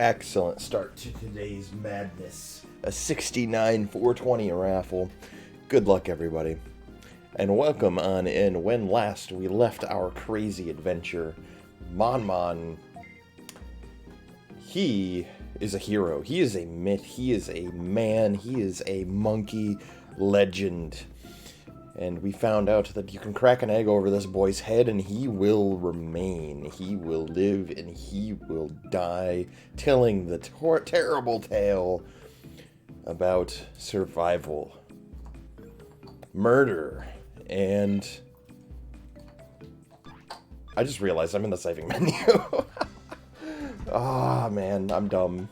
Excellent start to today's madness. A 69 420 raffle. Good luck, everybody. And welcome on in. When last we left our crazy adventure, Monmon, he is a hero. He is a myth. He is a man. He is a monkey legend. And we found out that you can crack an egg over this boy's head and he will remain. He will live and he will die, telling the terrible tale about survival, murder, and... I just realized I'm in the saving menu. Ah, man, I'm dumb.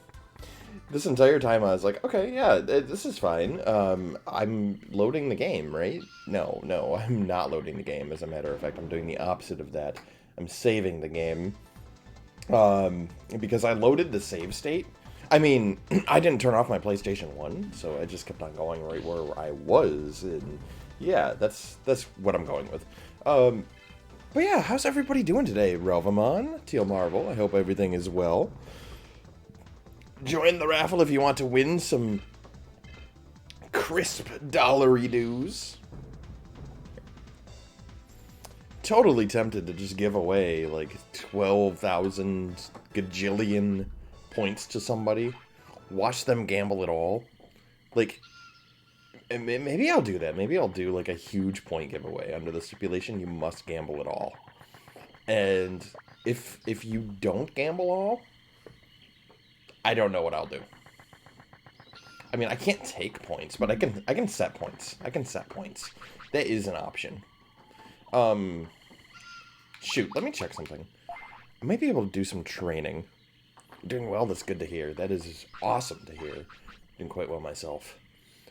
This entire time I was like, okay, yeah, this is fine. I'm loading the game, right? No, I'm not loading the game. As a matter of fact, I'm doing the opposite of that. I'm saving the game. Because I loaded the save state. I mean, I didn't turn off my PlayStation 1, so I just kept on going right where I was. And yeah, that's what I'm going with. But yeah, how's everybody doing today? Relvamon, Teal Marvel, I hope everything is well. Join the raffle if you want to win some crisp dollary dues. Totally tempted to just give away like 12,000 gajillion points to somebody. Watch them gamble it all. Like, maybe I'll do that. Maybe I'll do like a huge point giveaway under the stipulation you must gamble it all. And if you don't gamble all, I don't know what I'll do. I mean, I can't take points, but I can set points. I can set points. That is an option. Shoot, let me check something. I might be able to do some training. I'm doing well, that's good to hear. That is awesome to hear. Doing quite well myself.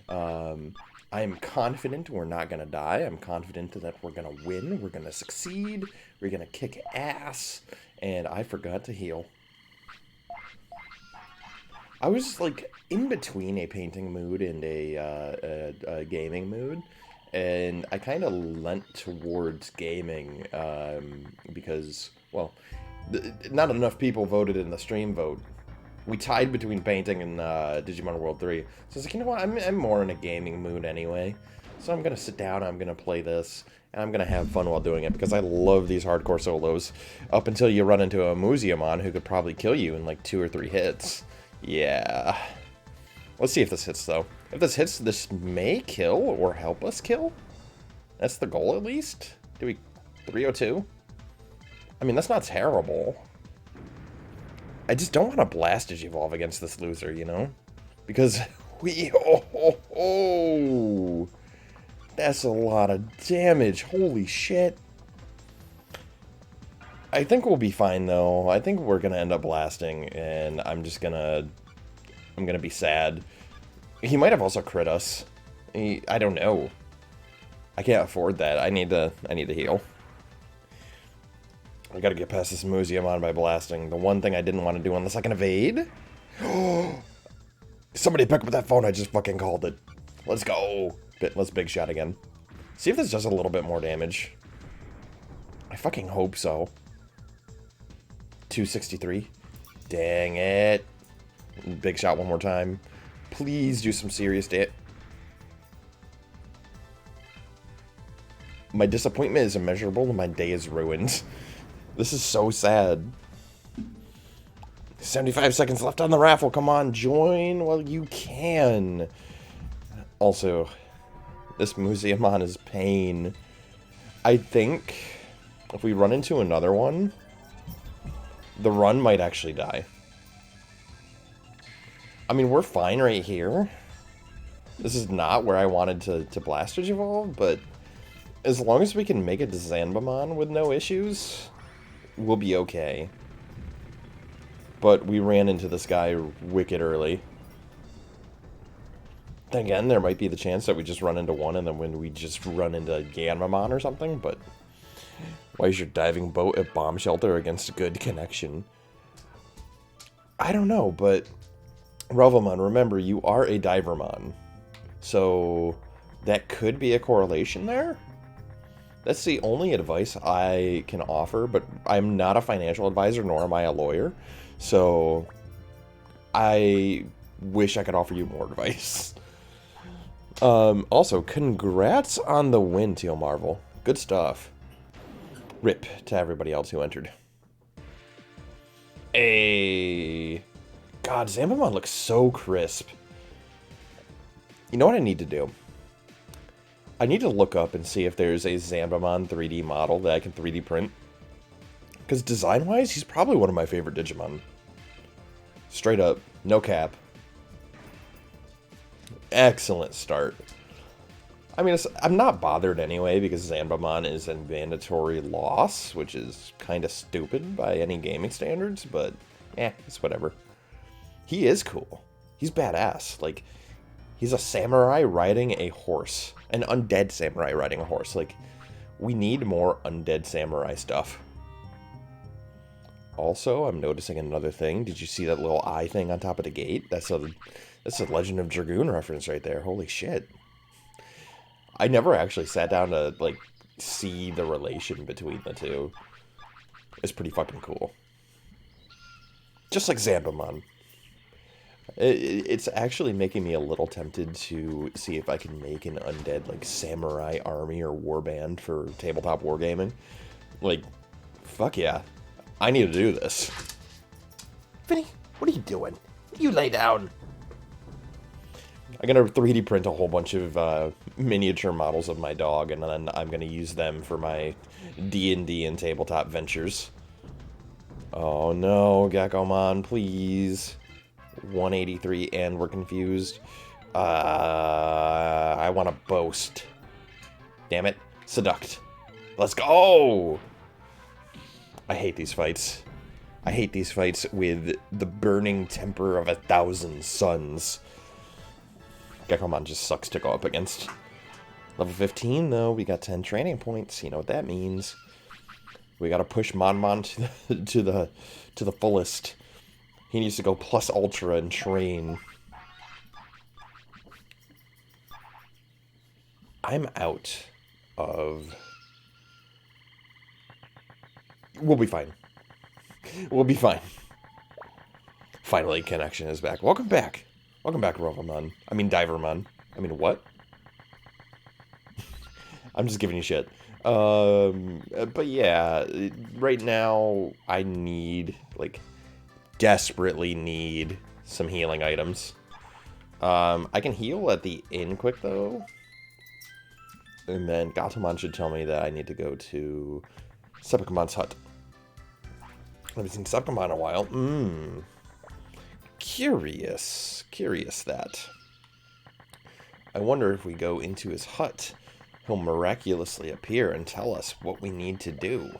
I'm confident we're not going to die. I'm confident that we're going to win. We're going to succeed. We're going to kick ass. And I forgot to heal. I was, like, in between a painting mood and a gaming mood, and I kind of leant towards gaming, because, well, not enough people voted in the stream vote. We tied between painting and Digimon World 3, so I was like, you know what, I'm more in a gaming mood anyway, so I'm going to sit down, I'm going to play this, and I'm going to have fun while doing it, because I love these hardcore solos, up until you run into a Muziamon who could probably kill you in, like, 2 or 3 hits. Yeah. Let's see if this hits, though. If this hits, this may kill or help us kill. That's the goal, at least. Do we... 302? I mean, that's not terrible. I just don't want to blast Digivolve against this loser, you know? Because we... Oh, that's a lot of damage. Holy shit. I think we'll be fine, though. I think we're going to end up blasting, and I'm just going to... I'm going to be sad. He might have also crit us. I don't know. I can't afford that. I need to heal. I got to get past this Muziamon by blasting. The one thing I didn't want to do unless I can evade. Somebody pick up that phone. I just fucking called it. Let's go. Let's big shot again. See if this does a little bit more damage. I fucking hope so. 263. Dang it. Big shot one more time. Please do some serious damage. My disappointment is immeasurable and my day is ruined. This is so sad. 75 seconds left on the raffle. Come on, join while you can. Also, this Muziamon is pain. I think if we run into another one, the run might actually die. I mean, we're fine right here. This is not where I wanted to blast Digivolve, but as long as we can make it to Zanbamon with no issues, we'll be okay. But we ran into this guy wicked early. Then again, there might be the chance that we just run into one and then when we just run into Ganmamon or something, but why is your diving boat at bomb shelter against good connection? I don't know, but Relvamon, remember, you are a Divermon. So that could be a correlation there. That's the only advice I can offer, but I'm not a financial advisor, nor am I a lawyer. So I wish I could offer you more advice. Also, congrats on the win, Teal Marvel. Good stuff. Rip to everybody else who entered. Hey. God, Zambamon looks so crisp. You know what I need to do? I need to look up and see if there's a Zambamon 3D model that I can 3D print. Because design-wise, he's probably one of my favorite Digimon. Straight up, no cap. Excellent start. I mean, I'm not bothered anyway, because Zambamon is a mandatory loss, which is kind of stupid by any gaming standards, but it's whatever. He is cool. He's badass. Like, he's a samurai riding a horse. An undead samurai riding a horse. Like, we need more undead samurai stuff. Also, I'm noticing another thing. Did you see that little eye thing on top of the gate? That's a Legend of Dragoon reference right there. Holy shit. I never actually sat down to, like, see the relation between the two. It's pretty fucking cool. Just like Zambamon. It's actually making me a little tempted to see if I can make an undead, like, samurai army or warband for tabletop wargaming. Like, fuck yeah. I need to do this. Vinny, what are you doing? You lay down. I'm going to 3D print a whole bunch of miniature models of my dog, and then I'm going to use them for my D&D and tabletop ventures. Oh no, Agumon, please. 183, and we're confused. I want to boast. Damn it. Seduct. Let's go! I hate these fights. I hate these fights with the burning temper of 1,000 suns. Agumon just sucks to go up against. Level 15, though, we got 10 training points. You know what that means. We gotta push Monmon to the fullest. He needs to go plus ultra and train. I'm out of... We'll be fine. We'll be fine. Finally, connection is back. Welcome back. Welcome back, Rovamon. I mean, Divermon. I mean, what? I'm just giving you shit. But yeah, right now, I need, like, desperately need some healing items. I can heal at the inn quick, though. And then Gatomon should tell me that I need to go to Seppukumon's hut. I haven't seen Seppukumon in a while. Curious. Curious that. I wonder if we go into his hut, he'll miraculously appear and tell us what we need to do.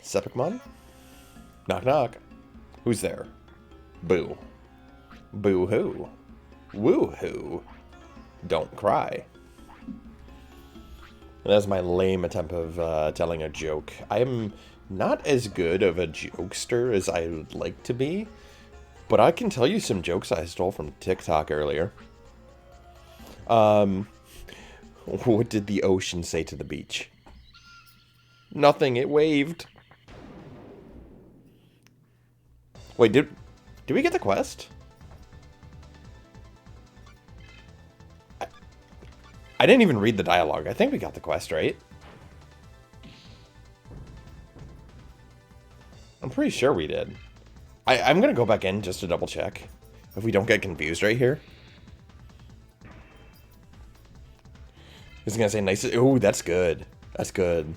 Seppukumon? Knock knock. Who's there? Boo. Boo-hoo. Woo-hoo. Don't cry. That's my lame attempt of telling a joke. I am not as good of a jokester as I would like to be, but I can tell you some jokes I stole from TikTok earlier. What did the ocean say to the beach? Nothing, it waved. Wait, did we get the quest? I didn't even read the dialogue. I think we got the quest, right? I'm pretty sure we did. I'm going to go back in just to double check. If we don't get confused right here. Is it going to say nice? Ooh, that's good. That's good.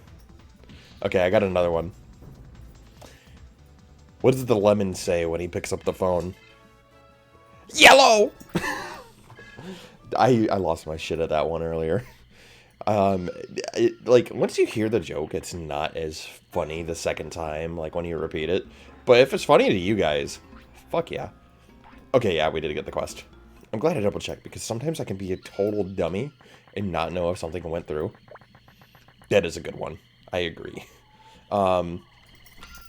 Okay, I got another one. What does the lemon say when he picks up the phone? Yellow! I lost my shit at that one earlier. Like, once you hear the joke, it's not as funny the second time, like, when you repeat it. But if it's funny to you guys, fuck yeah. Okay, yeah, we did get the quest. I'm glad I double-checked, because sometimes I can be a total dummy and not know if something went through. That is a good one. I agree.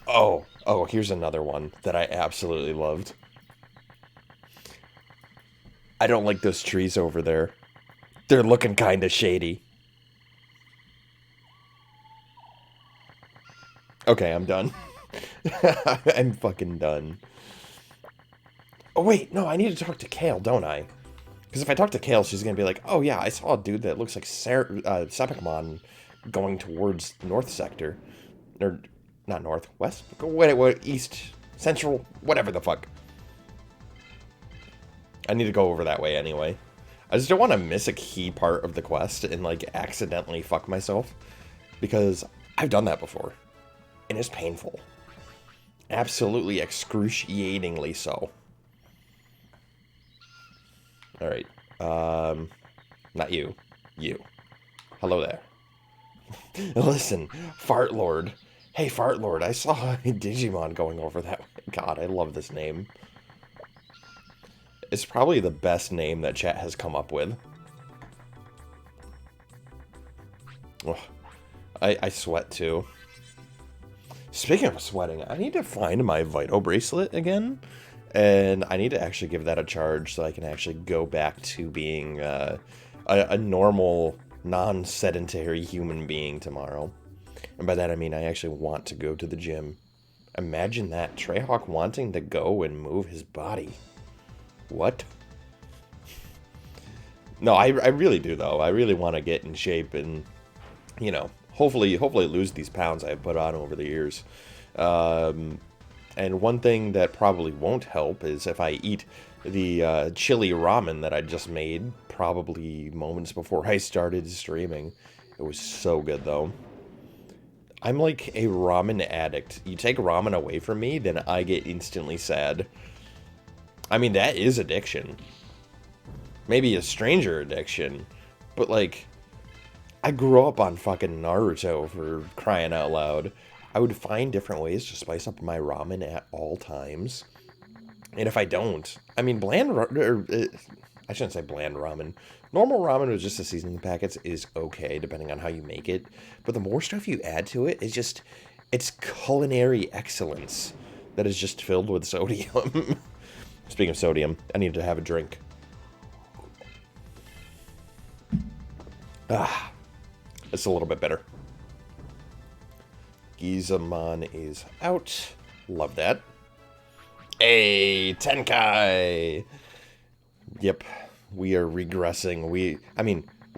Oh, here's another one that I absolutely loved. I don't like those trees over there. They're looking kind of shady. Okay, I'm done. I'm fucking done. Oh, wait, no, I need to talk to Kale, don't I? Because if I talk to Kale, she's going to be like, oh, yeah, I saw a dude that looks like Sepicmon going towards the north sector. Or, not north, west? What, east, central, whatever the fuck. I need to go over that way anyway. I just don't want to miss a key part of the quest and, like, accidentally fuck myself. Because I've done that before. And it's painful. Absolutely excruciatingly so. Alright. Not you. You. Hello there. Listen, Fart Lord. Hey, Fart Lord, I saw a Digimon going over that way. God, I love this name. It's probably the best name that chat has come up with. Ugh. I sweat too. Speaking of sweating, I need to find my Vital Bracelet again. And I need to actually give that a charge so I can actually go back to being a normal, non-sedentary human being tomorrow. And by that I mean I actually want to go to the gym. Imagine that, Treyhawk wanting to go and move his body. What? No, I really do though. I really want to get in shape and, you know, hopefully lose these pounds I've put on over the years. And one thing that probably won't help is if I eat the chili ramen that I just made probably moments before I started streaming. It was so good though. I'm like a ramen addict. You take ramen away from me, then I get instantly sad. I mean, that is addiction. Maybe a stranger addiction. But like, I grew up on fucking Naruto, for crying out loud. I would find different ways to spice up my ramen at all times. And if I don't, I mean, I shouldn't say bland ramen. Normal ramen with just the seasoning packets is okay, depending on how you make it. But the more stuff you add to it, it's culinary excellence that is just filled with sodium. Speaking of sodium, I need to have a drink. Ah, it's a little bit better. Gizamon is out. Love that. Hey, Tenkai! Yep, we are regressing. We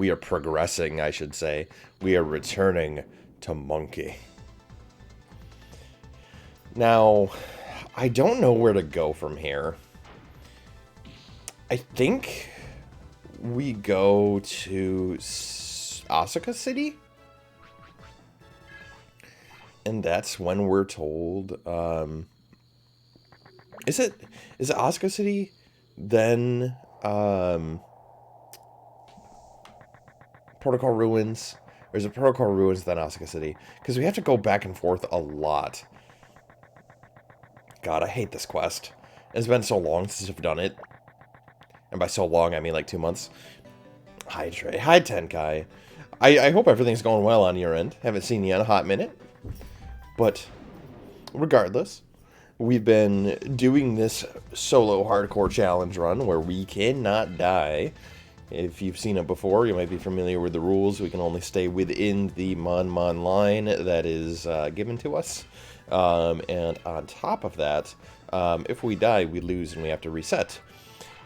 are progressing, I should say. We are returning to Monkey. Now, I don't know where to go from here. I think we go to Asuka City? And that's when we're told, is it Asuka City, then, Protocol Ruins, or is it Protocol Ruins, then Asuka City? Because we have to go back and forth a lot. God, I hate this quest. It's been so long since I've done it. And by so long, I mean like 2 months. Hi, Trey. Hi, Tenkai. I hope everything's going well on your end. Haven't seen you in a hot minute. But regardless, we've been doing this solo hardcore challenge run where we cannot die. If you've seen it before, you might be familiar with the rules. We can only stay within the Monmon line that is given to us. And on top of that, if we die, we lose and we have to reset.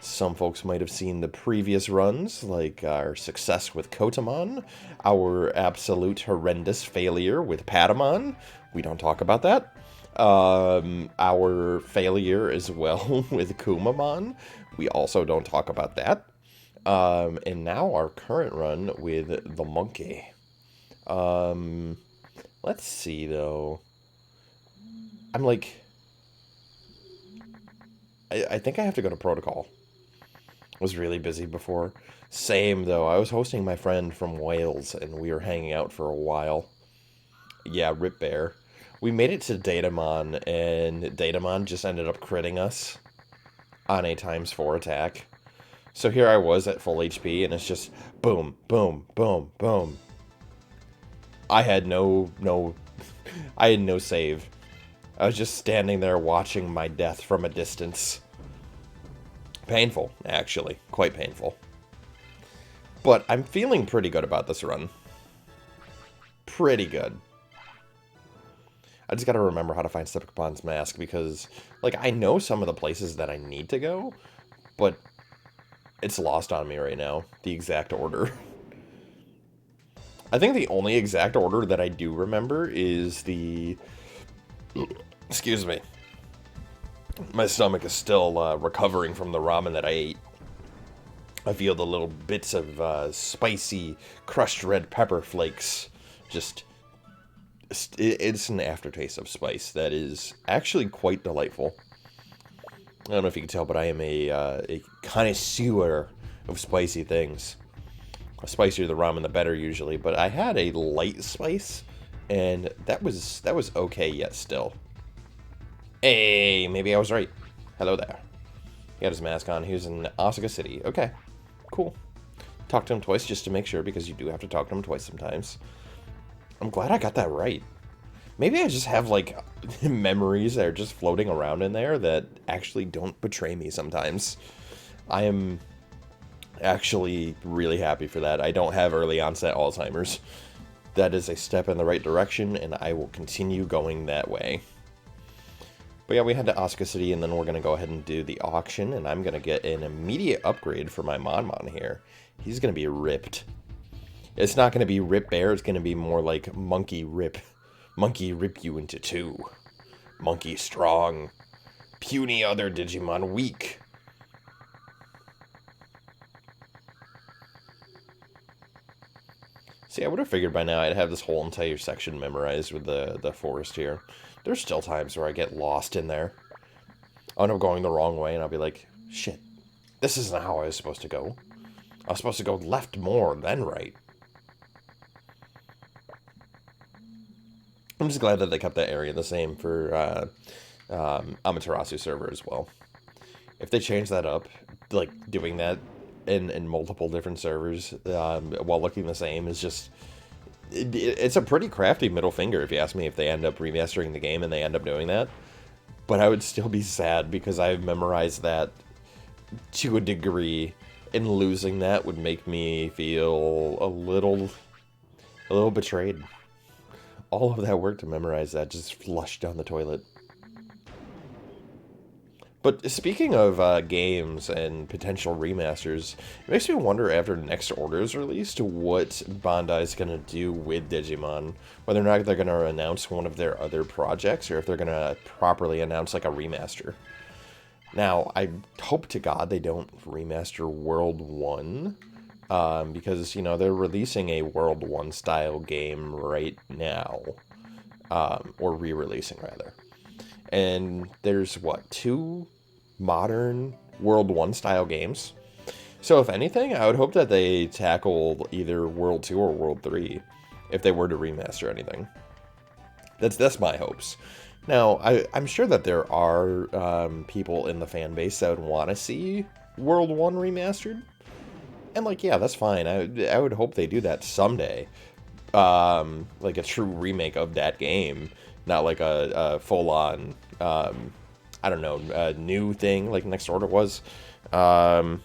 Some folks might have seen the previous runs, like our success with Kotamon, our absolute horrendous failure with Patamon. We don't talk about that. Our failure as well with Kumamon. We also don't talk about that. And now our current run with the monkey. Let's see, though. I'm like... I think I have to go to Protocol. Was really busy before. Same, though. I was hosting my friend from Wales, and we were hanging out for a while. Yeah, Rip Bear. We made it to Datamon, and Datamon just ended up critting us on a ×4 attack. So here I was at full HP, and it's just boom, boom, boom, boom. I had no save. I was just standing there watching my death from a distance. Painful, actually. Quite painful. But I'm feeling pretty good about this run. Pretty good. I just gotta remember how to find Sepicapon's mask, because, like, I know some of the places that I need to go, but it's lost on me right now, the exact order. I think the only exact order that I do remember is the... Excuse me. My stomach is still recovering from the ramen that I ate. I feel the little bits of spicy, crushed red pepper flakes. Just... It's an aftertaste of spice that is actually quite delightful. I don't know if you can tell, but I am a connoisseur of spicy things. The spicier the ramen, the better usually. But I had a light spice, and that was okay yet still. Hey, maybe I was right. Hello there. He got his mask on. He was in Asuka City. Okay, cool. Talked to him twice just to make sure, because you do have to talk to him twice sometimes. I'm glad I got that right. Maybe I just have, like, memories that are just floating around in there that actually don't betray me sometimes. I am actually really happy for that. I don't have early onset Alzheimer's. That is a step in the right direction, and I will continue going that way. But yeah, we head to Asuka City, and then we're going to go ahead and do the auction, and I'm going to get an immediate upgrade for my Monmon here. He's going to be ripped. It's not going to be Rip Bear, it's going to be more like Monkey Rip. Monkey rip you into two. Monkey strong. Puny other Digimon weak. See, I would have figured by now I'd have this whole entire section memorized with the forest here. There's still times where I get lost in there. I'll end up going the wrong way, and I'll be like, shit, this isn't how I was supposed to go. I was supposed to go left more, then right. I'm just glad that they kept that area the same for Amaterasu server as well. If they change that up, like doing that in multiple different servers while looking the same is just... It's a pretty crafty middle finger, if you ask me, if they end up remastering the game and they end up doing that. But I would still be sad, because I've memorized that to a degree, and losing that would make me feel a little betrayed. All of that work to memorize that just flushed down the toilet. But speaking of games and potential remasters, it makes me wonder, after Next Order is released, what Bandai's going to do with Digimon. Whether or not they're going to announce one of their other projects, or if they're going to properly announce like a remaster. Now, I hope to God they don't remaster World 1. Because, you know, they're releasing a World 1 style game right now. Or re-releasing, rather. And there's, what, 2 modern World 1 style games? So if anything, I would hope that they tackle either World 2 or World 3, if they were to remaster anything. That's my hopes. Now, I'm sure that there are people in the fan base that would want to see World 1 remastered. And, like, yeah, that's fine. I would hope they do that someday. Like a true remake of that game. Not like a full-on, I don't know, new thing like Next Order was. Or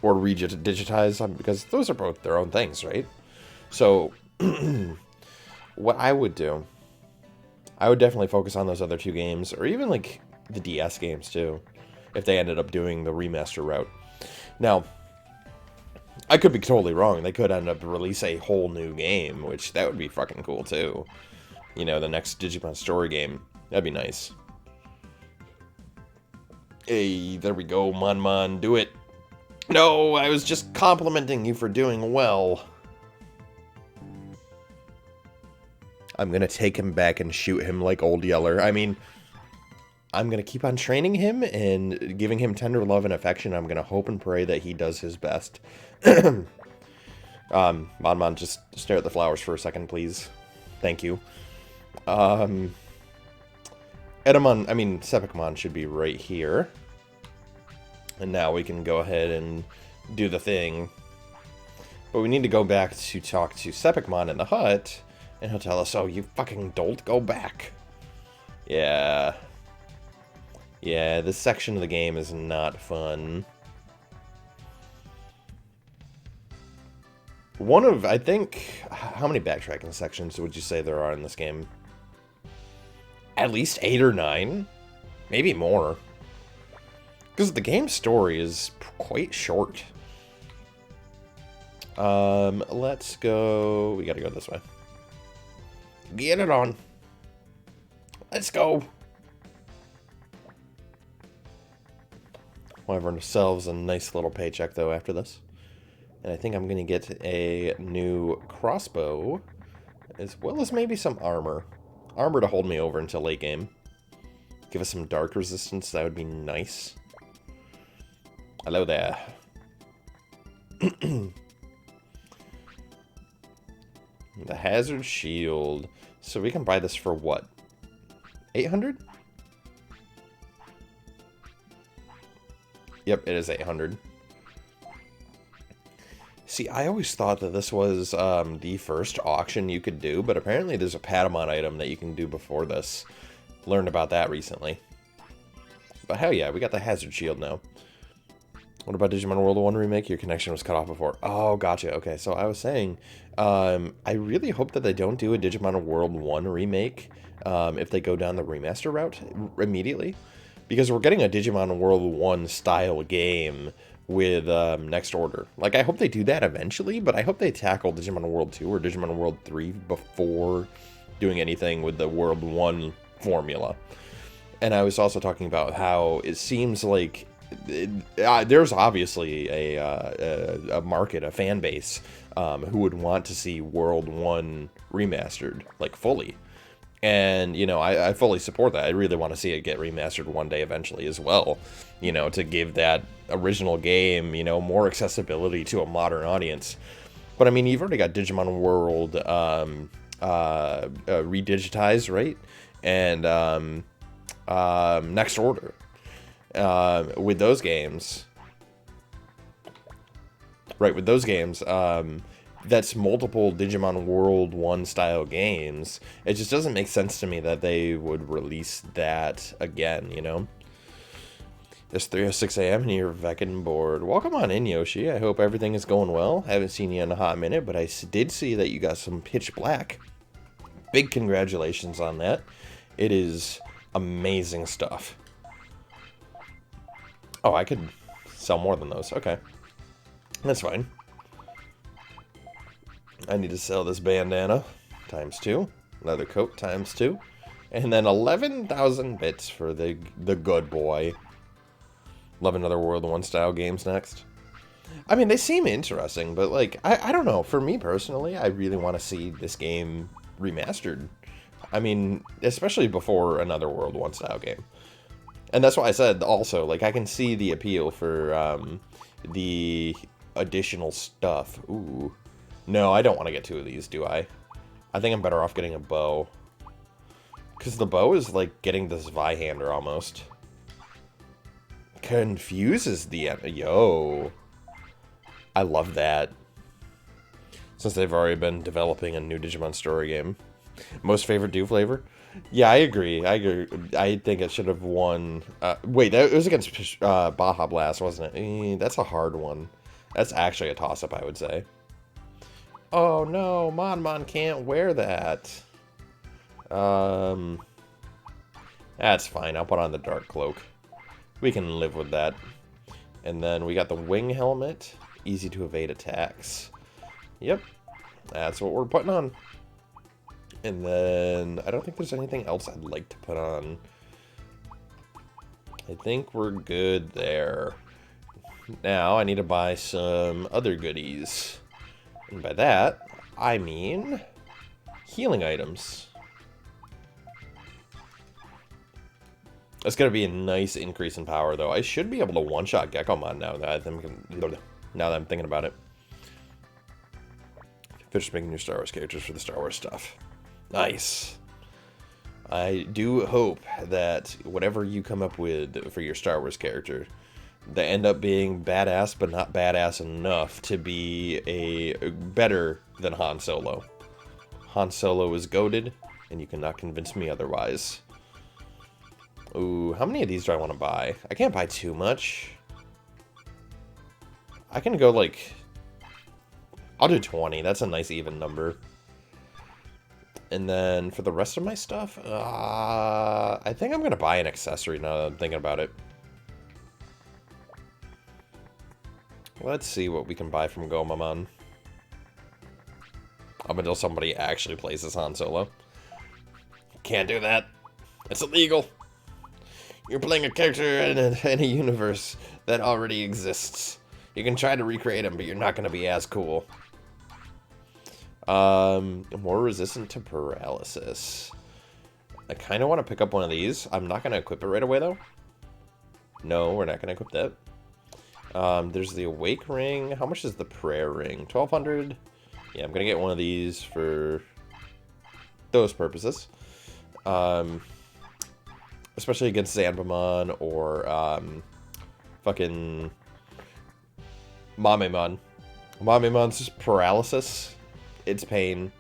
digitize, because those are both their own things, right? So, what I would do, I would definitely focus on those other 2 games, or even, like, the DS games, too, if they ended up doing the remaster route. Now, I could be totally wrong. They could end up release a whole new game, which that would be fucking cool too. You know, the next Digimon story game. That'd be nice. Hey, there we go, Monmon, do it. No, I was just complimenting you for doing well. I'm gonna take him back and shoot him like Old Yeller. I mean, I'm gonna keep on training him and giving him tender love and affection. I'm gonna hope and pray that he does his best. Monmon, just stare at the flowers for a second, please. Thank you. Sepicmon should be right here. And now we can go ahead and do the thing. But we need to go back to talk to Sepicmon in the hut, and he'll tell us, oh, you fucking dolt, go back. Yeah. Yeah, this section of the game is not fun. One of, I think, how many backtracking sections would you say there are in this game? At least 8 or 9? Maybe more. Because the game's story is quite short. Let's go... We gotta go this way. Get it on. Let's go. We'll have ourselves a nice little paycheck, though, after this. And I think I'm gonna get a new crossbow, as well as maybe some armor. Armor to hold me over until late game. Give us some dark resistance, that would be nice. Hello there. The hazard shield. So we can buy this for what? 800? Yep, it is 800. See, I always thought that this was the first auction you could do, but apparently there's a Patamon item that you can do before this. Learned about that recently. But hell yeah, we got the hazard shield now. What about Digimon World 1 Remake? Your connection was cut off before. Oh, gotcha. Okay, so I was saying, I really hope that they don't do a Digimon World 1 Remake if they go down the remaster route immediately. Because we're getting a Digimon World 1 style game with Next Order. Like, I hope they do that eventually, but I hope they tackle Digimon World 2 or Digimon World 3 before doing anything with the World 1 formula. And I was also talking about how it seems like there's obviously a market, a fan base, who would want to see World 1 remastered, like, fully. And, you know, I fully support that. I really want to see it get remastered one day eventually as well, you know, to give that original game, you know, more accessibility to a modern audience. But, I mean, you've already got Digimon World redigitized, right? And Next Order. With those games, that's multiple Digimon World 1 style games. It just doesn't make sense to me that they would release that again, you know? It's 3:06 a.m. and you're vecking bored. Welcome on in, Yoshi. I hope everything is going well. Haven't seen you in a hot minute, but I did see that you got some Pitch Black. Big congratulations on that. It is amazing stuff. Oh, I could sell more than those. Okay. That's fine. I need to sell this bandana times 2. Leather coat times 2. And then 11,000 bits for the good boy. Love another World 1 style games next. I mean, they seem interesting, but like, I don't know. For me personally, I really want to see this game remastered. I mean, especially before another World 1 style game. And that's why I said also, like, I can see the appeal for the additional stuff. Ooh. No, I don't want to get 2 of these, do I? I think I'm better off getting a bow. Because the bow is like getting this Zweihander almost. Confuses the end. Yo. I love that. Since they've already been developing a new Digimon story game. Most favorite do flavor? Yeah, I agree. I think it should have won. Wait, that was against Baja Blast, wasn't it? That's a hard one. That's actually a toss-up, I would say. Oh no, Monmon can't wear that. That's fine. I'll put on the Dark Cloak. We can live with that. And then we got the Wing Helmet. Easy to evade attacks. Yep. That's what we're putting on. And then I don't think there's anything else I'd like to put on. I think we're good there. Now I need to buy some other goodies. And by that, I mean healing items. That's going to be a nice increase in power, though. I should be able to one-shot Gekomon now that I'm thinking about it. Finish making new Star Wars characters for the Star Wars stuff. Nice. I do hope that whatever you come up with for your Star Wars character, they end up being badass, but not badass enough to be better than Han Solo. Han Solo is goated, and you cannot convince me otherwise. Ooh, how many of these do I want to buy? I can't buy too much. I can go like... I'll do 20. That's a nice even number. And then for the rest of my stuff, I think I'm going to buy an accessory now that I'm thinking about it. Let's see what we can buy from Gomamon. Up until somebody actually plays this Han Solo. Can't do that. It's illegal. You're playing a character in a universe that already exists. You can try to recreate him, but you're not going to be as cool. More resistant to paralysis. I kind of want to pick up one of these. I'm not going to equip it right away, though. No, we're not going to equip that. There's the Awake Ring. How much is the Prayer Ring? 1,200? Yeah, I'm going to get one of these for those purposes. Especially against Agumon or, fucking Monmon. Monmon's just paralysis. It's pain.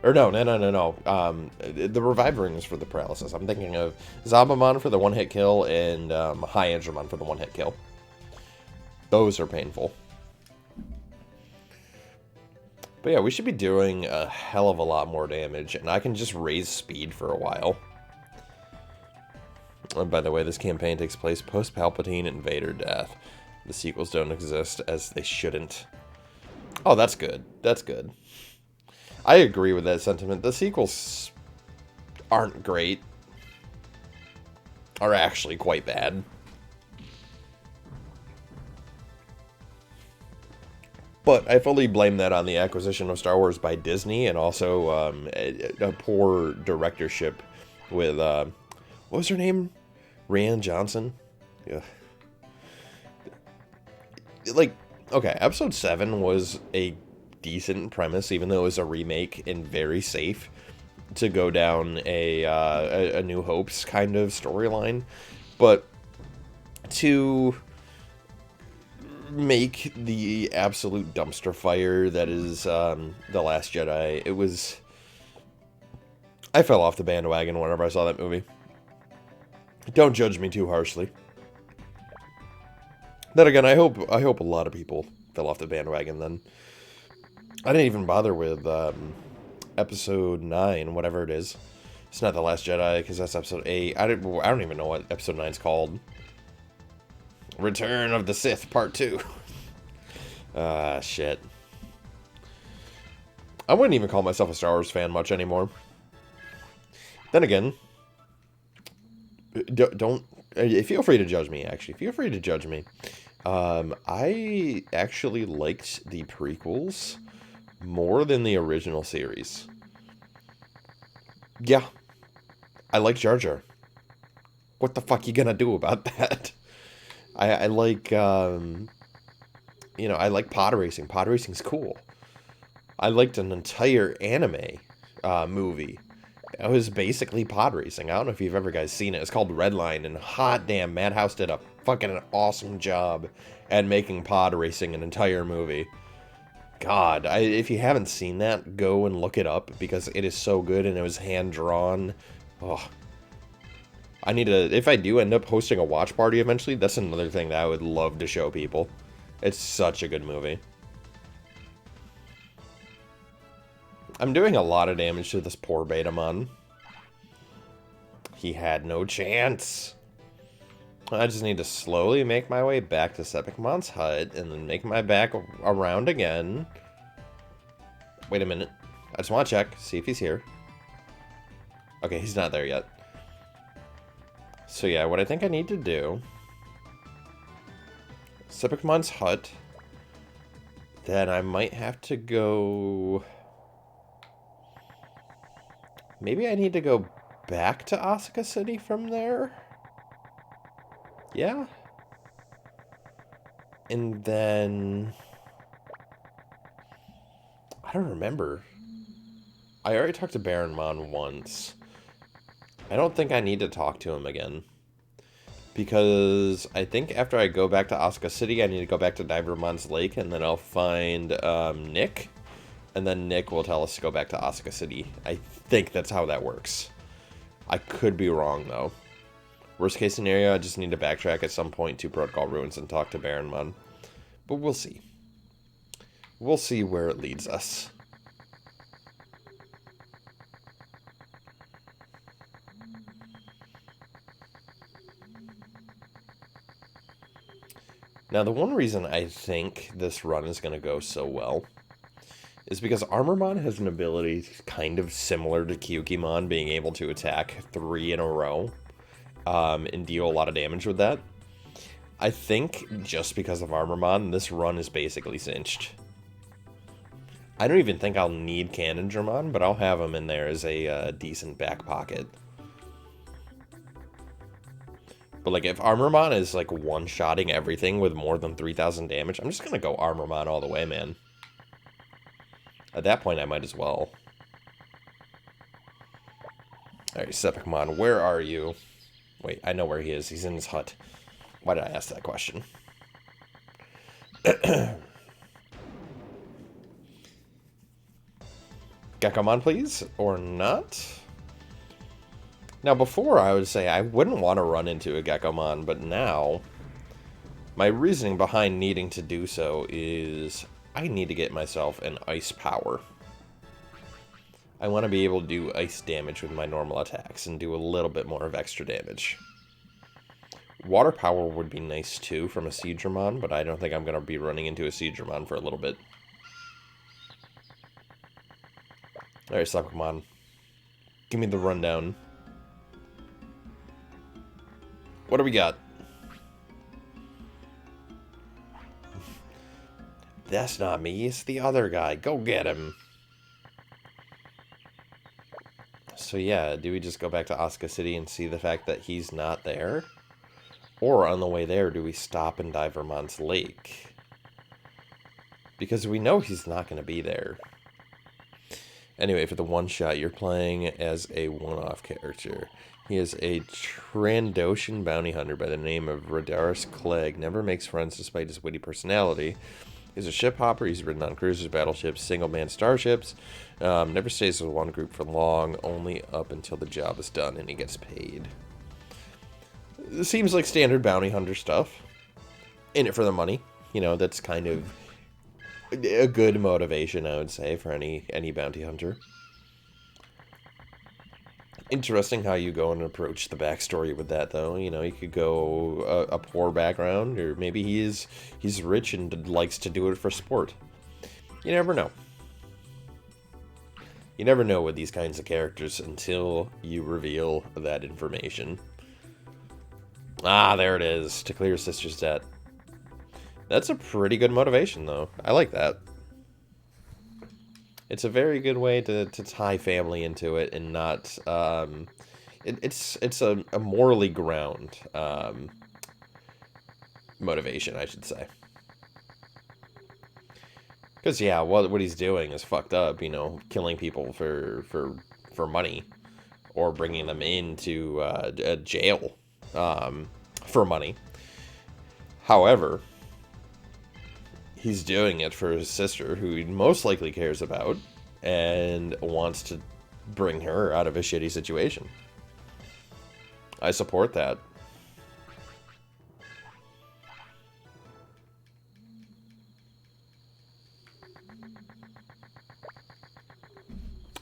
Or no. The Revive Ring is for the paralysis. I'm thinking of Zabamon for the one-hit kill and High Agumon for the one-hit kill. Those are painful. But yeah, we should be doing a hell of a lot more damage, and I can just raise speed for a while. And by the way, this campaign takes place post-Palpatine and Vader death. The sequels don't exist, as they shouldn't. Oh, that's good. That's good. I agree with that sentiment. The sequels aren't great. Are actually quite bad. But I fully blame that on the acquisition of Star Wars by Disney, and also a poor directorship with, what was her name? Rian Johnson? Yeah. Like, okay, Episode 7 was a decent premise, even though it was a remake and very safe to go down a New Hope's kind of storyline. But to make the absolute dumpster fire that is The Last Jedi, it was... I fell off the bandwagon whenever I saw that movie. Don't judge me too harshly. Then again, I hope a lot of people fell off the bandwagon then. I didn't even bother with Episode 9, whatever it is. It's not The Last Jedi, because that's Episode 8. I don't even know what Episode 9 is called. Return of the Sith, Part 2. Shit. I wouldn't even call myself a Star Wars fan much anymore. Then again, don't feel free to judge me, actually. Feel free to judge me. I actually liked the prequels more than the original series. Yeah. I like Jar Jar. What the fuck you gonna do about that? I like, you know, I like pod racing. Pod racing's cool. I liked an entire anime movie. It was basically pod racing. I don't know if you've ever guys seen it. It's called Redline, and hot damn, Madhouse did a fucking awesome job at making pod racing an entire movie. God, if you haven't seen that, go and look it up, because it is so good, and it was hand-drawn. Oh, I need to, if I do end up hosting a watch party eventually, that's another thing that I would love to show people. It's such a good movie. I'm doing a lot of damage to this poor Betamon. He had no chance. I just need to slowly make my way back to Sepicmon's hut, and then make my back around again. Wait a minute. I just want to check, see if he's here. Okay, he's not there yet. So yeah, what I think I need to do... Sepicmon's hut. Then I might have to go... Maybe I need to go back to Asuka City from there? Yeah? And then... I don't remember. I already talked to Baronmon once. I don't think I need to talk to him again. Because I think after I go back to Asuka City, I need to go back to Divermon's Lake, and then I'll find Nick. And then Nick will tell us to go back to Asuka City. I think that's how that works. I could be wrong, though. Worst case scenario, I just need to backtrack at some point to Protocol Ruins and talk to Baronmon. But we'll see. We'll see where it leads us. Now, the one reason I think this run is going to go so well is because Armormon has an ability kind of similar to Kyukimon, being able to attack 3 in a row and deal a lot of damage with that. I think just because of Armormon, this run is basically cinched. I don't even think I'll need Cannondramon, but I'll have him in there as a decent back pocket. But, like, if Armormon is, like, one-shotting everything with more than 3,000 damage, I'm just gonna go Armormon all the way, man. At that point, I might as well. Alright, Sepicmon, where are you? Wait, I know where he is. He's in his hut. Why did I ask that question? Geckomon, please? Or not? Now, before I would say I wouldn't want to run into a Geckomon, but now my reasoning behind needing to do so is I need to get myself an ice power. I want to be able to do ice damage with my normal attacks and do a little bit more of extra damage. Water power would be nice too from a Seadramon, but I don't think I'm going to be running into a Seadramon for a little bit. Alright, Sepicmon. Give me the rundown. What do we got? That's not me, it's the other guy. Go get him. So yeah, do we just go back to Asuka City and see the fact that he's not there? Or on the way there, do we stop in Divermon's Lake? Because we know he's not going to be there. Anyway, for the one-shot, you're playing as a one-off character. He is a Trandoshan bounty hunter by the name of Radaris Clegg. Never makes friends despite his witty personality. He's a ship hopper. He's ridden on cruisers, battleships, single-man starships. Never stays with one group for long, only up until the job is done and he gets paid. It seems like standard bounty hunter stuff. In it for the money. You know, that's kind of a good motivation, I would say, for any bounty hunter. Interesting how you go and approach the backstory with that, though. You know, you could go a poor background, or maybe he's rich and likes to do it for sport. You never know. You never know with these kinds of characters until you reveal that information. Ah, there it is. To clear your sister's debt. That's a pretty good motivation, though. I like that. It's a very good way to tie family into it and not... it's a morally ground motivation, I should say. Because, yeah, what he's doing is fucked up, you know, killing people for money. Or bringing them into a jail for money. However, he's doing it for his sister, who he most likely cares about, and wants to bring her out of a shitty situation. I support that.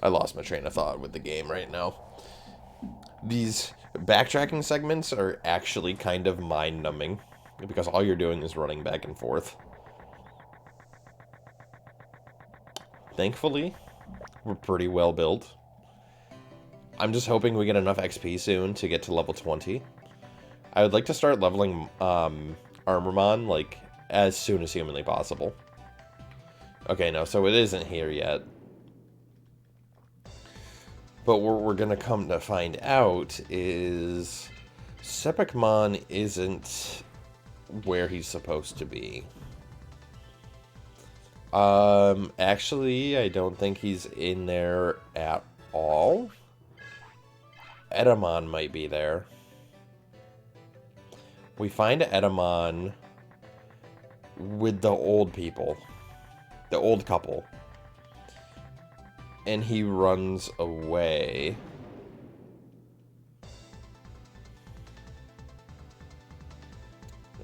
I lost my train of thought with the game right now. These backtracking segments are actually kind of mind-numbing, because all you're doing is running back and forth. Thankfully, we're pretty well built. I'm just hoping we get enough XP soon to get to level 20. I would like to start leveling Armormon, like, as soon as humanly possible. Okay, no, so it isn't here yet. But what we're going to come to find out is Sepicmon isn't where he's supposed to be. Actually, I don't think he's in there at all. Edamon might be there. We find Edamon with the old people. The old couple. And he runs away.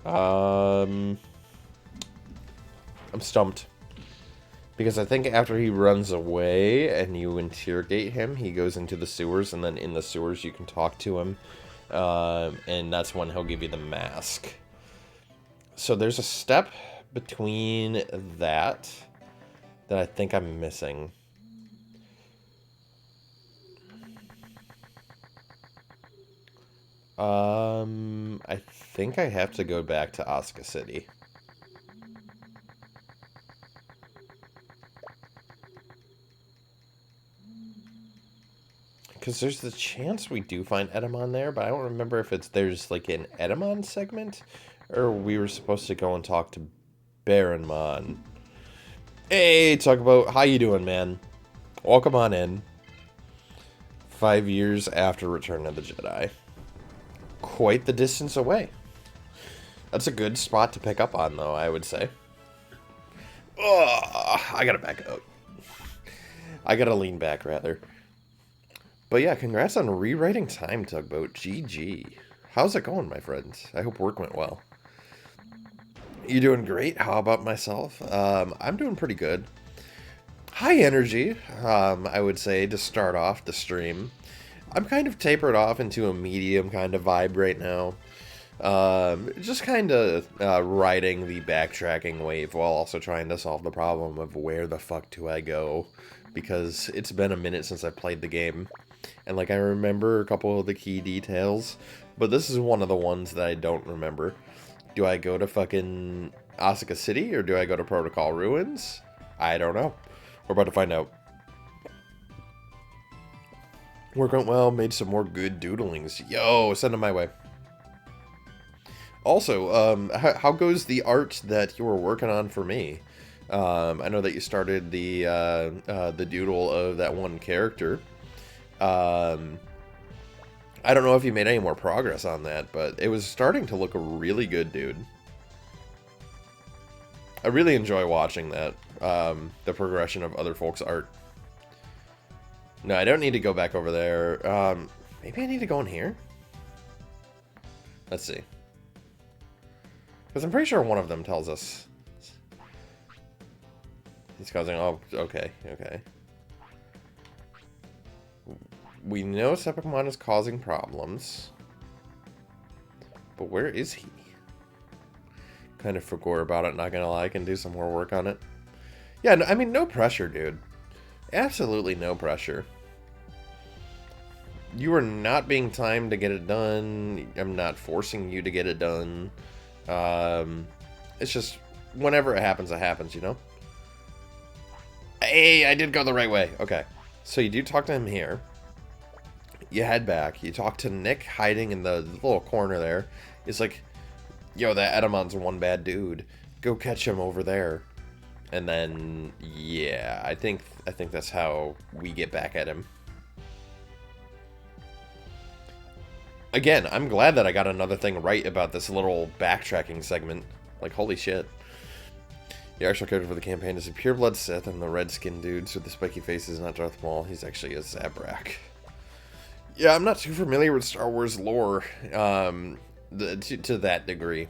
I'm stumped. Because I think after he runs away and you interrogate him, he goes into the sewers, and then in the sewers you can talk to him. And that's when he'll give you the mask. So there's a step between that I think I'm missing. I think I have to go back to Asuka City. Because there's the chance we do find Edamon there, but I don't remember if there's like an Edamon segment, or we were supposed to go and talk to Baronmon. Hey, Tugboat, how you doing, man? Welcome on in. 5 years after Return of the Jedi. Quite the distance away. That's a good spot to pick up on, though, I would say. Ugh, I gotta back out. I gotta lean back, rather. But yeah, congrats on rewriting Time, Tugboat. GG. How's it going, my friends? I hope work went well. You doing great? How about myself? I'm doing pretty good. High energy, I would say, to start off the stream. I'm kind of tapered off into a medium kind of vibe right now. Just kind of riding the backtracking wave while also trying to solve the problem of where the fuck do I go? Because it's been a minute since I played the game. And like I remember a couple of the key details, but this is one of the ones that I don't remember. Do I go to fucking Asuka City or do I go to Protocol Ruins? I don't know. We're about to find out. Work went well, made some more good doodlings. Yo, send them my way. Also, how goes the art that you were working on for me? I know that you started the doodle of that one character. I don't know if you made any more progress on that, but it was starting to look really good, dude. I really enjoy watching that, the progression of other folks' art. No, I don't need to go back over there. Maybe I need to go in here? Let's see. Because I'm pretty sure one of them tells us. He's causing... Oh, okay, okay. We know Sepicmon is causing problems. But where is he? Kind of forgot about it, not gonna lie. I can do some more work on it. Yeah, no, I mean, no pressure, dude. Absolutely no pressure. You are not being timed to get it done. I'm not forcing you to get it done. It's just, whenever it happens, you know? Hey, I did go the right way. Okay. So you do talk to him here. You head back. You talk to Nick hiding in the little corner there. He's like, yo, that Edamon's one bad dude. Go catch him over there. And then, yeah, I think that's how we get back at him. Again, I'm glad that I got another thing right about this little backtracking segment. Like, holy shit. The actual character for the campaign is a pureblood Sith, and the red-skinned dudes with the spiky face is not Darth Maul. He's actually a Zabrak. Yeah, I'm not too familiar with Star Wars lore to that degree.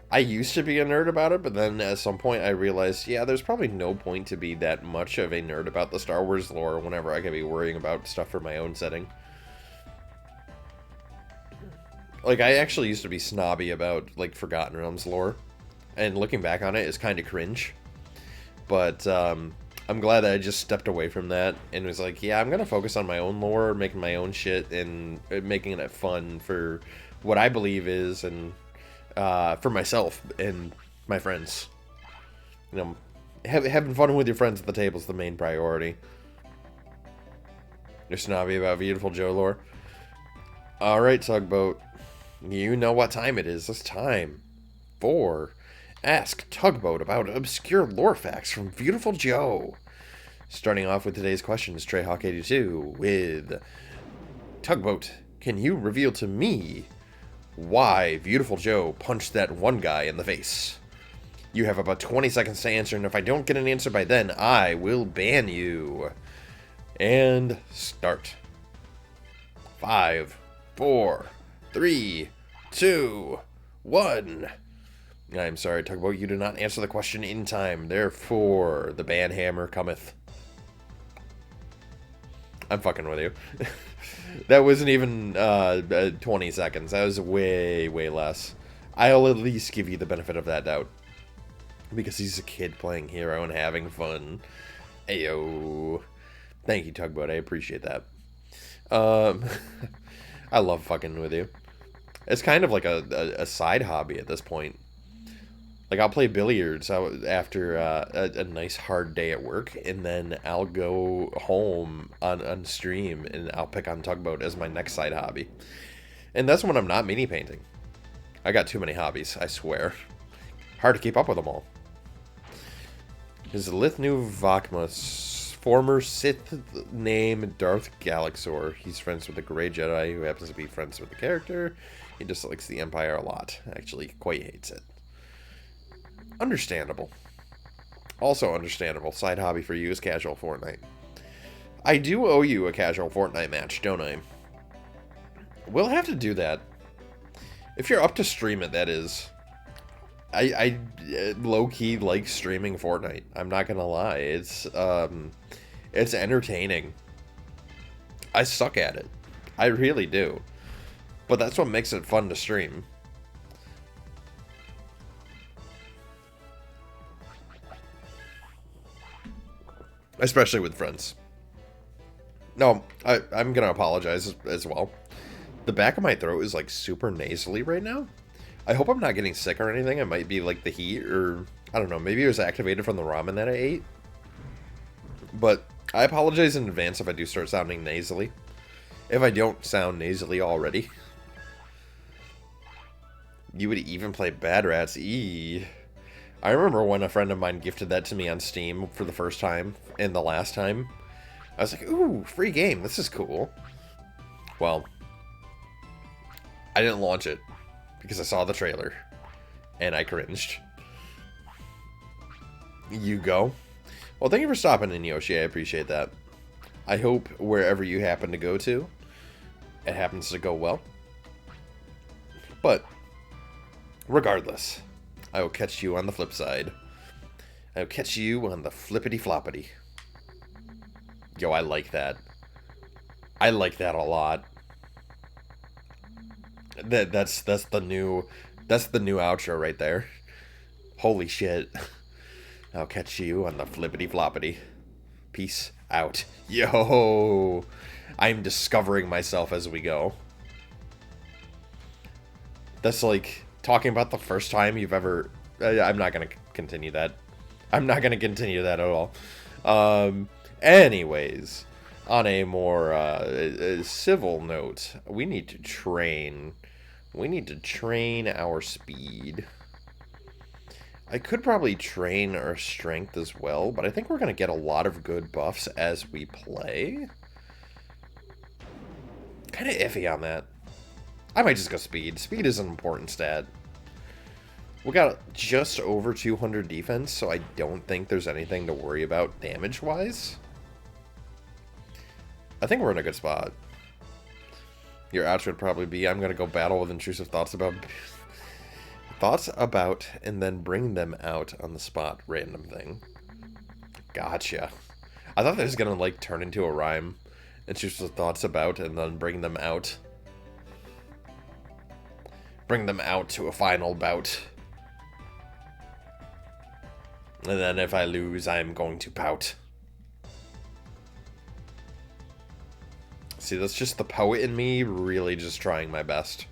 I used to be a nerd about it, but then at some point I realized, yeah, there's probably no point to be that much of a nerd about the Star Wars lore whenever I could be worrying about stuff for my own setting. Like, I actually used to be snobby about, like, Forgotten Realms lore. And looking back on it is kind of cringe. But, I'm glad that I just stepped away from that and was like, yeah, I'm going to focus on my own lore, making my own shit, and making it fun for what I believe is, and for myself and my friends. You know, having fun with your friends at the table is the main priority. You're snobby about Beautiful Joe lore? Alright, Tugboat. You know what time it is. It's time for Ask Tugboat about obscure lore facts from Beautiful Joe. Starting off with today's question is Treyhawk82 with Tugboat, can you reveal to me why Beautiful Joe punched that one guy in the face? You have about 20 seconds to answer, and if I don't get an answer by then, I will ban you. And start. 5, 4, 3, 2, 1. I'm sorry, Tugboat, you did not answer the question in time. Therefore, the ban hammer cometh. I'm fucking with you. That wasn't even 20 seconds. That was way, way less. I'll at least give you the benefit of that doubt. Because he's a kid playing hero and having fun. Ayo. Thank you, Tugboat. I appreciate that. I love fucking with you. It's kind of like a side hobby at this point. Like, I'll play billiards after a nice hard day at work, and then I'll go home on stream, and I'll pick on Tugboat as my next side hobby. And that's when I'm not mini painting. I got too many hobbies, I swear. Hard to keep up with them all. Is Lithnu Vakmas, former Sith name Darth Galaxor. He's friends with the Grey Jedi, who happens to be friends with the character. He dislikes the Empire a lot. Actually, quite hates it. Understandable. Also understandable. Side hobby for you is casual Fortnite. I do owe you a casual Fortnite match, don't I? We'll have to do that. If you're up to stream it, that is. I low-key like streaming Fortnite. I'm not gonna lie. It's entertaining. I suck at it. I really do. But that's what makes it fun to stream. Especially with friends. No, I'm gonna apologize as well. The back of my throat is like super nasally right now. I hope I'm not getting sick or anything. It might be like the heat, or I don't know, maybe it was activated from the ramen that I ate. But I apologize in advance if I do start sounding nasally. If I don't sound nasally already. You would even play Bad Rats. I remember when a friend of mine gifted that to me on Steam for the first time and the last time. I was like, ooh, free game. This is cool. Well, I didn't launch it because I saw the trailer and I cringed. You go. Well, thank you for stopping in, Yoshi. I appreciate that. I hope wherever you happen to go to, it happens to go well. But regardless, I will catch you on the flip side. I will catch you on the flippity floppity. Yo, I like that. I like that a lot. That's the new outro right there. Holy shit. I'll catch you on the flippity floppity. Peace out. Yo, I'm discovering myself as we go. That's like talking about the first time you've ever... I'm not going to continue that. I'm not going to continue that at all. Anyways, on a more civil note, we need to train. We need to train our speed. I could probably train our strength as well, but I think we're going to get a lot of good buffs as we play. Kind of iffy on that. I might just go speed. Speed is an important stat. We got just over 200 defense, so I don't think there's anything to worry about damage-wise. I think we're in a good spot. Your outro would probably be, I'm going to go battle with intrusive thoughts about... and then bring them out on the spot. Random thing. Gotcha. I thought that was going to, like, turn into a rhyme. Intrusive thoughts about, and then bring them out. Bring them out to a final bout. And then if I lose, I'm going to pout. See, that's just the poet in me really just trying my best.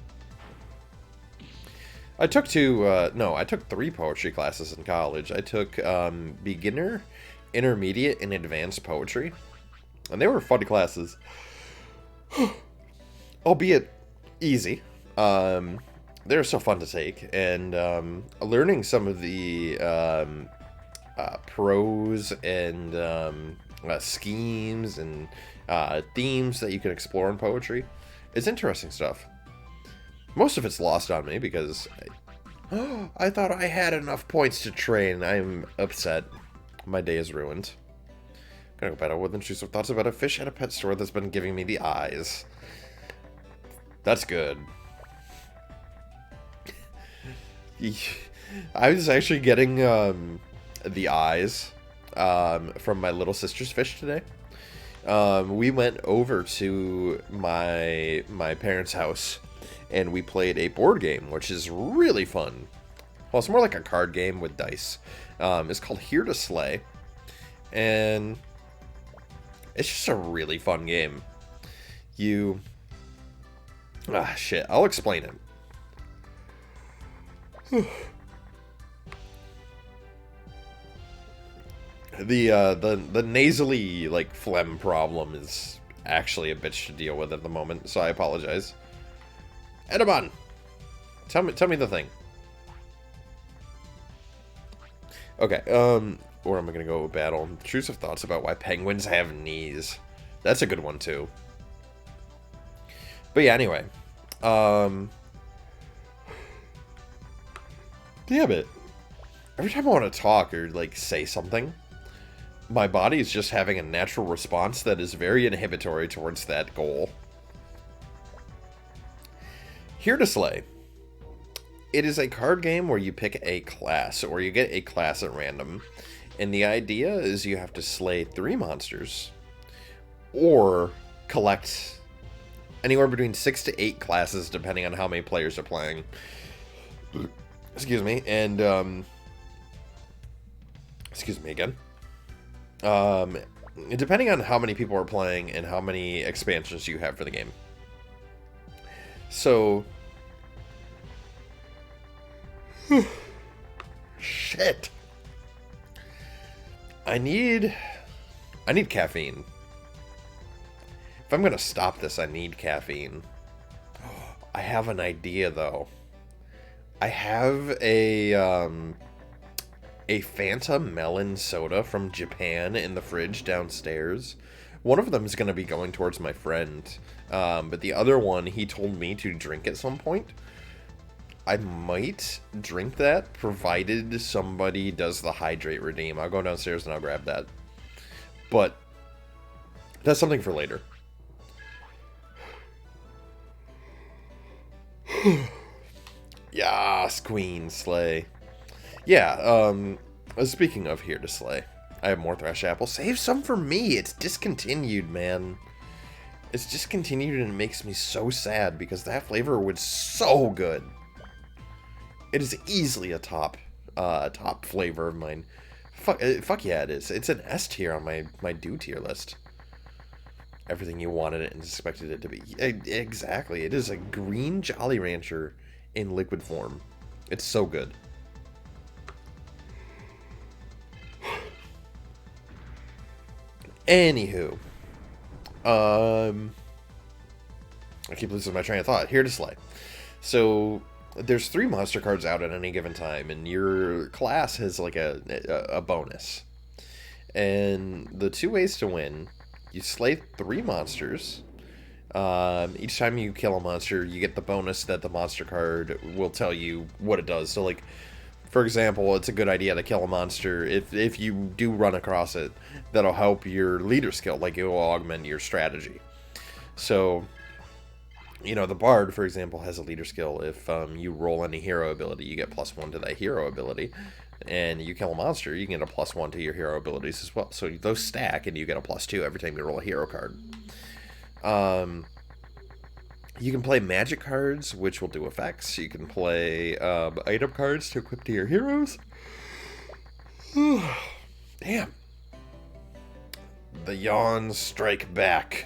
I took I took 3 poetry classes in college. I took beginner, intermediate, and advanced poetry. And they were fun classes. Albeit easy. They're so fun to take. And learning some of the prose and schemes and themes that you can explore in poetry is interesting stuff. Most of it's lost on me because I thought I had enough points to train. I'm upset. My day is ruined. I'm gonna go battle with intrusive thoughts about a fish at a pet store that's been giving me the eyes. That's good. I was actually getting the eyes from my little sister's fish today. We went over to my parents' house, and we played a board game, which is really fun. Well, it's more like a card game with dice. It's called Here to Slay, and it's just a really fun game. Shit, I'll explain it. The nasally, like, phlegm problem is actually a bitch to deal with at the moment, so I apologize. Agumon, tell me the thing. Okay, where am I gonna go with battle? Intrusive thoughts about why penguins have knees. That's a good one too. But yeah, anyway. Damn it. Every time I want to talk or, like, say something, my body is just having a natural response that is very inhibitory towards that goal. Here to Slay. It is a card game where you pick a class, or you get a class at random. And the idea is you have to slay 3 monsters, or collect anywhere between 6 to 8 classes, depending on how many players are playing. Excuse me, and, excuse me again. Depending on how many people are playing and how many expansions you have for the game. So... Shit. I need caffeine. If I'm gonna stop this, I need caffeine. I have an idea, though. I have a Fanta melon soda from Japan in the fridge downstairs. One of them is going to be going towards my friend, but the other one, he told me to drink at some point. I might drink that, provided somebody does the hydrate redeem. I'll go downstairs and I'll grab that. But that's something for later. Yas, Queen, slay. Yeah, speaking of Here to Slay, I have more Thresh Apple. Save some for me. It's discontinued, man. It's discontinued and it makes me so sad because that flavor was so good. It is easily a top flavor of mine. Fuck yeah, it is. It's an S tier on my do tier list. Everything you wanted it and expected it to be. Exactly. It is a green Jolly Rancher in liquid form. It's so good. Anywho. I keep losing my train of thought. Here to Slay. So, there's 3 monster cards out at any given time, and your class has, like, a bonus. And the 2 ways to win, you slay 3 monsters. Each time you kill a monster, you get the bonus that the monster card will tell you what it does. So, like, for example, it's a good idea to kill a monster. If you do run across it, that'll help your leader skill. Like, it will augment your strategy. So, you know, the Bard, for example, has a leader skill. If you roll any hero ability, you get +1 to that hero ability. And you kill a monster, you can get a +1 to your hero abilities as well. So those stack, and you get a +2 every time you roll a hero card. You can play magic cards, which will do effects. You can play item cards to equip to your heroes. Damn. The yawns strike back.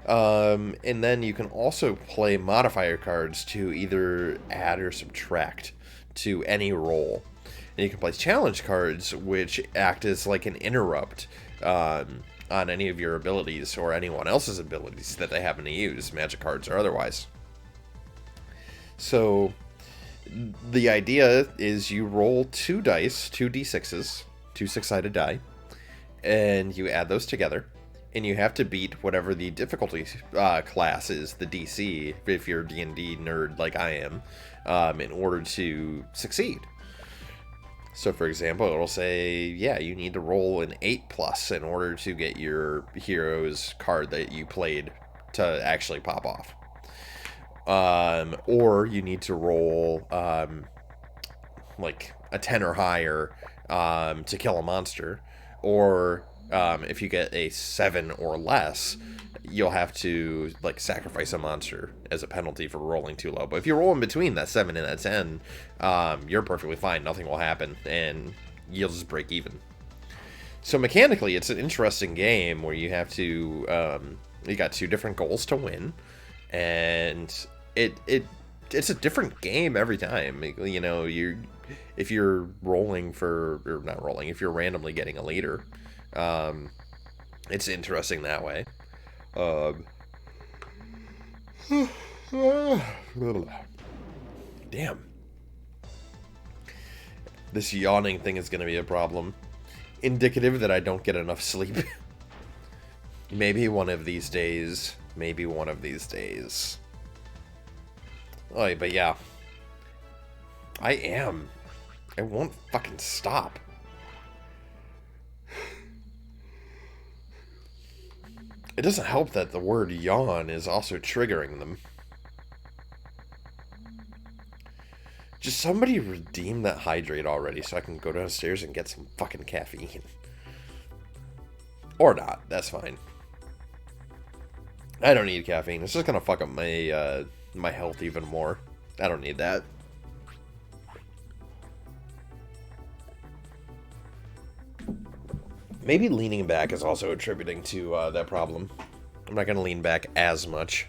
And then you can also play modifier cards to either add or subtract to any roll. And you can play challenge cards, which act as like an interrupt on any of your abilities or anyone else's abilities that they happen to use, magic cards or otherwise. So the idea is you roll 2 dice, 2 d6s, 2 6-sided die, and you add those together. And you have to beat whatever the difficulty class is, the DC, if you're a D&D nerd like I am, in order to succeed. So, for example, it'll say, yeah, you need to roll an 8+ in order to get your hero's card that you played to actually pop off. Or you need to roll, like, a 10 or higher to kill a monster. Or If you get a 7 or less, you'll have to like sacrifice a monster as a penalty for rolling too low. But if you roll in between that 7 and that 10, you're perfectly fine. Nothing will happen, and you'll just break even. So mechanically, it's an interesting game where you have to you got two different goals to win, and it's a different game every time. You know, if you're rolling for, or not rolling, if you're randomly getting a leader, it's interesting that way. Um, Damn, this yawning thing is going to be a problem. Indicative that I don't get enough sleep. Maybe one of these days. Maybe one of these days. Oh, but yeah. I won't fucking stop. It doesn't help that the word yawn is also triggering them. Just somebody redeem that hydrate already so I can go downstairs and get some fucking caffeine. Or not, that's fine. I don't need caffeine. It's just gonna fuck up my my health even more. I don't need that. Maybe leaning back is also attributing to that problem. I'm not gonna lean back as much.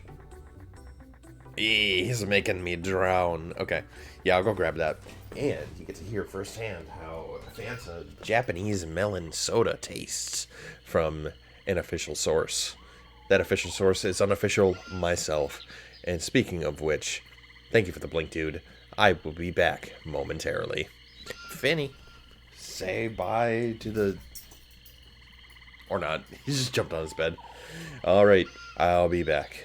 He's making me drown. Okay, yeah, I'll go grab that. And you get to hear firsthand how Fanta Japanese melon soda tastes from an official source. That official source is unofficial myself. And speaking of which, thank you for the blink, dude. I will be back momentarily. Finny, say bye to the... Or not. He just jumped on his bed. Alright, I'll be back.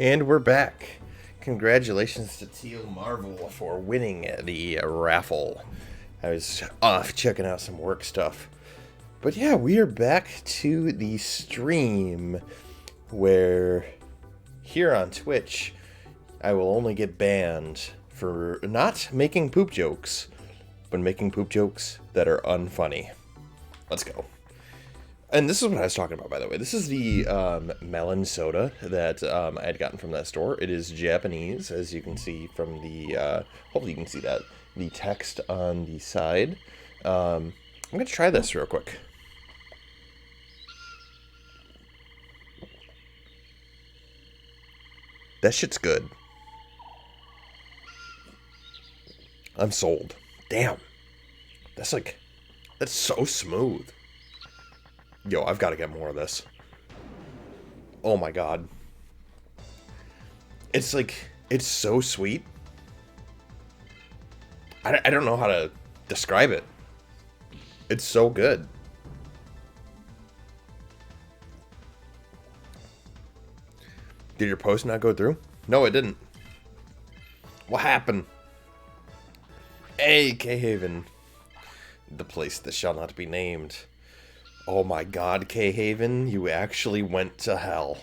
And we're back. Congratulations to Teal Marvel for winning the raffle. I was off checking out some work stuff. But yeah, we are back to the stream where here on Twitch, I will only get banned for not making poop jokes, but making poop jokes that are unfunny. Let's go. And this is what I was talking about, by the way. This is the melon soda that I had gotten from that store. It is Japanese, as you can see from the, hopefully you can see that, the text on the side. I'm going to try this real quick. That shit's good. I'm sold. Damn. That's so smooth. Yo, I've got to get more of this. Oh my god. It's so sweet. I don't know how to describe it. It's so good. Did your post not go through? No, it didn't. What happened? Hey, K-Haven. The place that shall not be named. Oh my god, K-Haven, you actually went to hell.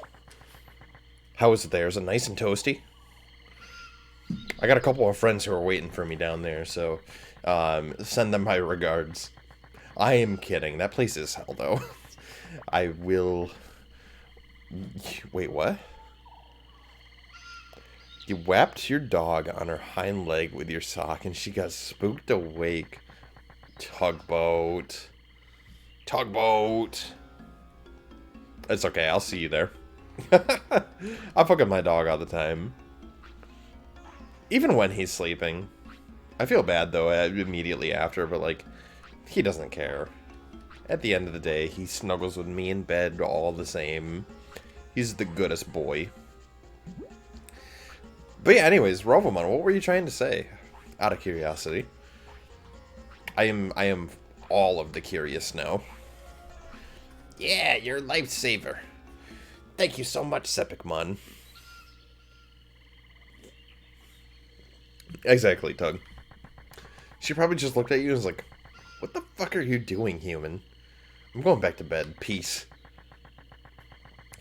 How is it there? Is it nice and toasty? I got a couple of friends who are waiting for me down there, so send them my regards. I am kidding. That place is hell, though. I will... Wait, what? You whapped your dog on her hind leg with your sock and she got spooked awake. Tugboat. Tugboat. It's okay, I'll see you there. I fuck with my dog all the time. Even when he's sleeping. I feel bad, though, immediately after, but, like, he doesn't care. At the end of the day, he snuggles with me in bed all the same. He's the goodest boy. But yeah, anyways, Rovamon, what were you trying to say? Out of curiosity. I am all of the curious now. Yeah, you're a lifesaver. Thank you so much, Sepicmon. Exactly, Tug. She probably just looked at you and was like, what the fuck are you doing, human? I'm going back to bed. Peace.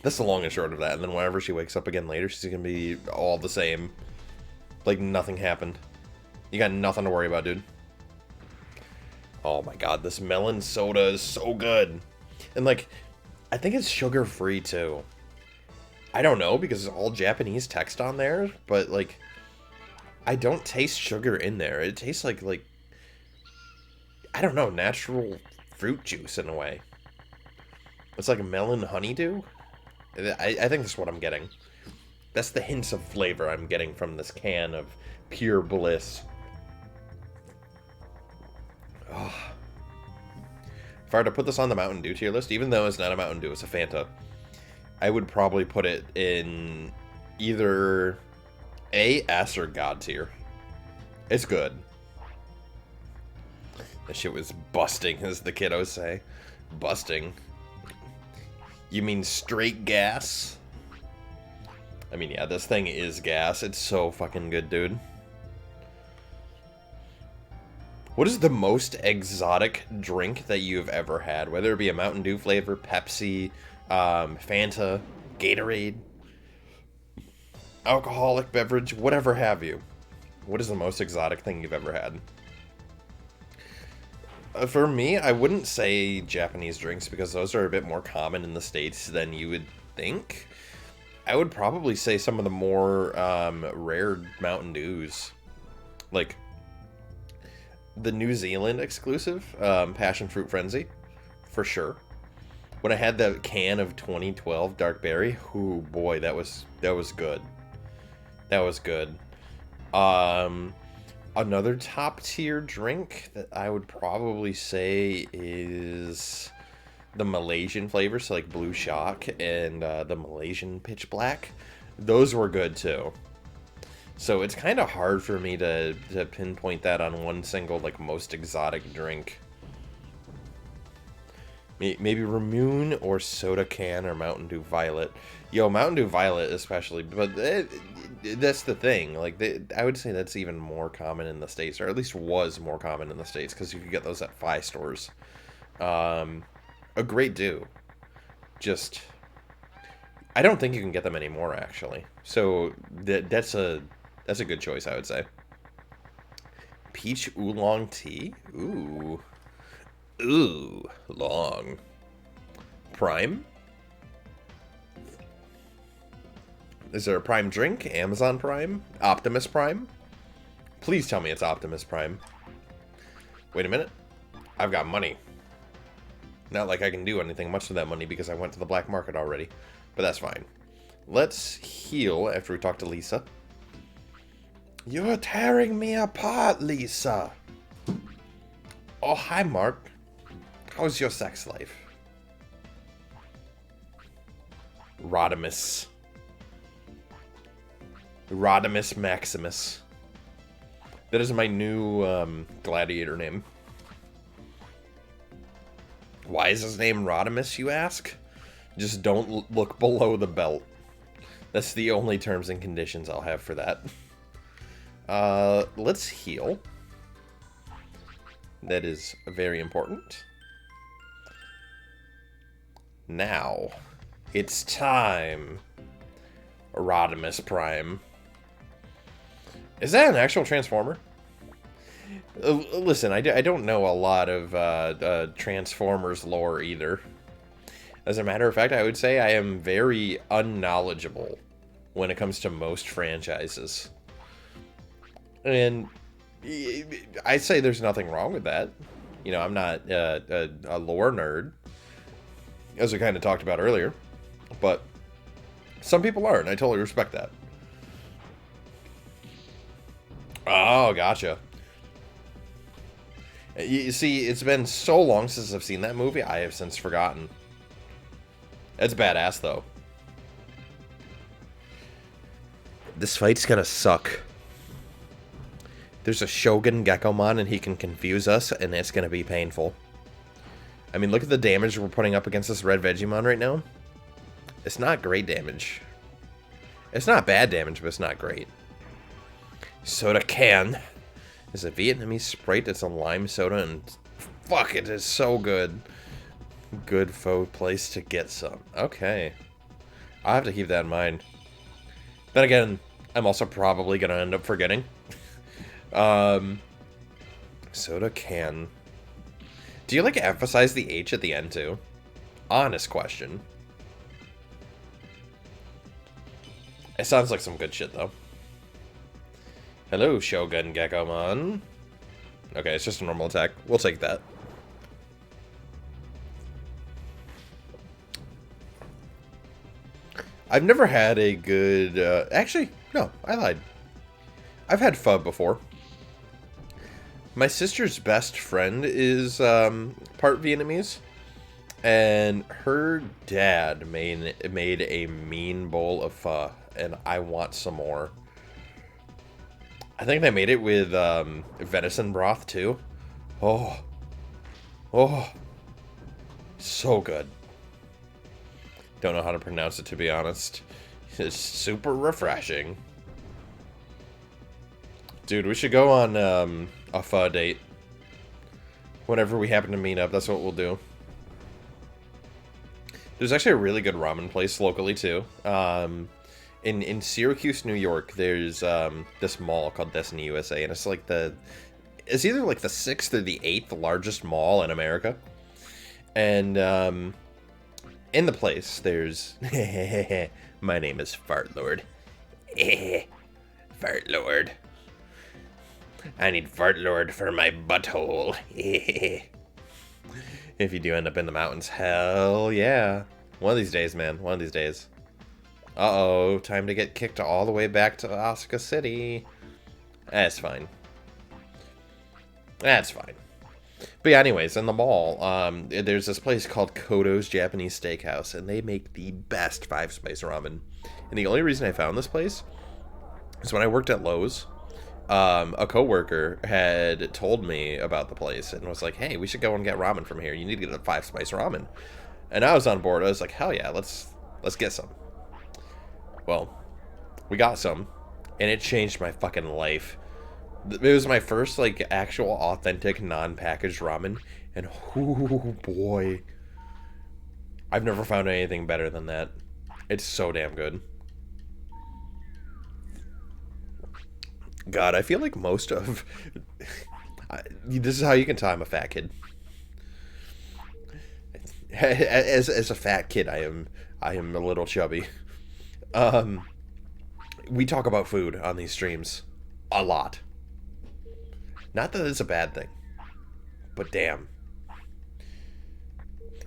That's the long and short of that. And then whenever she wakes up again later, she's going to be all the same. Like nothing happened. You got nothing to worry about, dude. Oh my god, this melon soda is so good. And like, I think it's sugar-free too. I don't know, because it's all Japanese text on there, but like, I don't taste sugar in there. It tastes like I don't know, natural fruit juice in a way. It's like a melon honeydew. I think that's what I'm getting. That's the hints of flavor I'm getting from this can of pure bliss. Oh. If I were to put this on the Mountain Dew tier list, even though it's not a Mountain Dew, it's a Fanta, I would probably put it in either A, S, or God tier. It's good. That shit was busting, as the kiddos say. Busting. You mean straight gas? I mean, yeah, this thing is gas. It's so fucking good, dude. What is the most exotic drink that you've ever had? Whether it be a Mountain Dew flavor, Pepsi, Fanta, Gatorade, alcoholic beverage, whatever have you. What is the most exotic thing you've ever had? For me, I wouldn't say Japanese drinks because those are a bit more common in the States than you would think. I would probably say some of the more rare Mountain Dews. Like the New Zealand exclusive, Passion Fruit Frenzy, for sure. When I had that can of 2012 Dark Berry, oh boy, that was good. That was good. Another top tier drink that I would probably say is the Malaysian flavors, so like Blue Shock and the Malaysian Pitch Black. Those were good too. So it's kind of hard for me to pinpoint that on one single like most exotic drink. Maybe Ramoon or Soda Can or Mountain Dew Violet. Yo, Mountain Dew Violet especially, but that's the thing. Like, I would say that's even more common in the States, or at least was more common in the States, because you could get those at Fi stores. A great Dew. Just, I don't think you can get them anymore, actually. So, that's a good choice, I would say. Peach Oolong Tea? Ooh. Ooh, long. Prime? Is there a Prime drink? Amazon Prime? Optimus Prime? Please tell me it's Optimus Prime. Wait a minute. I've got money. Not like I can do anything much with that money because I went to the black market already. But that's fine. Let's heal after we talk to Lisa. You're tearing me apart, Lisa. Oh, hi, Mark. How's your sex life? Rodimus. Rodimus Maximus. That is my new gladiator name. Why is his name Rodimus, you ask? Just don't look below the belt. That's the only terms and conditions I'll have for that. Let's heal. That is very important. Now, it's time. Rodimus Prime. Is that an actual Transformer? Listen, I don't know a lot of Transformers lore either. As a matter of fact, I would say I am very unknowledgeable when it comes to most franchises. And I say there's nothing wrong with that. You know, I'm not a lore nerd, as we kind of talked about earlier. But some people are, and I totally respect that. Oh, gotcha. You see, it's been so long since I've seen that movie, I have since forgotten. That's badass, though. This fight's gonna suck. There's a Shogun Gekomon, and he can confuse us, and it's gonna be painful. I mean, look at the damage we're putting up against this red Vegemon right now. It's not great damage. It's not bad damage, but it's not great. Soda Can is a Vietnamese Sprite that's a lime soda, and fuck, it is so good. Good faux place to get some. Okay. I'll have to keep that in mind. Then again, I'm also probably going to end up forgetting. Soda Can. Do you, like, emphasize the H at the end, too? Honest question. It sounds like some good shit, though. Hello, Shogun Gekomon. Okay, it's just a normal attack. We'll take that. I've never had a good... actually, no, I lied. I've had pho before. My sister's best friend is part Vietnamese. And her dad made a mean bowl of pho. And I want some more. I think they made it with venison broth, too. Oh. Oh. So good. Don't know how to pronounce it, to be honest. It's super refreshing. Dude, we should go on a pho date. Whenever we happen to meet up, that's what we'll do. There's actually a really good ramen place locally, too. In Syracuse, New York, there's this mall called Destiny USA, and it's like it's either like the 6th or the 8th largest mall in America. And in the place, there's my name is Fart Lord. Fart Lord. I need Fart Lord for my butthole. If you do end up in the mountains, hell yeah. One of these days, man. One of these days. Uh-oh, time to get kicked all the way back to Osaka City. That's fine. That's fine. But yeah, anyways, in the mall, there's this place called Kodo's Japanese Steakhouse, and they make the best 5-spice ramen. And the only reason I found this place is when I worked at Lowe's, A coworker had told me about the place and was like, "Hey, we should go and get ramen from here. You need to get a 5 spice ramen." And I was on board. I was like, "Hell yeah, let's get some." Well, we got some, and it changed my fucking life. It was my first like actual authentic non-packaged ramen, and oh boy, I've never found anything better than that. It's so damn good. God, I feel like most of this is how you can tell I'm a fat kid. As a fat kid, I am a little chubby. Um, we talk about food on these streams a lot. Not that it's a bad thing, but damn.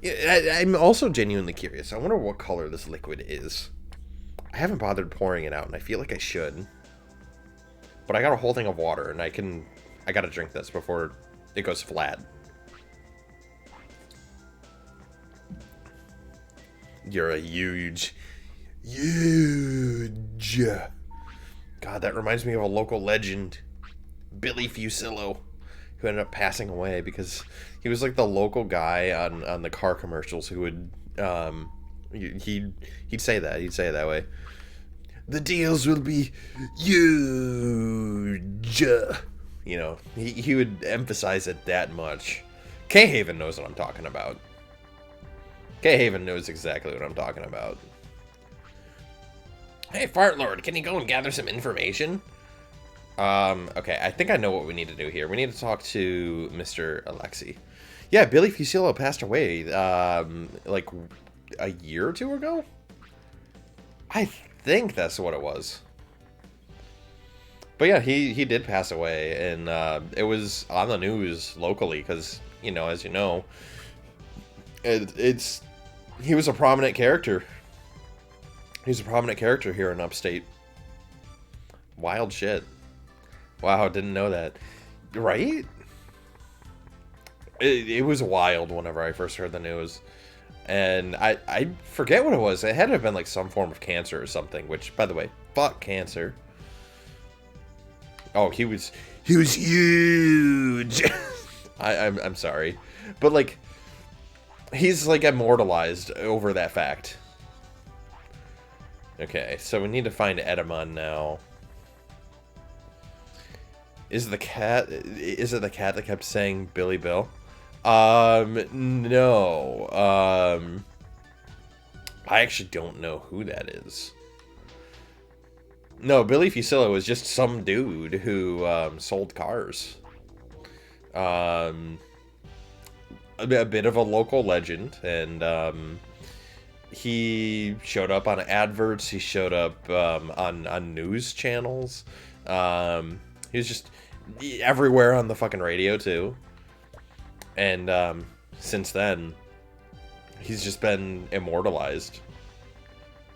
I'm also genuinely curious. I wonder what color this liquid is. I haven't bothered pouring it out, and I feel like I should. But I got a whole thing of water, and I gotta drink this before it goes flat. You're a huge. God, that reminds me of a local legend. Billy Fusillo, who ended up passing away because he was like the local guy on the car commercials who would he'd say that it that way. The deals will be huge. You know, he would emphasize it that much. K-Haven knows what I'm talking about. K-Haven knows exactly what I'm talking about. Hey, Fart Lord, can you go and gather some information? Okay, I think I know what we need to do here. We need to talk to Mr. Alexi. Yeah, Billy Fusillo passed away, like a year or two ago? I think that's what it was. But yeah, he did pass away, and it was on the news locally, because, you know, as you know, he was a prominent character. He's a prominent character here in Upstate. Wild shit. Wow, didn't know that. Right? It was wild whenever I first heard the news. And I forget what it was. It had to have been like some form of cancer or something, which, by the way, fuck cancer. Oh, he was huge. I'm sorry. But like, he's like immortalized over that fact. Okay, so we need to find Edamon now. Is it the cat that kept saying Billy Bill? No. I actually don't know who that is. No, Billy Fusillo was just some dude who sold cars. A bit of a local legend, and he showed up on adverts. He showed up on news channels. He was just everywhere on the fucking radio too. And since then, he's just been immortalized.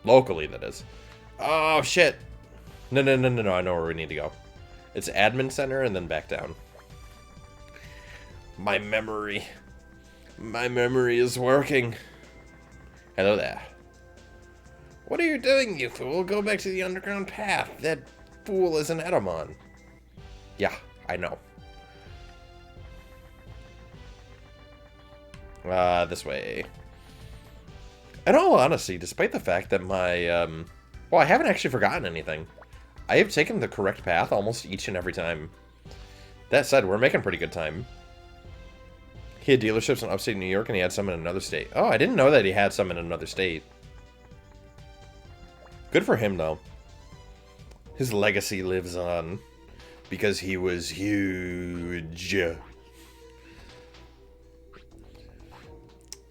Locally, that is. Oh shit! No! I know where we need to go. It's admin center and then back down. My memory is working. Hello there. What are you doing, you fool? Go back to the underground path. That fool is an Agumon. Yeah, I know. This way. In all honesty, despite the fact that my, well, I haven't actually forgotten anything. I have taken the correct path almost each and every time. That said, we're making pretty good time. He had dealerships in upstate New York, and he had some in another state. Oh, I didn't know that he had some in another state. Good for him, though. His legacy lives on. Because he was huge.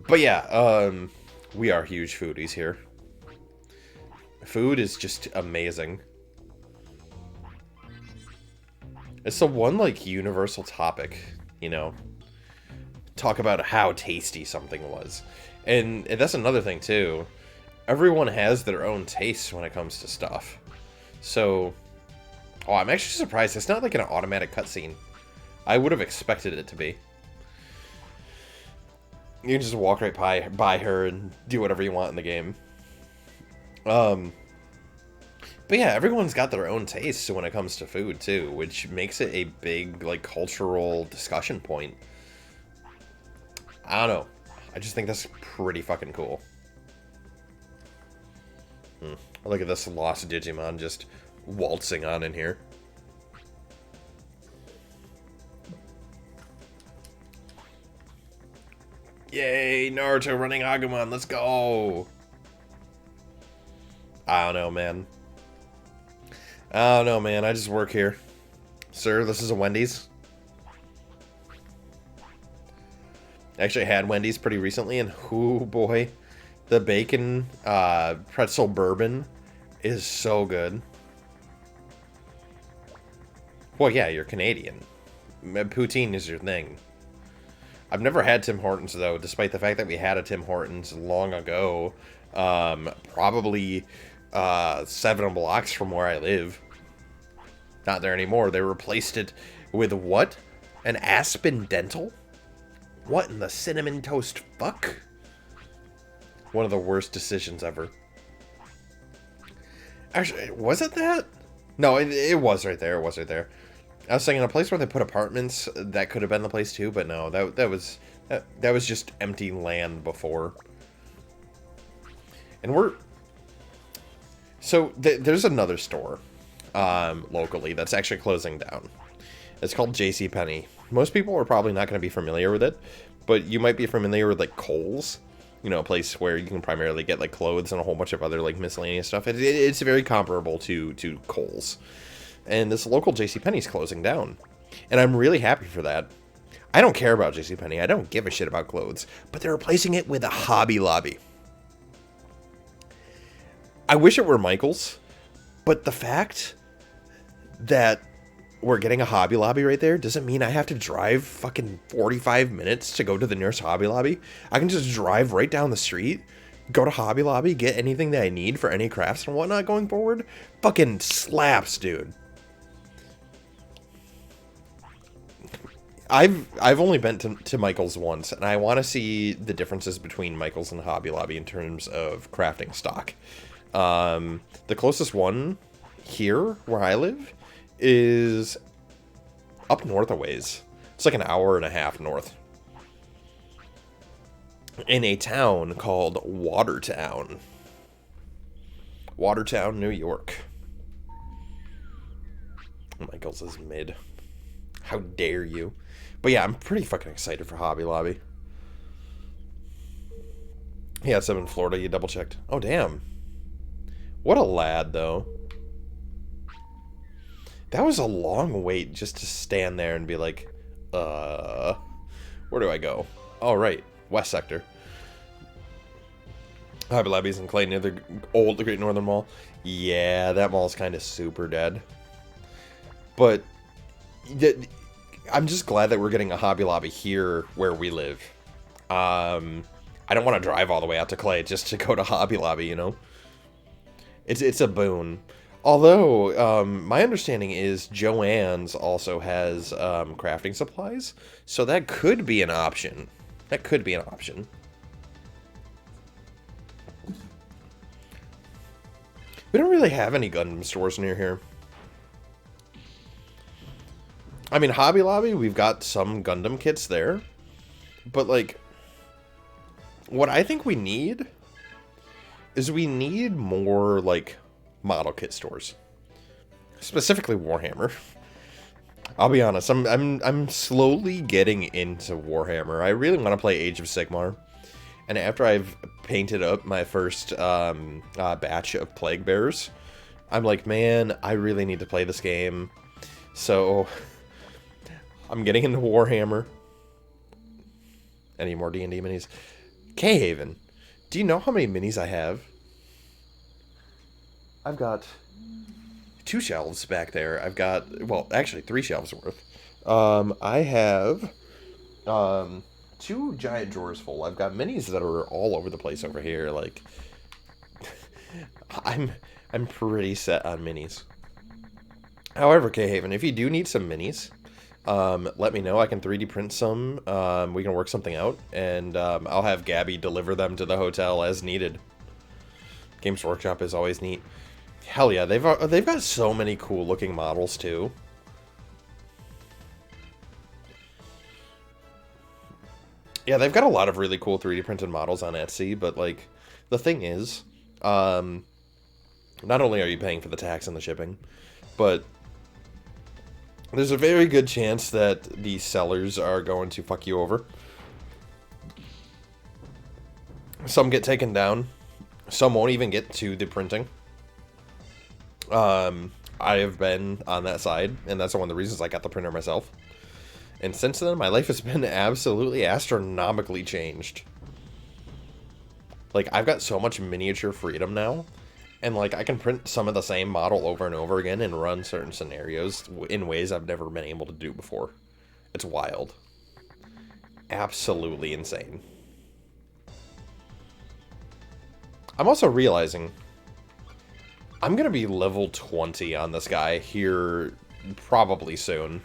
But yeah, we are huge foodies here. Food is just amazing. It's the one, like, universal topic, you know? Talk about how tasty something was. And that's another thing, too. Everyone has their own tastes when it comes to stuff. So... Oh, I'm actually surprised. It's not like an automatic cutscene. I would have expected it to be. You can just walk right by her and do whatever you want in the game. But yeah, everyone's got their own tastes when it comes to food too, which makes it a big like cultural discussion point. I don't know. I just think that's pretty fucking cool. Look at this lost Digimon just waltzing on in here. Yay, Naruto running Agumon, let's go! I don't know, man. I don't know, man. I just work here. Sir, this is a Wendy's. I actually had Wendy's pretty recently, and oh boy, the bacon pretzel bourbon is so good. Well, yeah, you're Canadian. Poutine is your thing. I've never had Tim Hortons, though, despite the fact that we had a Tim Hortons long ago. Probably 7 blocks from where I live. Not there anymore. They replaced it with what? An Aspen Dental? What in the cinnamon toast fuck? One of the worst decisions ever. Actually, was it that? No, it was right there. It was right there. I was thinking a place where they put apartments, that could have been the place too, but no, that was just empty land before. And we're... So, there's another store locally that's actually closing down. It's called JCPenney. Most people are probably not going to be familiar with it, but you might be familiar with, like, Kohl's. You know, a place where you can primarily get, like, clothes and a whole bunch of other, like, miscellaneous stuff. It's very comparable to Kohl's. And this local JCPenney's closing down. And I'm really happy for that. I don't care about JCPenney. I don't give a shit about clothes. But they're replacing it with a Hobby Lobby. I wish it were Michael's. But the fact that we're getting a Hobby Lobby right there doesn't mean I have to drive fucking 45 minutes to go to the nearest Hobby Lobby. I can just drive right down the street, go to Hobby Lobby, get anything that I need for any crafts and whatnot going forward. Fucking slaps, dude. I've only been to Michael's once, and I want to see the differences between Michael's and Hobby Lobby in terms of crafting stock. The closest one here, where I live, is up north a ways. It's like an hour and a half north. In a town called Watertown. Watertown, New York. Michael's is mid. How dare you? But yeah, I'm pretty fucking excited for Hobby Lobby. He had some in Florida, you double checked. Oh, damn. What a lad, though. That was a long wait just to stand there and be like, where do I go? Oh, right. West Sector. Hobby Lobby's in Clay near the Great Northern Mall. Yeah, that mall's kind of super dead. But I'm just glad that we're getting a Hobby Lobby here where we live. I don't want to drive all the way out to Clay just to go to Hobby Lobby, you know? It's a boon. Although, my understanding is Joann's also has crafting supplies, so that could be an option. That could be an option. We don't really have any Gundam stores near here. I mean, Hobby Lobby, we've got some Gundam kits there. But, like, what I think we need is we need more, like, model kit stores. Specifically Warhammer. I'll be honest, I'm slowly getting into Warhammer. I really want to play Age of Sigmar. And after I've painted up my first batch of Plague Bearers, I'm like, man, I really need to play this game. So I'm getting into Warhammer. Any more D&D minis? K-Haven. Do you know how many minis I have? I've got 2 shelves back there. I've got, well, actually 3 shelves worth. I have 2 giant drawers full. I've got minis that are all over the place over here. Like, I'm pretty set on minis. However, K-Haven, if you do need some minis, let me know. I can 3D print some. We can work something out, and I'll have Gabby deliver them to the hotel as needed. Games Workshop is always neat. Hell yeah, they've got so many cool looking models too. Yeah, they've got a lot of really cool 3D printed models on Etsy, but like the thing is, um, not only are you paying for the tax and the shipping, but there's a very good chance that the sellers are going to fuck you over. Some get taken down. Some won't even get to the printing. I have been on that side, and that's one of the reasons I got the printer myself. And since then, my life has been absolutely astronomically changed. Like, I've got so much miniature freedom now, and like, I can print some of the same model over and over again and run certain scenarios in ways I've never been able to do before. It's wild. Absolutely insane. I'm also realizing I'm going to be level 20 on this guy here probably soon.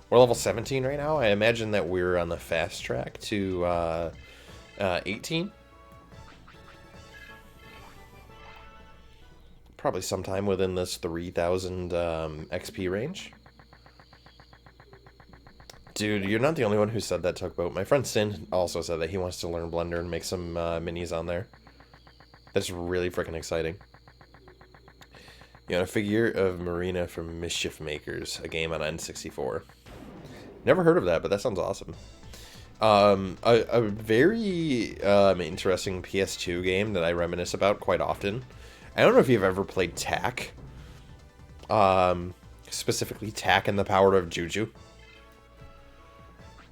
We're level 17 right now. I imagine that we're on the fast track to 18. Probably sometime within this 3,000 XP range. Dude, you're not the only one who said that, Tugboat. My friend Sin also said that he wants to learn Blender and make some minis on there. That's really freaking exciting. You know, a figure of Marina from Mischief Makers, a game on N64. Never heard of that, but that sounds awesome. A very interesting PS2 game that I reminisce about quite often. I don't know if you've ever played Tak. Specifically Tak and the Power of Juju.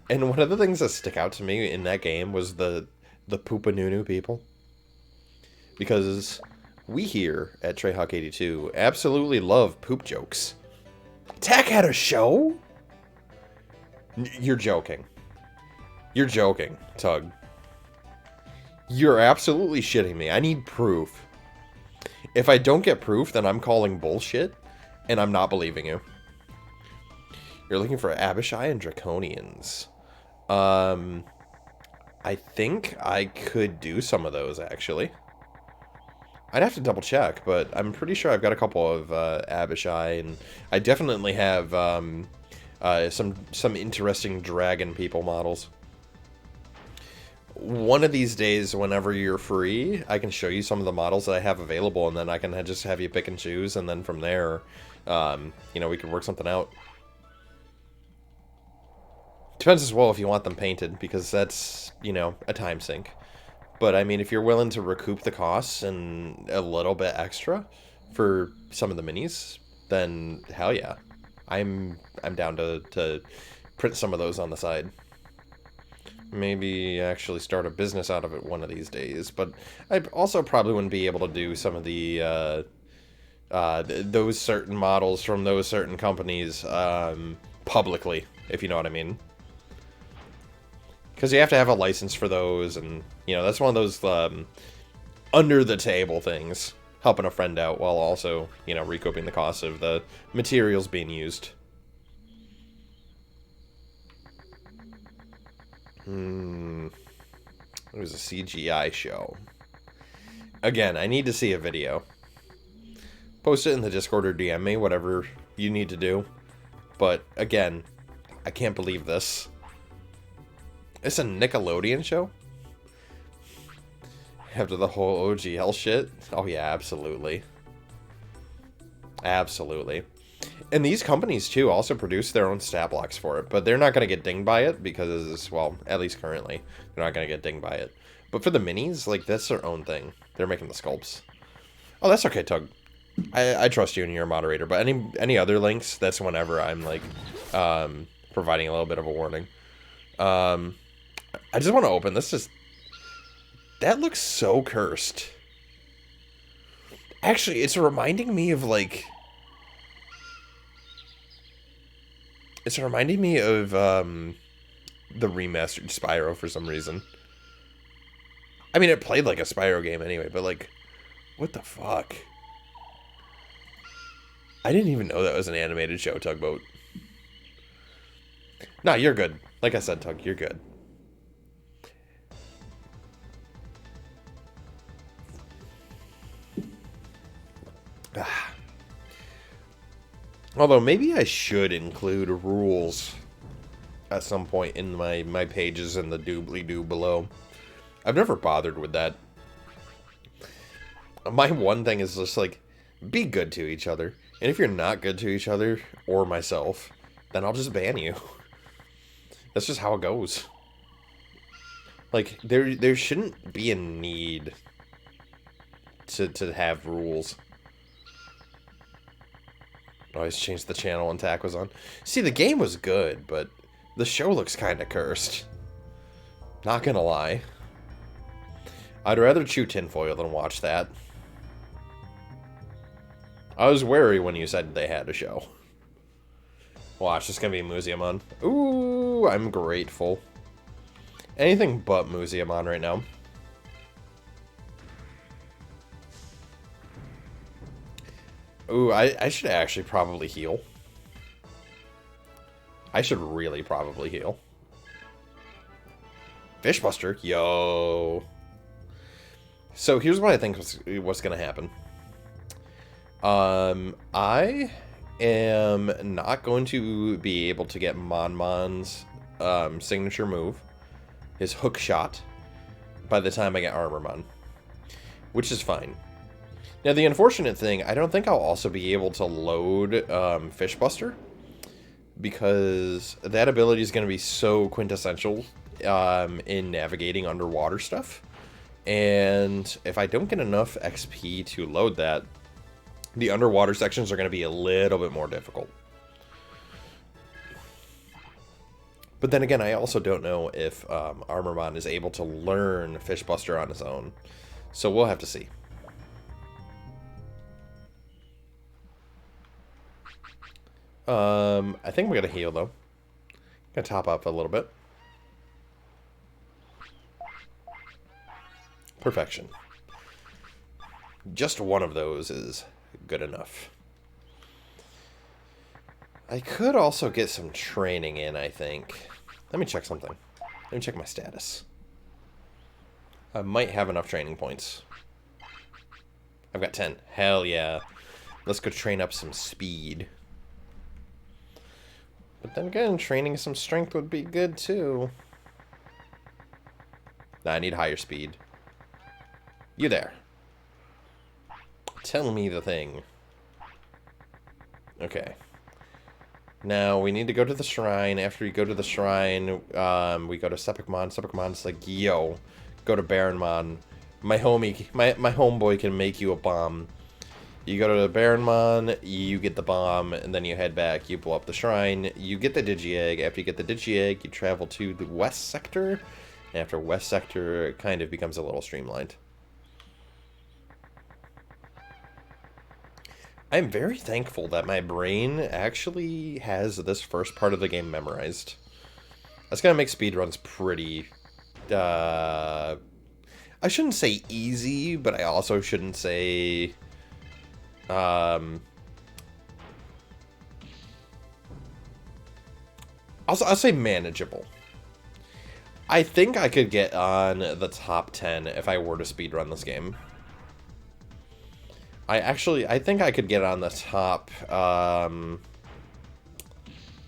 And one of the things that stick out to me in that game was the Poopanunu people. Because we here at TreyHawk82 absolutely love poop jokes. Tak had a show? You're joking. You're joking, Tug. You're absolutely shitting me. I need proof. If I don't get proof, then I'm calling bullshit, and I'm not believing you. You're looking for Abishai and Draconians. I think I could do some of those, actually. I'd have to double check, but I'm pretty sure I've got a couple of Abishai, and I definitely have some interesting dragon people models. One of these days, whenever you're free, I can show you some of the models that I have available, and then I can just have you pick and choose, and then from there, you know, we could work something out. Depends as well if you want them painted, because that's, you know, a time sink. But, I mean, if you're willing to recoup the costs and a little bit extra for some of the minis, then hell yeah. I'm down to print some of those on the side. Maybe actually start a business out of it one of these days. But I also probably wouldn't be able to do some of the those certain models from those certain companies publicly, if you know what I mean. Because you have to have a license for those, and, you know, that's one of those under-the-table things. Helping a friend out while also, you know, recouping the cost of the materials being used. It was a CGI show. Again, I need to see a video. Post it in the Discord or DM me, whatever you need to do. But, again, I can't believe this. It's a Nickelodeon show? After the whole OGL shit? Oh yeah, absolutely. Absolutely. And these companies, too, also produce their own stat blocks for it. But they're not going to get dinged by it because, well, at least currently, they're not going to get dinged by it. But for the minis, like, that's their own thing. They're making the sculpts. Oh, that's okay, Tug. I trust you and you're a moderator. But any other links, that's whenever I'm, like, providing a little bit of a warning. I just want to open this. Just that looks so cursed. Actually, it's reminding me of like. It's reminding me of the remastered Spyro for some reason. I mean, it played like a Spyro game anyway, but like, what the fuck? I didn't even know that was an animated show, Tugboat. Nah, you're good. Like I said, Tug, you're good. Although, maybe I should include rules at some point in my pages in the doobly-doo below. I've never bothered with that. My one thing is just, like, be good to each other. And if you're not good to each other, or myself, then I'll just ban you. That's just how it goes. Like, there shouldn't be a need to have rules. Always changed the channel when TAC was on. See, the game was good, but the show looks kind of cursed. Not gonna lie. I'd rather chew tinfoil than watch that. I was wary when you said they had a show. Watch, it's gonna be Museumon. Ooh, I'm grateful. Anything but Museumon right now. Ooh, I should actually probably heal. I should really probably heal. Fishbuster, yo. So here's what I think what's gonna happen. I am not going to be able to get Monmon's signature move, his hook shot, by the time I get Armormon, which is fine. Now, the unfortunate thing, I don't think I'll also be able to load Fishbuster, because that ability is going to be so quintessential in navigating underwater stuff. And if I don't get enough XP to load that, the underwater sections are going to be a little bit more difficult. But then again, I also don't know if Armormon is able to learn Fishbuster on his own. So we'll have to see. I think we're going to heal, though. Going to top up a little bit. Perfection. Just one of those is good enough. I could also get some training in, I think. Let me check something. Let me check my status. I might have enough training points. I've got 10. Hell yeah. Let's go train up some speed. But then again, training some strength would be good too. Nah, I need higher speed. You there. Tell me the thing. Okay. Now, we need to go to the shrine. After we go to the shrine, we go to Sepicmon. Sepicmon's like, yo, go to Baronmon. My homie, my homeboy can make you a bomb. You go to the Baronmon, you get the bomb, and then you head back. You blow up the shrine. You get the Digi-Egg. After you get the Digi-Egg, you travel to the West Sector. And after West Sector, it kind of becomes a little streamlined. I'm very thankful that my brain actually has this first part of the game memorized. That's gonna make speedruns pretty, I shouldn't say easy, but I also shouldn't say, I'll say manageable. I think I could get on the top 10 if I were to speedrun this game. I think I could get on the top,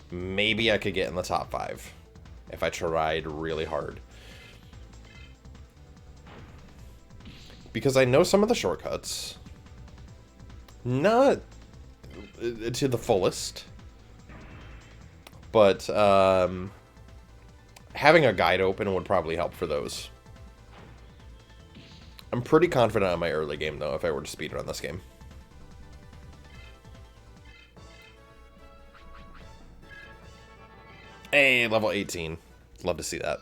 maybe I could get in the top 5 if I tried really hard. Because I know some of the shortcuts. Not to the fullest. But, having a guide open would probably help for those. I'm pretty confident on my early game, though, if I were to speedrun this game. Hey, level 18. Love to see that.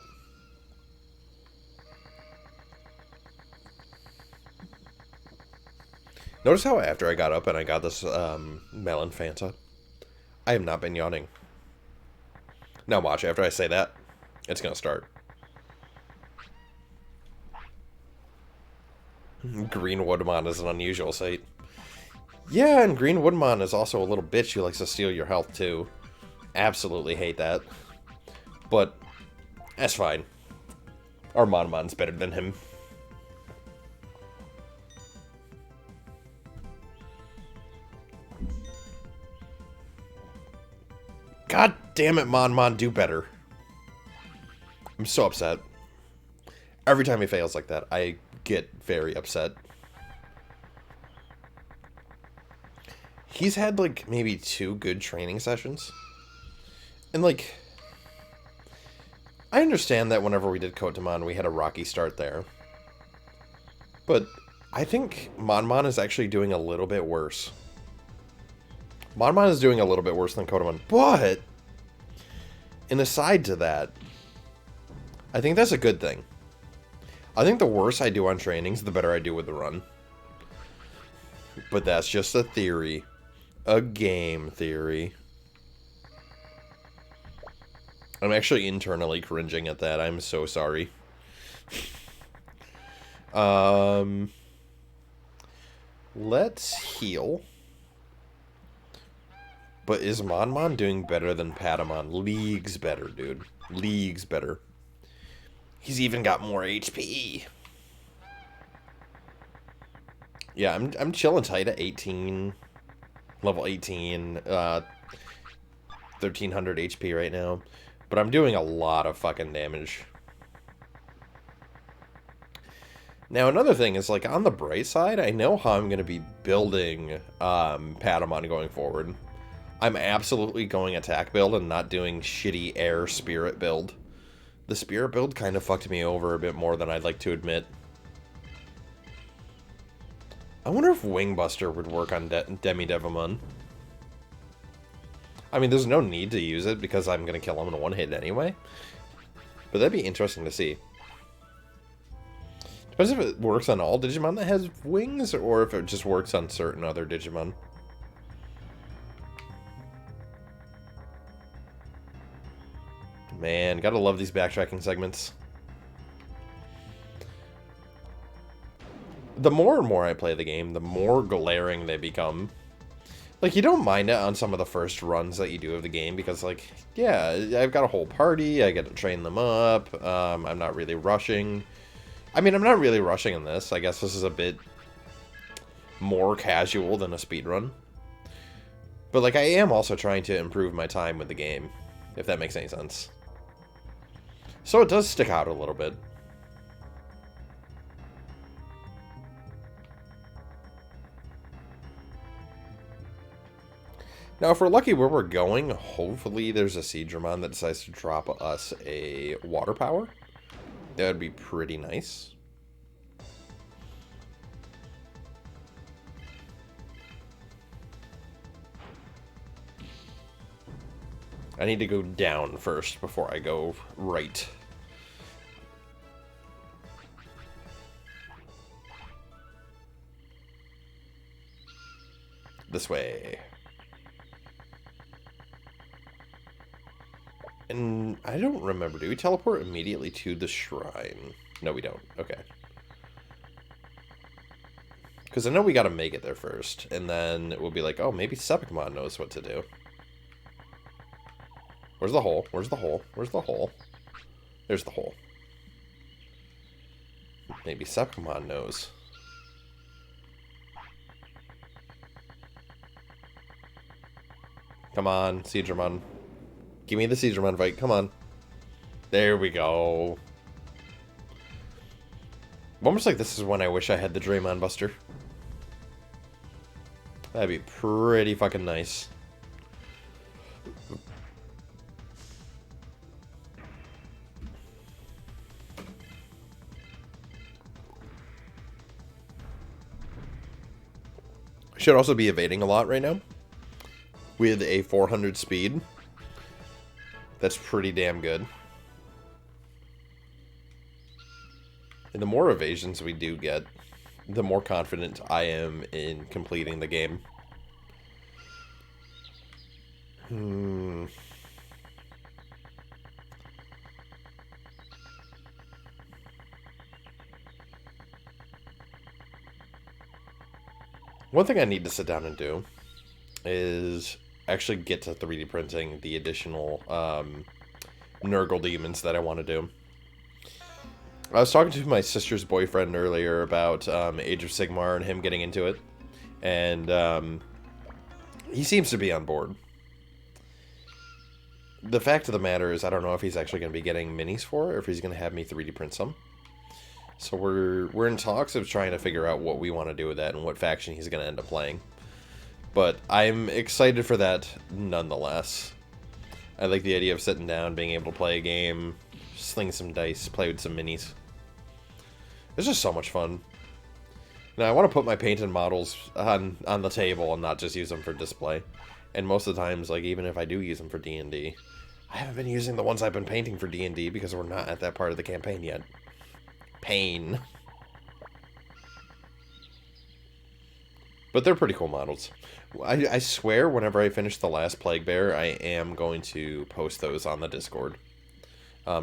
Notice how after I got up and I got this melon Fanta, I have not been yawning. Now watch, after I say that, it's gonna start. Greenwoodmon is an unusual sight. Yeah, and Greenwoodmon is also a little bitch who likes to steal your health, too. Absolutely hate that. But, that's fine. Our Monmon's better than him. God damn it, Monmon, do better. I'm so upset. Every time he fails like that, I get very upset. He's had, like, maybe 2 good training sessions. And, like, I understand that whenever we did Kotemon, we had a rocky start there. But I think Monmon is actually doing a little bit worse. Monmon is doing a little bit worse than Kotemon. But, an aside to that, I think that's a good thing. I think the worse I do on trainings, the better I do with the run. But that's just a theory. A game theory. I'm actually internally cringing at that. I'm so sorry. Let's heal. But is Monmon doing better than Patamon? Leagues better, dude. Leagues better. He's even got more HP. Yeah, I'm chilling tight at 18. Level 18. 1300 HP right now. But I'm doing a lot of fucking damage. Now, another thing is, like, on the bright side, I know how I'm going to be building Patamon going forward. I'm absolutely going attack build and not doing shitty air spirit build. The spirit build kind of fucked me over a bit more than I'd like to admit. I wonder if Wing Buster would work on Demi-Devimon. I mean, there's no need to use it because I'm going to kill him in one hit anyway. But that'd be interesting to see. Depends if it works on all Digimon that has wings, or if it just works on certain other Digimon. Man, gotta love these backtracking segments. The more and more I play the game, the more glaring they become. Like, you don't mind it on some of the first runs that you do of the game, because, like, yeah, I've got a whole party, I get to train them up, I'm not really rushing. I mean, I'm not really rushing in this. I guess this is a bit more casual than a speedrun. But, like, I am also trying to improve my time with the game, if that makes any sense. So it does stick out a little bit. Now, if we're lucky where we're going, hopefully there's a Seedramon that decides to drop us a water power. That would be pretty nice. I need to go down first before I go right. This way. And I don't remember. Do we teleport immediately to the shrine? No, we don't. Okay. Because I know we got to make it there first. And then we'll be like, oh, maybe Sepicmon knows what to do. Where's the hole? Where's the hole? Where's the hole? There's the hole. Maybe Sepicmon knows. Come on, Seedramon. Give me the Seedramon fight. Come on. There we go. Almost like this is when I wish I had the Greymon Buster. That'd be pretty fucking nice. Should also be evading a lot right now. With a 400 speed. That's pretty damn good. And the more evasions we do get, the more confident I am in completing the game. One thing I need to sit down and do is actually get to 3D printing the additional Nurgle demons that I want to do. I was talking to my sister's boyfriend earlier about Age of Sigmar and him getting into it. And he seems to be on board. the fact of the matter is, I don't know if he's actually going to be getting minis for it, or if he's going to have me 3D print some. So we're in talks of trying to figure out what we want to do with that and what faction he's going to end up playing. But I'm excited for that nonetheless. I like the idea of sitting down, being able to play a game, sling some dice, play with some minis. It's just so much fun. Now, I want to put my painted models on the table and not just use them for display. And most of the times, like, even if I do use them for D&D, I haven't been using the ones I've been painting for D&D because we're not at that part of the campaign yet. Pain. But they're pretty cool models. I swear, whenever I finish the last Plague Bear, I am going to post those on the Discord.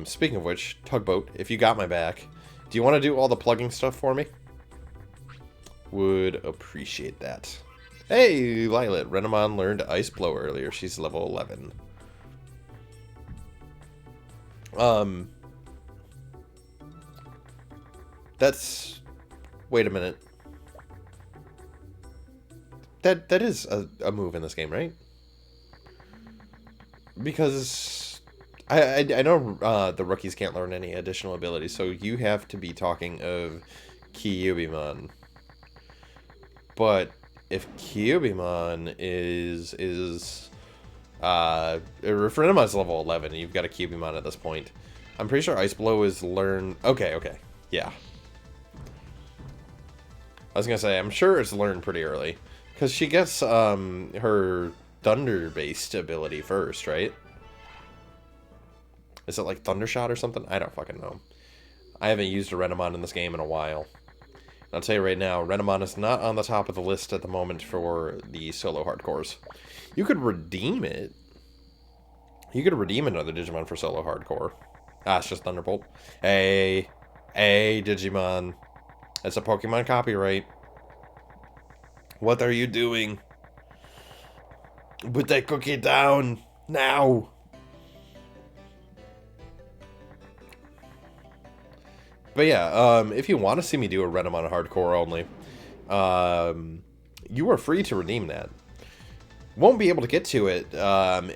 Speaking of which, Tugboat, if you got my back, do you want to do all the plugging stuff for me? Would appreciate that. Hey, Lilet, Renamon learned Ice Blow earlier. She's level 11. That's... Wait a minute. That is a move in this game, right? Because I know the rookies can't learn any additional abilities, so you have to be talking of Kyubimon. But if Kyubimon is if Renemon's level 11, you've got a Kyubimon at this point. I'm pretty sure Ice Blow is learned. Okay, yeah. I was gonna say I'm sure it's learned pretty early. Because she gets her thunder-based ability first, right? Is it like Thundershot or something? I don't fucking know. I haven't used a Renamon in this game in a while. And I'll tell you right now, Renamon is not on the top of the list at the moment for the solo hardcores. You could redeem it. You could redeem another Digimon for solo hardcore. Ah, it's just Thunderbolt. Hey, Digimon. It's a Pokemon copyright. What are you doing? Put that cookie down now. But yeah, if you want to see me do a Renamon hardcore only, you are free to redeem that. Won't be able to get to it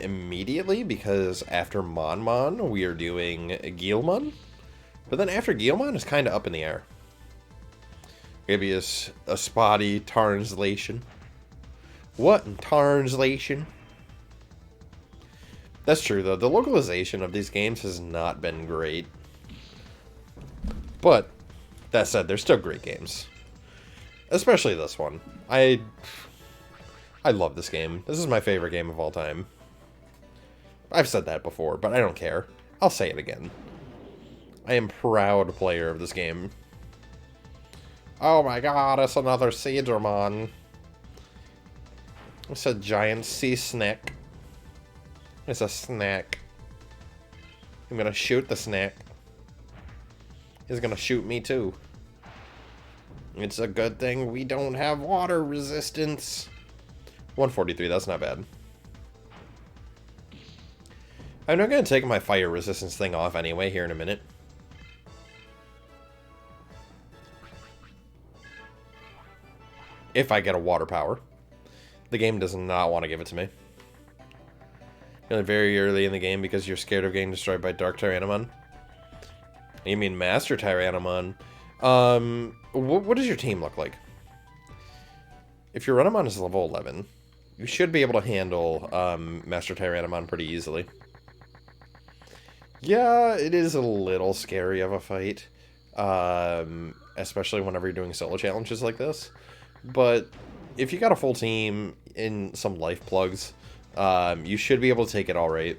immediately because after Monmon we are doing Guilmon, but then after Guilmon it's kind of up in the air. Maybe a spotty translation. What in translation? That's true, though. The localization of these games has not been great. But, that said, they're still great games. Especially this one. I love this game. This is my favorite game of all time. I've said that before, but I don't care. I'll say it again. I am proud player of this game. Oh my god, it's another Seedramon. It's a giant sea snack. It's a snack. I'm gonna shoot the snack. He's gonna shoot me too. It's a good thing we don't have water resistance. 143, that's not bad. I'm not gonna take my fire resistance thing off anyway here in a minute. If I get a water power. The game does not want to give it to me. Really very early in the game because you're scared of getting destroyed by Dark Tyrannomon. You mean Master Tyrannomon? What does your team look like? If your Renamon is level 11, you should be able to handle Master Tyrannomon pretty easily. Yeah, it is a little scary of a fight. Especially whenever you're doing solo challenges like this. But if you got a full team in some life plugs, you should be able to take it all right.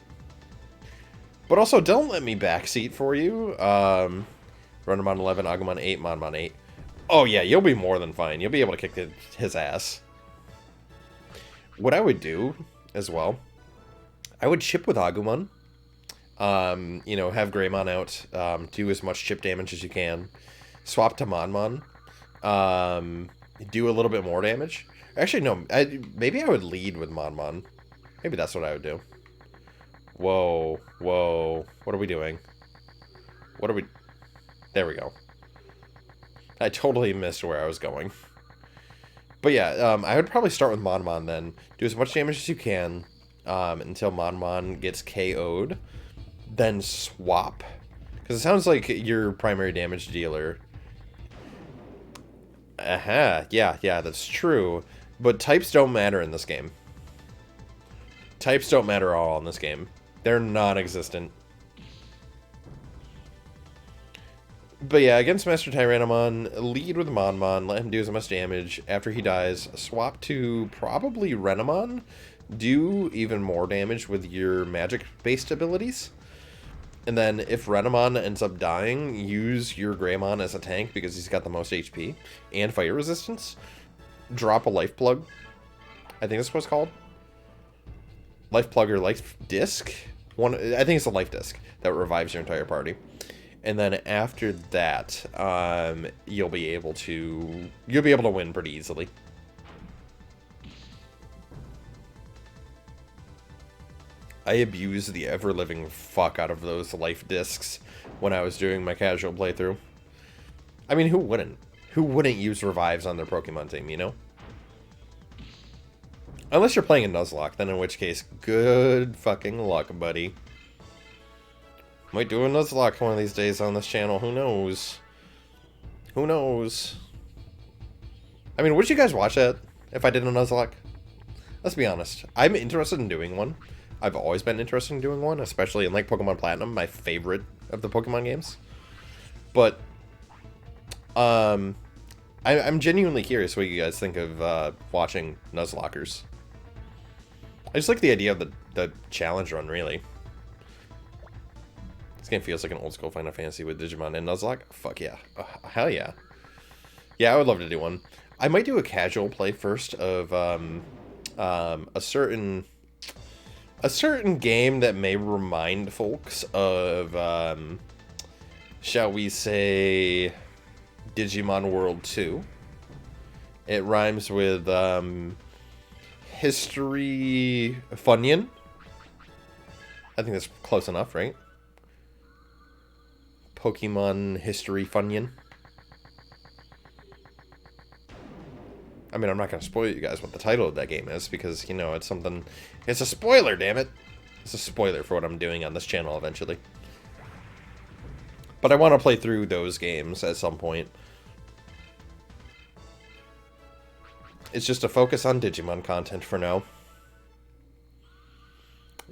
But also, don't let me backseat for you. Renamon 11, Agumon 8, Monmon 8. Oh yeah, you'll be more than fine. You'll be able to kick his ass. What I would do, as well, I would chip with Agumon. You know, have Greymon out. Do as much chip damage as you can. Swap to Monmon. Do a little bit more damage. Actually, no. Maybe I would lead with Monmon. Maybe that's what I would do. Whoa. Whoa. What are we doing? What are we... There we go. I totally missed where I was going. But yeah, I would probably start with Monmon then. Do as much damage as you can. until Monmon gets KO'd, then swap. Because it sounds like your primary damage dealer. Yeah, that's true. But types don't matter in this game. Types don't matter at all in this game. They're non-existent. But yeah, against Master Tyrannomon, lead with Monmon, let him do as much damage. After he dies, swap to probably Renamon. Do even more damage with your magic-based abilities. And then if Renamon ends up dying, use your Greymon as a tank because he's got the most HP and fire resistance. Drop a life plug. I think that's what it's called. Life plug or life disc. I think it's a life disc that revives your entire party. And then after that, you'll be able to win pretty easily. I abused the ever-living fuck out of those life discs when I was doing my casual playthrough. I mean, who wouldn't? Who wouldn't use revives on their Pokemon team, you know? Unless you're playing a Nuzlocke, then in which case, good fucking luck, buddy. Might do a Nuzlocke one of these days on this channel, who knows? Who knows? I mean, would you guys watch that if I did a Nuzlocke? Let's be honest. I'm interested in doing one. I've always been interested in doing one, especially in, like, Pokemon Platinum, my favorite of the Pokemon games. But, I'm genuinely curious what you guys think of, watching Nuzlockers. I just like the idea of the challenge run, really. This game feels like an old-school Final Fantasy with Digimon and Nuzlocke. Fuck yeah. Hell yeah. Yeah, I would love to do one. I might do a casual play first of, a certain game that may remind folks of, shall we say, Digimon World 2. It rhymes with, History Funyun. I think that's close enough, right? Pokemon History Funyun. I mean, I'm not going to spoil you guys what the title of that game is, because, you know, it's something... It's a spoiler, damn it! It's a spoiler for what I'm doing on this channel eventually. But I want to play through those games at some point. It's just a focus on Digimon content for now.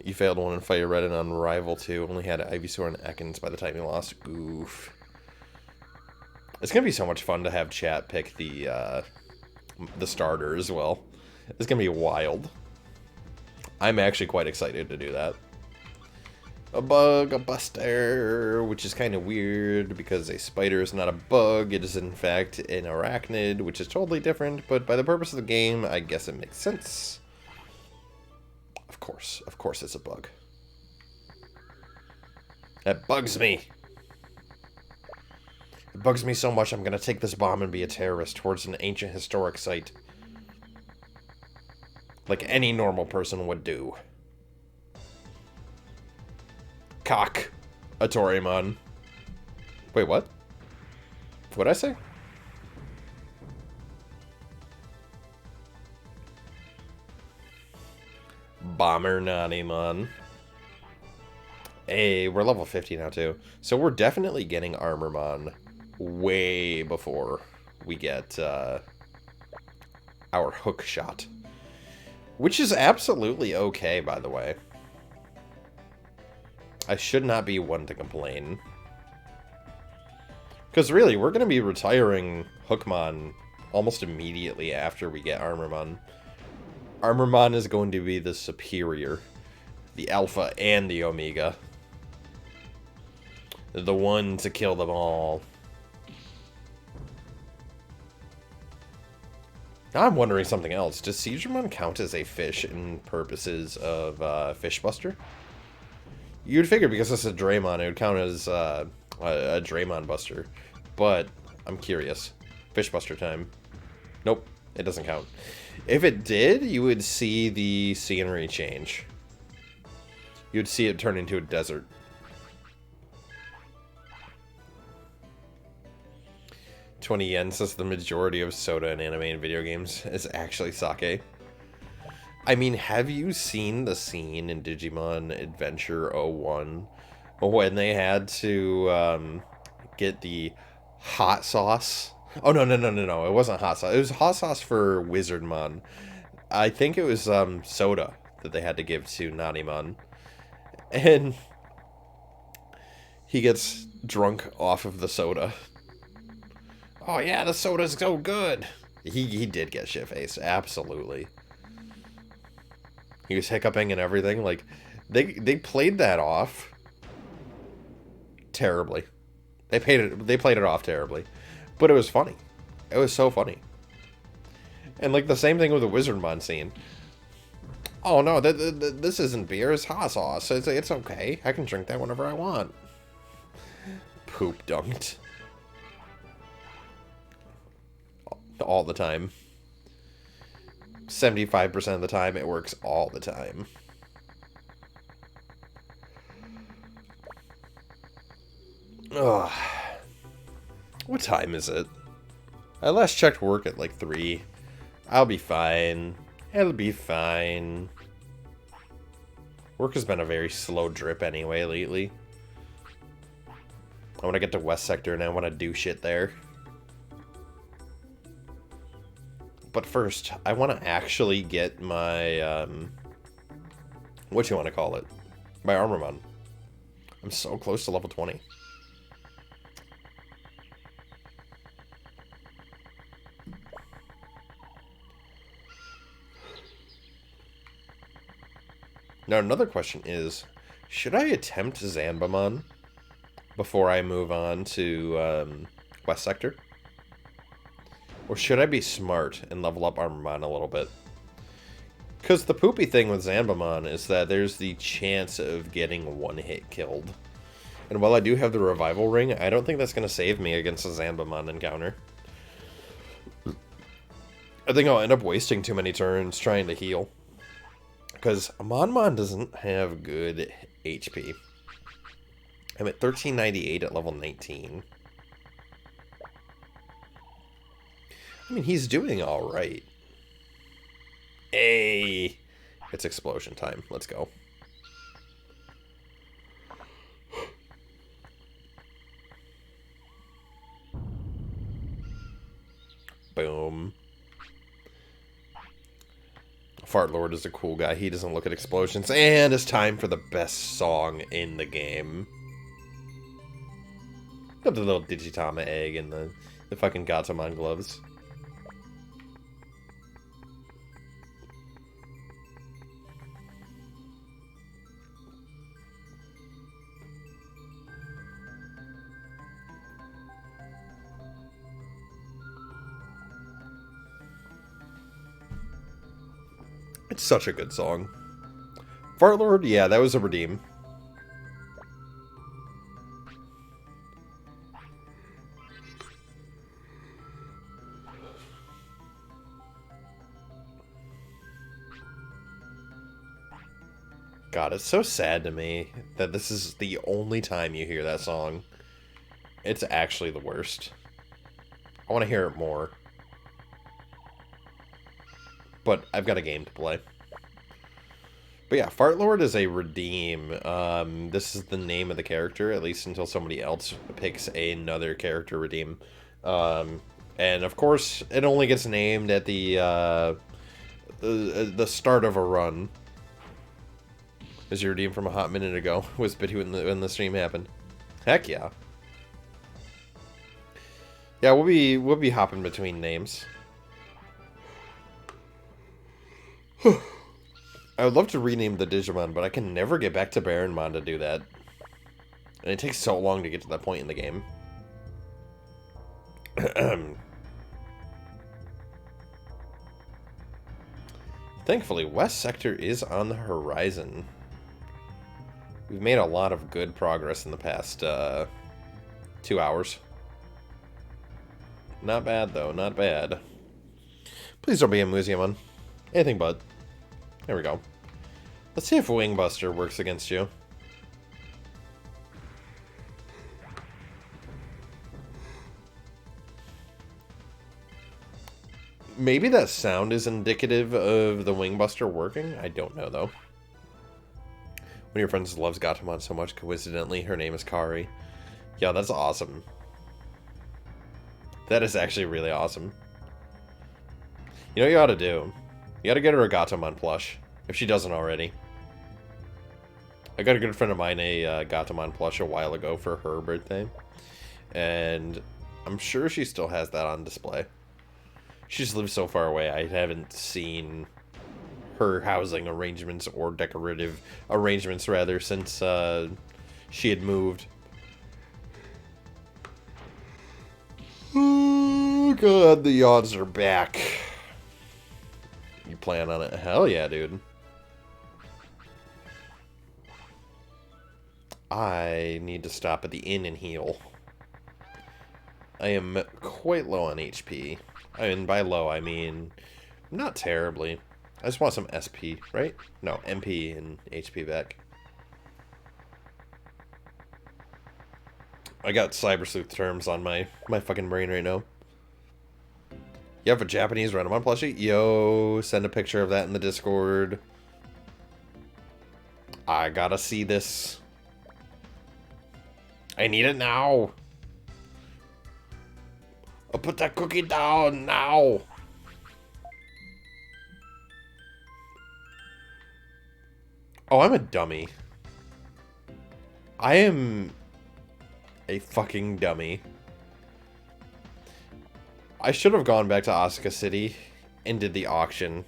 You failed one in Fire Red and on Rival 2. Only had Ivysaur and Ekans by the time you lost. Oof. It's going to be so much fun to have chat pick the starter as well. It's going to be wild. I'm actually quite excited to do that. A bug, a buster, which is kind of weird because a spider is not a bug. It is in fact an arachnid, which is totally different, but by the purpose of the game, I guess it makes sense. Of course it's a bug. That bugs me. It bugs me so much I'm gonna take this bomb and be a terrorist towards an ancient historic site. Like any normal person would do. Cock. A Torimon. Wait, what? What'd I say? Bomber Nanimon. Hey, we're level 50 now, too. So we're definitely getting Armormon way before we get our hook shot. Which is absolutely okay, by the way. I should not be one to complain. Because really, we're going to be retiring Hookmon almost immediately after we get Armormon. Armormon is going to be the superior, the alpha and the omega. The one to kill them all. Now I'm wondering something else. Does Siegramon count as a fish in purposes of Fishbuster? You'd figure because it's a Draymon, it would count as a Draymon Buster. But I'm curious. Fishbuster time. Nope, it doesn't count. If it did, you would see the scenery change. You'd see it turn into a desert. $20 says the majority of soda in anime and video games is actually sake. I mean, have you seen the scene in Digimon Adventure 01 when they had to get the hot sauce? Oh no no no no no! It wasn't hot sauce. It was hot sauce for Wizardmon. I think it was soda that they had to give to Nanimon, and he gets drunk off of the soda. Oh yeah, the soda's so good. He did get shit faced, absolutely. He was hiccuping and everything. Like they played that off terribly. They played it off terribly, but it was funny. It was so funny. And like the same thing with the Wizardmon scene. Oh no, this isn't beer. It's hot sauce. It's okay. I can drink that whenever I want. Poop dunked all the time. 75% of the time, it works all the time. Ugh. What time is it? I last checked work at like 3. I'll be fine. It'll be fine. Work has been a very slow drip anyway lately. I want to get to West Sector and I want to do shit there. But first, I want to actually get my, what you want to call it? My Armormon. I'm so close to level 20. Now, another question is, should I attempt Zanbamon before I move on to West Sector? Or should I be smart and level up Armormon a little bit? Because the poopy thing with Zanbamon is that there's the chance of getting one-hit killed. And while I do have the Revival Ring, I don't think that's going to save me against a Zanbamon encounter. I think I'll end up wasting too many turns trying to heal. Because Monmon doesn't have good HP. I'm at 1398 at level 19. I mean, he's doing alright. Hey! It's explosion time. Let's go. Boom. Fart Lord is a cool guy. He doesn't look at explosions. And it's time for the best song in the game. Got the little Digitama egg and the fucking Gatomon gloves. It's such a good song. Fart Lord, yeah, that was a redeem. God, it's so sad to me that this is the only time you hear that song. It's actually the worst. I want to hear it more. But I've got a game to play. But yeah, Fart Lord is a redeem. This is the name of the character, at least until somebody else picks another character redeem. And of course, it only gets named at the start of a run. As your redeem from a hot minute ago was Bitty when the stream happened. Heck yeah. Yeah, we'll be hopping between names. I would love to rename the Digimon, but I can never get back to Baronmon to do that. And it takes so long to get to that point in the game. Thankfully, West Sector is on the horizon. We've made a lot of good progress in the past 2 hours. Not bad, though. Not bad. Please don't be a Museumon. Anything but. There we go. Let's see if Wing Buster works against you. Maybe that sound is indicative of the Wing Buster working. I don't know, though. One of your friends loves Gatomon so much, coincidentally, her name is Kari. Yeah, that's awesome. That is actually really awesome. You know what you ought to do? You ought to get her a Gatomon plush, if she doesn't already. I got a good friend of mine a Gatomon plush a while ago for her birthday. And I'm sure she still has that on display. She just lives so far away, I haven't seen her housing arrangements or decorative arrangements, rather, since she had moved. Oh, God, the odds are back. You plan on it? Hell yeah, dude. I need to stop at the inn and heal. I am quite low on HP. And by low, I mean not terribly. I just want some SP, right? No, MP and HP back. I got Cyber Sleuth terms on my fucking brain right now. You have a Japanese Renamon plushie? Yo, send a picture of that in the Discord. I gotta see this. I need it now. I'll put that cookie down now. Oh, I'm a dummy. I am a fucking dummy. I should have gone back to Asuka City and did the auction.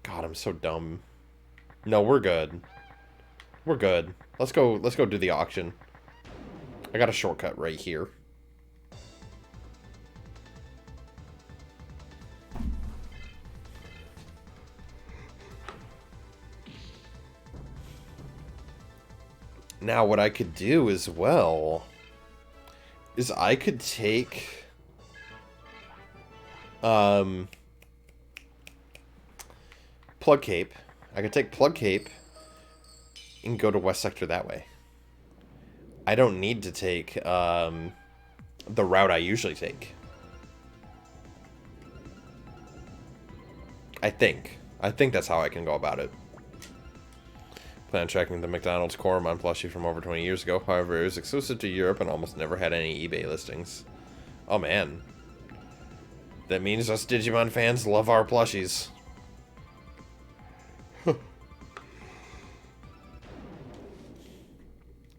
God, I'm so dumb. No, we're good. We're good. Let's go do the auction. I got a shortcut right here. Now, what I could do as well is I could take Plug Cape. I could take Plug Cape and go to West Sector that way. I don't need to take the route I usually take. I think that's how I can go about it. Plan on tracking the McDonald's Coromon plushie from over 20 years ago. However, it was exclusive to Europe and almost never had any eBay listings. Oh man. That means us Digimon fans love our plushies.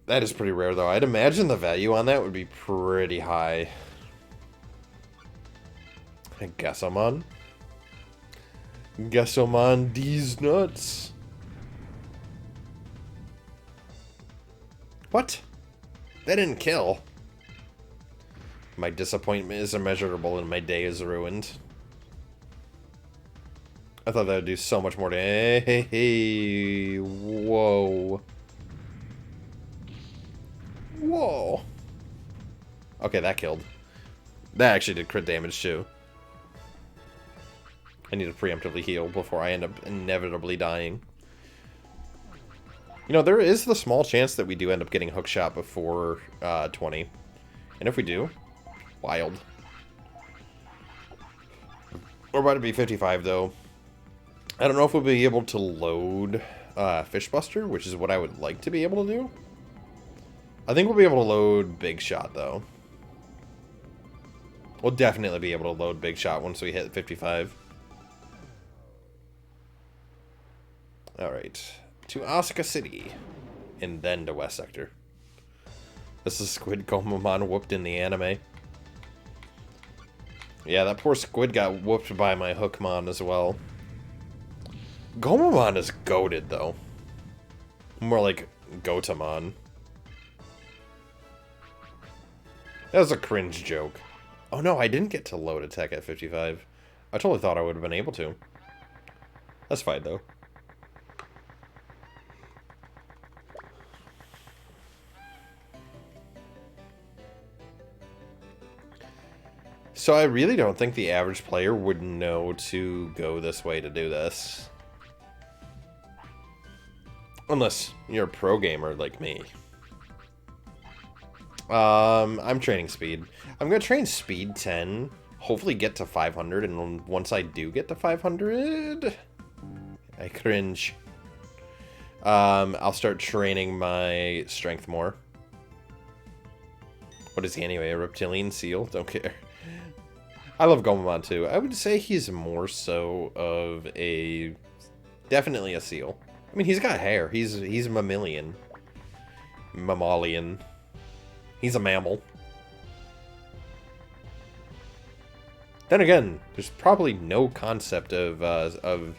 That is pretty rare, though. I'd imagine the value on that would be pretty high. I guess I'm on. Guess I'm on these nuts. What? That didn't kill. My disappointment is immeasurable and my day is ruined. I thought that would do so much more damage. Hey, whoa. Whoa. Okay, that killed. That actually did crit damage too. I need to preemptively heal before I end up inevitably dying. You know, there is the small chance that we do end up getting hookshot before 20. And if we do, wild. We're about to be 55, though. I don't know if we'll be able to load Fishbuster, which is what I would like to be able to do. I think we'll be able to load Big Shot, though. We'll definitely be able to load Big Shot once we hit 55. Alright. To Asuka City. And then to West Sector. This is Squid Gomamon whooped in the anime. Yeah, that poor squid got whooped by my Hookmon as well. Gomamon is goated, though. More like Gotamon. That was a cringe joke. Oh no, I didn't get to load attack at 55. I totally thought I would have been able to. That's fine, though. So I really don't think the average player would know to go this way to do this. Unless you're a pro gamer like me. I'm training speed. I'm going to train speed 10 hopefully get to 500, and once I do get to 500, I cringe. I'll start training my strength more. What is he anyway? A reptilian seal? Don't care. I love Agumon too. I would say he's more so of a... definitely a seal. I mean, he's got hair. He's a mammalian. Mammalian. He's a mammal. Then again, there's probably no concept of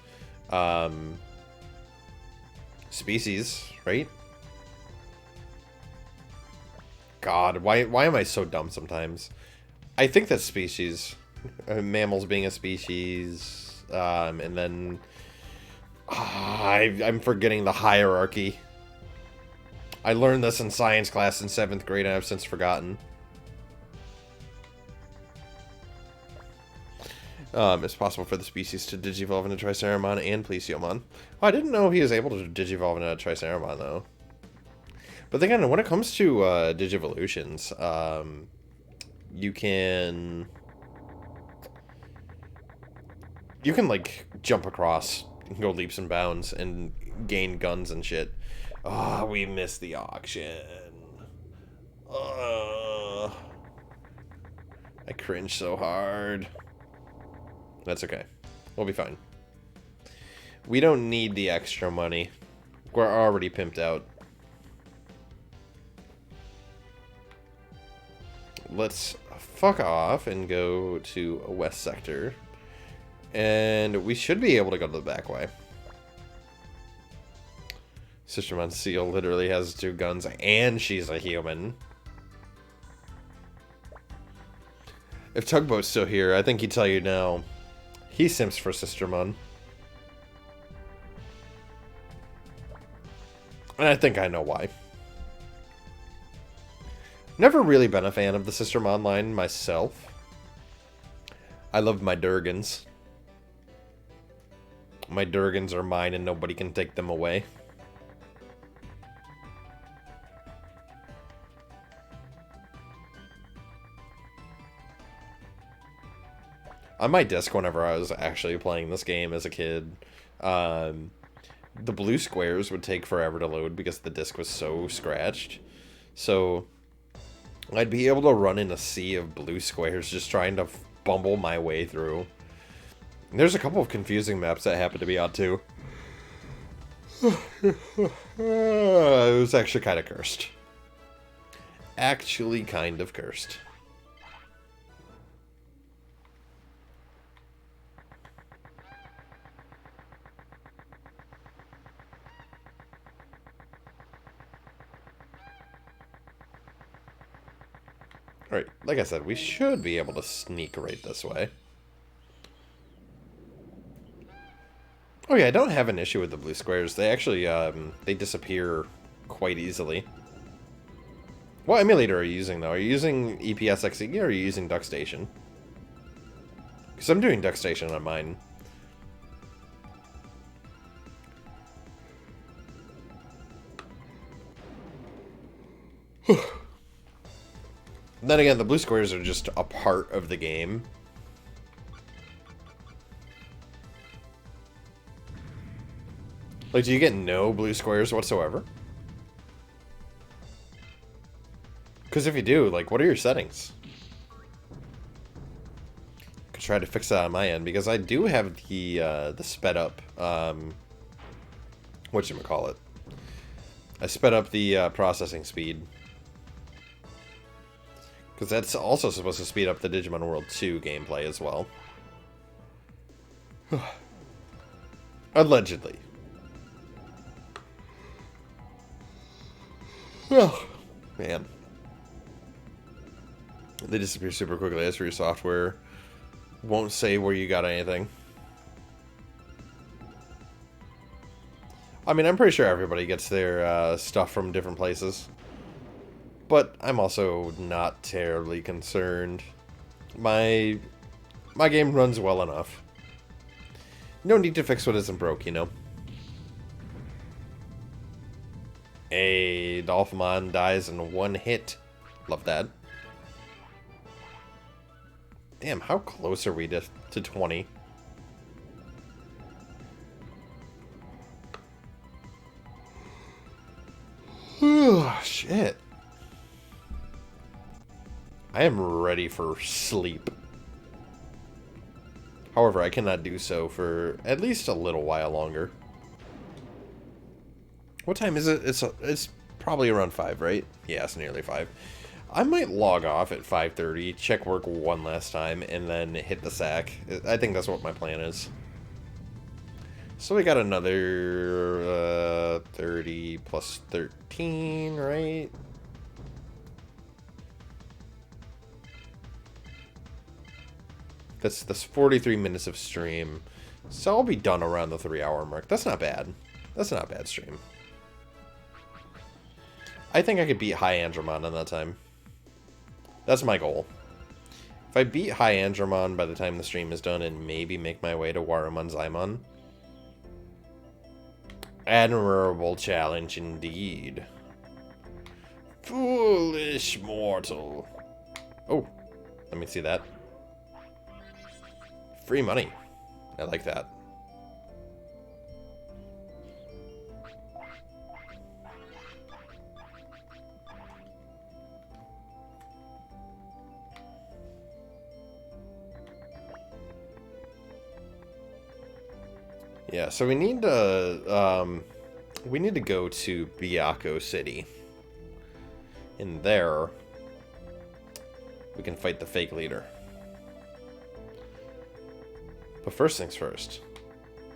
species, right? God, why am I so dumb sometimes? I think that species, mammals being a species, and then I'm forgetting the hierarchy. I learned this in science class in 7th grade, and I've since forgotten. It's possible for the species to digivolve into Triceramon and Plesiomon. Oh, I didn't know he was able to digivolve into Triceramon, though. But then again, when it comes to Digivolutions, you can, like, jump across and go leaps and bounds and gain guns and shit. Oh, we missed the auction. I cringe so hard. That's okay. We'll be fine. We don't need the extra money. We're already pimped out. Let's fuck off and go to a west sector. And we should be able to go to the back way. Sistermon Seal literally has 2 guns, and she's a human. If Tugboat's still here, I think he'd tell you now. He simps for Sistermon. And I think I know why. Never really been a fan of the Sistermon line myself. I love my Durgans. My Durgans are mine and nobody can take them away. On my disc, whenever I was actually playing this game as a kid, the blue squares would take forever to load because the disc was so scratched. So I'd be able to run in a sea of blue squares just trying to bumble my way through. And there's a couple of confusing maps that happen to be on too. It was actually kind of cursed. Actually kind of cursed. Alright, like I said, we should be able to sneak right this way. Oh yeah, I don't have an issue with the blue squares. They actually, they disappear quite easily. What emulator are you using, though? Are you using EPSXE or are you using DuckStation? Because I'm doing DuckStation on mine. Then again, the blue squares are just a part of the game. Like, do you get no blue squares whatsoever? Because if you do, like, what are your settings? Could try to fix that on my end, because I do have the sped up, whatchamacallit. I sped up the processing speed. Because that's also supposed to speed up the Digimon World 2 gameplay as well. Allegedly. Oh, man. They disappear super quickly as for your software. Won't say where you got anything. I mean, I'm pretty sure everybody gets their stuff from different places. But I'm also not terribly concerned. My game runs well enough. No need to fix what isn't broke, you know. Hey, Dolphmon dies in one hit. Love that. Damn, how close are we to 20? Shit. I am ready for sleep. However, I cannot do so for at least a little while longer. What time is it? It's probably around 5, right? Yeah, it's nearly 5. I might log off at 5:30, check work one last time, and then hit the sack. I think that's what my plan is. So we got another 30 plus 13, right? That's 43 minutes of stream. So I'll be done around the 3-hour mark. That's not bad. That's not a bad stream. I think I could beat High Agumon in that time. That's my goal. If I beat High Agumon by the time the stream is done and maybe make my way to Wargreymon, admirable challenge indeed. Foolish mortal. Oh, let me see that. Free money. I like that. Yeah, so we need to go to Byakko City. In there, we can fight the fake leader. But first things first,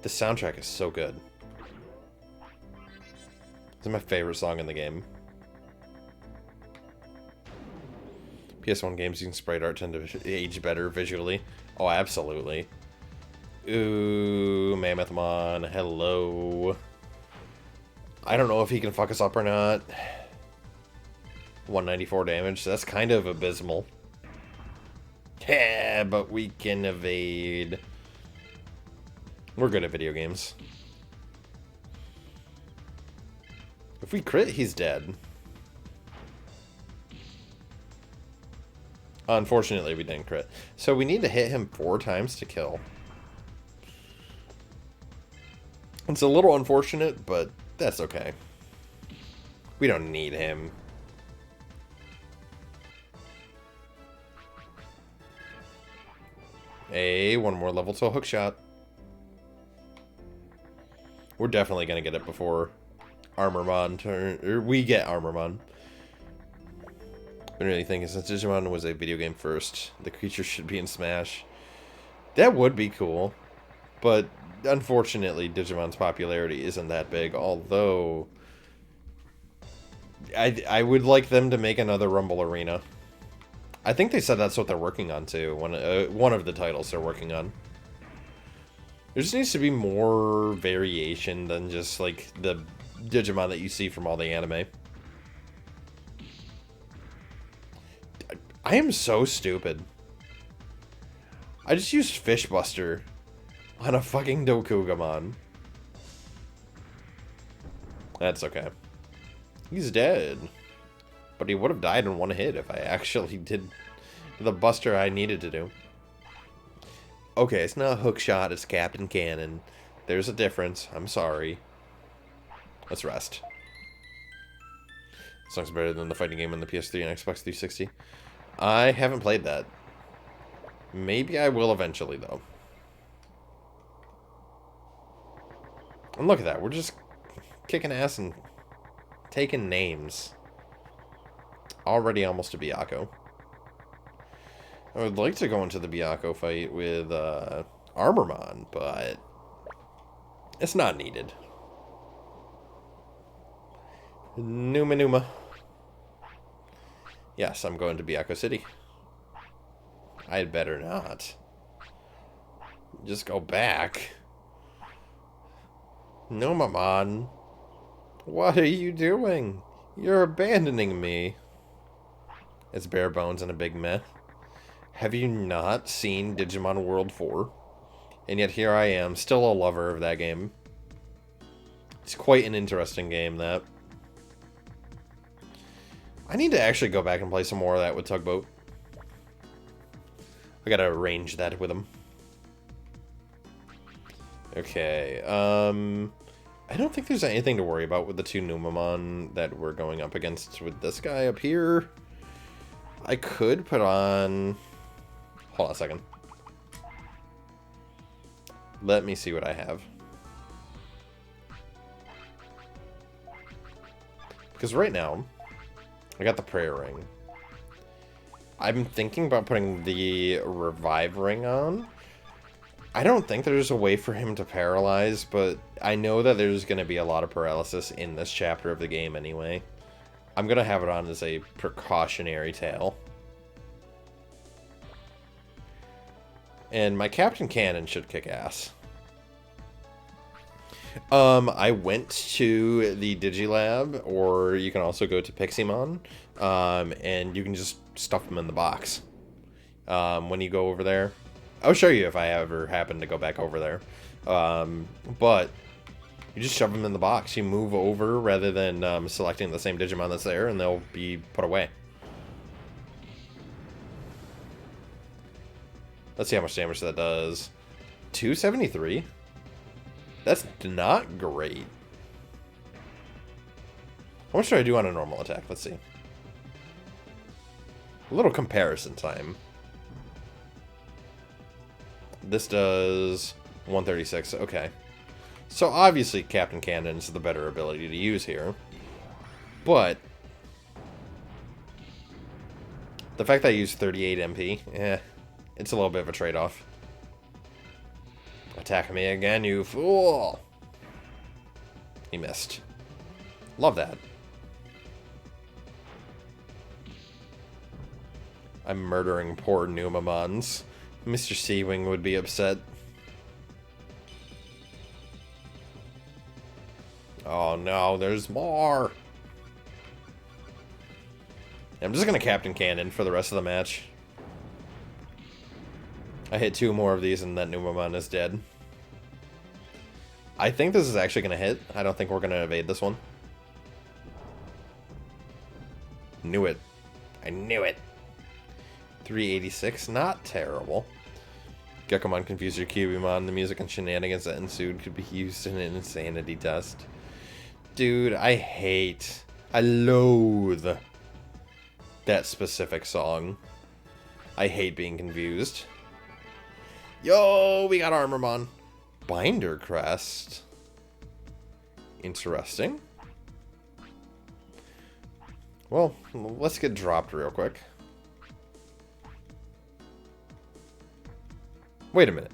the soundtrack is so good. It's my favorite song in the game. PS1 games using sprite art tend to age better visually. Oh, absolutely. Ooh, Mammothmon, hello. I don't know if he can fuck us up or not. 194 damage, that's kind of abysmal. Yeah, but we can evade. We're good at video games. If we crit, he's dead. Unfortunately, we didn't crit. So we need to hit him 4 times to kill. It's a little unfortunate, but that's okay. We don't need him. Hey, one more level to a hook shot. We're definitely going to get it before Armormon turn, or we get Armormon. I'm really thinking since Digimon was a video game first, the creature should be in Smash. That would be cool, but unfortunately Digimon's popularity isn't that big, although I would like them to make another Rumble Arena. I think they said that's what they're working on too, one of the titles they're working on. There just needs to be more variation than just like the Digimon that you see from all the anime. I am so stupid. I just used Fishbuster on a fucking Dokugamon. That's okay. He's dead. But he would have died in one hit if I actually did the buster I needed to do. Okay, it's not a hook shot, it's Captain Cannon. There's a difference. I'm sorry. Let's rest. This song's better than the fighting game on the PS3 and Xbox 360. I haven't played that. Maybe I will eventually, though. And look at that. We're just kicking ass and taking names. Already almost to Byakko. I would like to go into the Byakko fight with Armormon, but it's not needed. Numa. Yes, I'm going to Byakko City. I'd better not. Just go back. Nomamon. What are you doing? You're abandoning me. It's bare bones and a big meh. Have you not seen Digimon World 4? And yet here I am, still a lover of that game. It's quite an interesting game, that. I need to actually go back and play some more of that with Tugboat. I gotta arrange that with him. Okay, I don't think there's anything to worry about with the two Numamon that we're going up against with this guy up here. I could put on... Hold on a second. Let me see what I have. Because right now, I got the prayer ring. I'm thinking about putting the revive ring on. I don't think there's a way for him to paralyze, but I know that there's going to be a lot of paralysis in this chapter of the game anyway. I'm going to have it on as a precautionary tale. And my Captain Cannon should kick ass. I went to the Digilab, or you can also go to Piximon, and you can just stuff them in the box. When you go over there. I'll show you if I ever happen to go back over there. But you just shove them in the box. You move over rather than selecting the same Digimon that's there, and they'll be put away. Let's see how much damage that does. 273? That's not great. How much do I do on a normal attack? Let's see. A little comparison time. This does 136. Okay. So obviously Captain Cannon's the better ability to use here. But the fact that I use 38 MP, it's a little bit of a trade-off. Attack me again, you fool! He missed. Love that. I'm murdering poor Numamons. Mr. Seawing would be upset. Oh no, there's more! I'm just gonna Captain Cannon for the rest of the match. I hit 2 more of these and that Numamon is dead. I think this is actually gonna hit. I don't think we're gonna evade this one. Knew it. I knew it. 386, not terrible. Gekomon confused your Cubimon. The music and shenanigans that ensued could be used in an insanity test. Dude, I loathe that specific song. I hate being confused. Yo, we got Armormon. Binder crest. Interesting. Well, let's get dropped real quick. Wait a minute.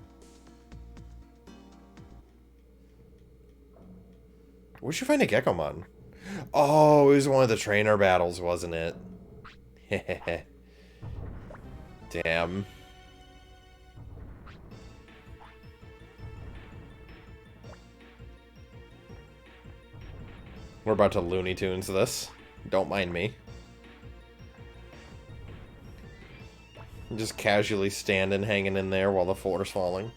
Where'd you find a Gekomon? Oh, it was one of the trainer battles, wasn't it? Damn. We're about to Looney Tunes this. Don't mind me. I'm just casually standing, hanging in there while the floor's falling.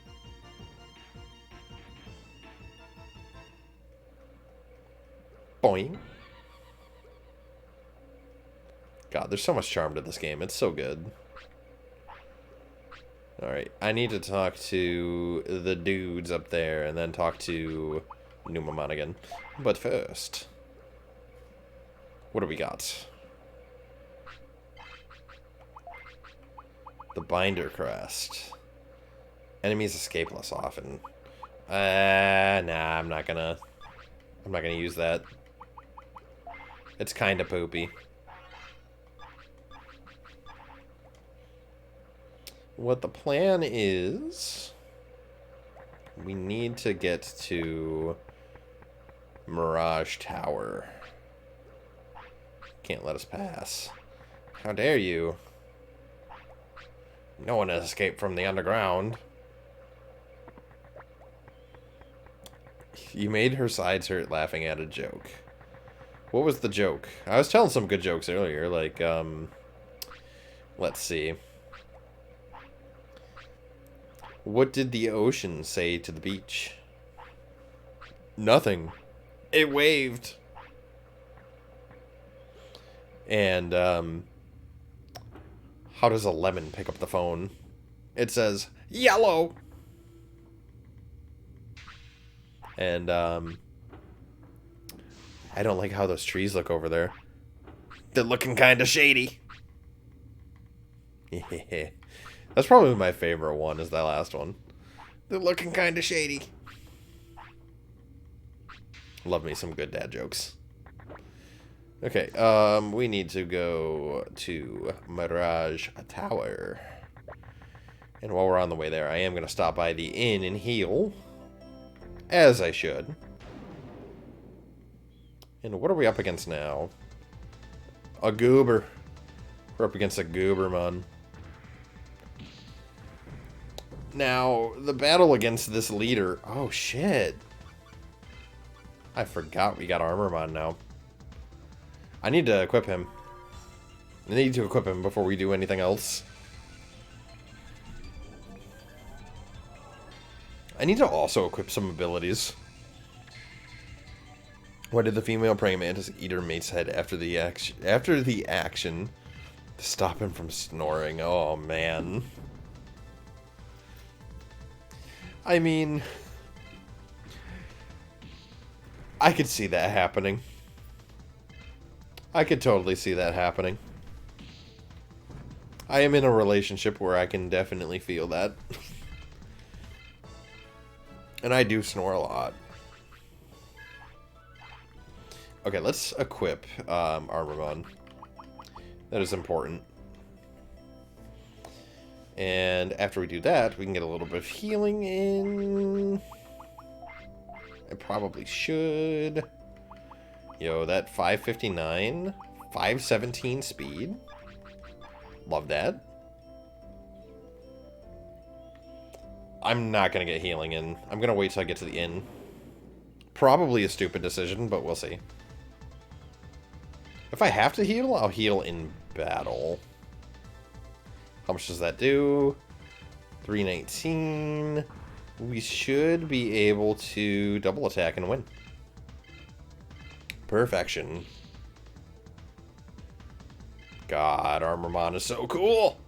Boing. God, there's so much charm to this game. It's so good. Alright, I need to talk to the dudes up there and then talk to Numamon again. But first, what do we got? The Binder crest. Enemies escape less often. Nah, I'm not gonna use that. It's kinda poopy. What the plan is, we need to get to Mirage Tower. Can't let us pass. How dare you? No one has escaped from the underground. You made her sides hurt laughing at a joke. What was the joke? I was telling some good jokes earlier, like, let's see. What did the ocean say to the beach? Nothing. It waved. And, how does a lemon pick up the phone? It says, yellow! And, I don't like how those trees look over there. They're looking kind of shady. That's probably my favorite one, is that last one. They're looking kind of shady. Love me some good dad jokes. Okay, we need to go to Mirage Tower. And while we're on the way there, I am going to stop by the inn and heal. As I should. And what are we up against now? A goober. We're up against a goobermon. Now, the battle against this leader... Oh, shit. I forgot we got Armormon now. I need to equip him. I need to equip him before we do anything else. I need to also equip some abilities. Why did the female praying mantis eat her mate's head after the action to stop him from snoring? Oh, man. I mean, I could see that happening. I could totally see that happening. I am in a relationship where I can definitely feel that. And I do snore a lot. Okay, let's equip Armormon. That is important. And after we do that, we can get a little bit of healing in. I probably should. Yo, that 559, 517 speed. Love that. I'm not going to get healing in. I'm going to wait till I get to the inn. Probably a stupid decision, but we'll see. If I have to heal, I'll heal in battle. How much does that do? 319. We should be able to double attack and win. Perfection. God, Armormon is so cool!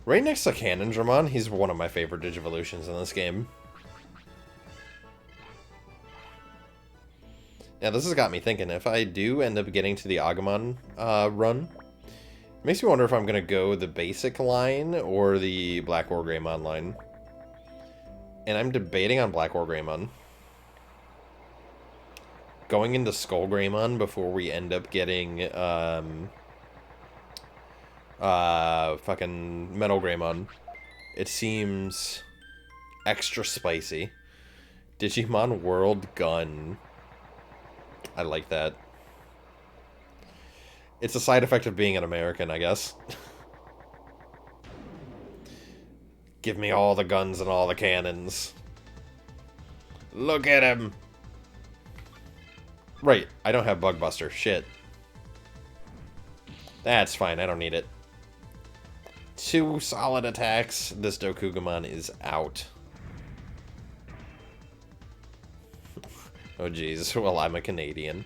Right next to Cannondramon, he's one of my favorite Digivolutions in this game. Now, this has got me thinking, if I do end up getting to the Agumon run, it makes me wonder if I'm going to go the basic line or the Black Wargreymon line. And I'm debating on Black Wargreymon. Going into Skullgreymon before we end up getting fucking Metalgreymon. It seems extra spicy. Digimon World Gun. I like that. It's a side effect of being an American, I guess. Give me all the guns and all the cannons. Look at him! Right, I don't have Bugbuster. Shit. That's fine, I don't need it. 2 solid attacks. This Dokugumon is out. Oh jeez, well I'm a Canadian.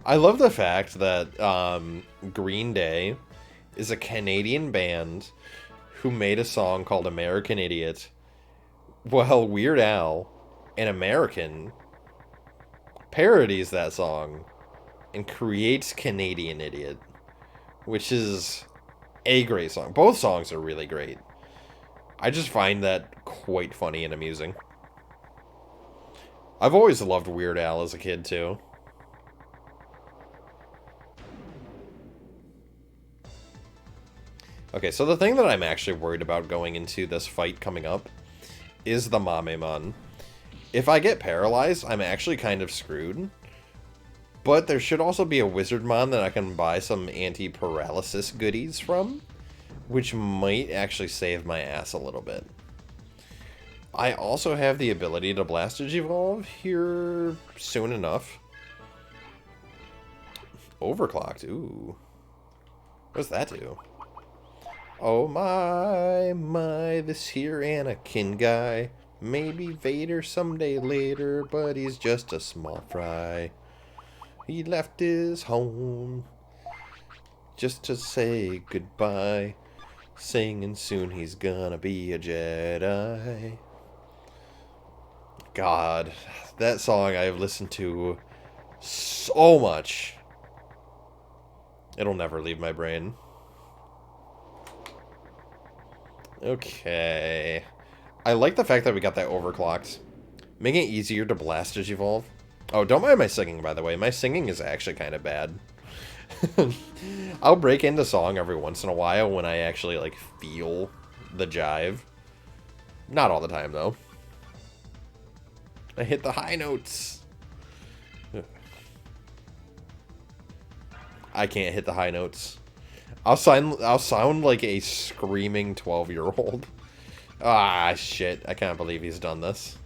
I love the fact that Green Day is a Canadian band who made a song called American Idiot, while Weird Al, an American, parodies that song and creates Canadian Idiot, which is a great song. Both songs are really great. I just find that quite funny and amusing. I've always loved Weird Al as a kid, too. Okay, so the thing that I'm actually worried about going into this fight coming up is the Monmon. If I get paralyzed, I'm actually kind of screwed. But there should also be a Wizardmon that I can buy some anti-paralysis goodies from, which might actually save my ass a little bit. I also have the ability to Blast Digivolve here soon enough. Overclocked, ooh. What does that do? Oh my, this here Anakin guy. Maybe Vader someday later, but he's just a small fry. He left his home just to say goodbye. Singing soon he's gonna be a Jedi. God, that song I've listened to so much. It'll never leave my brain. Okay. I like the fact that we got that overclocked. Making it easier to blast Digivolve. Oh, don't mind my singing, by the way. My singing is actually kind of bad. I'll break into song every once in a while when I actually, like, feel the jive. Not all the time, though. I hit the high notes. I can't hit the high notes. I'll sound like a screaming 12-year-old. Ah, shit. I can't believe he's done this.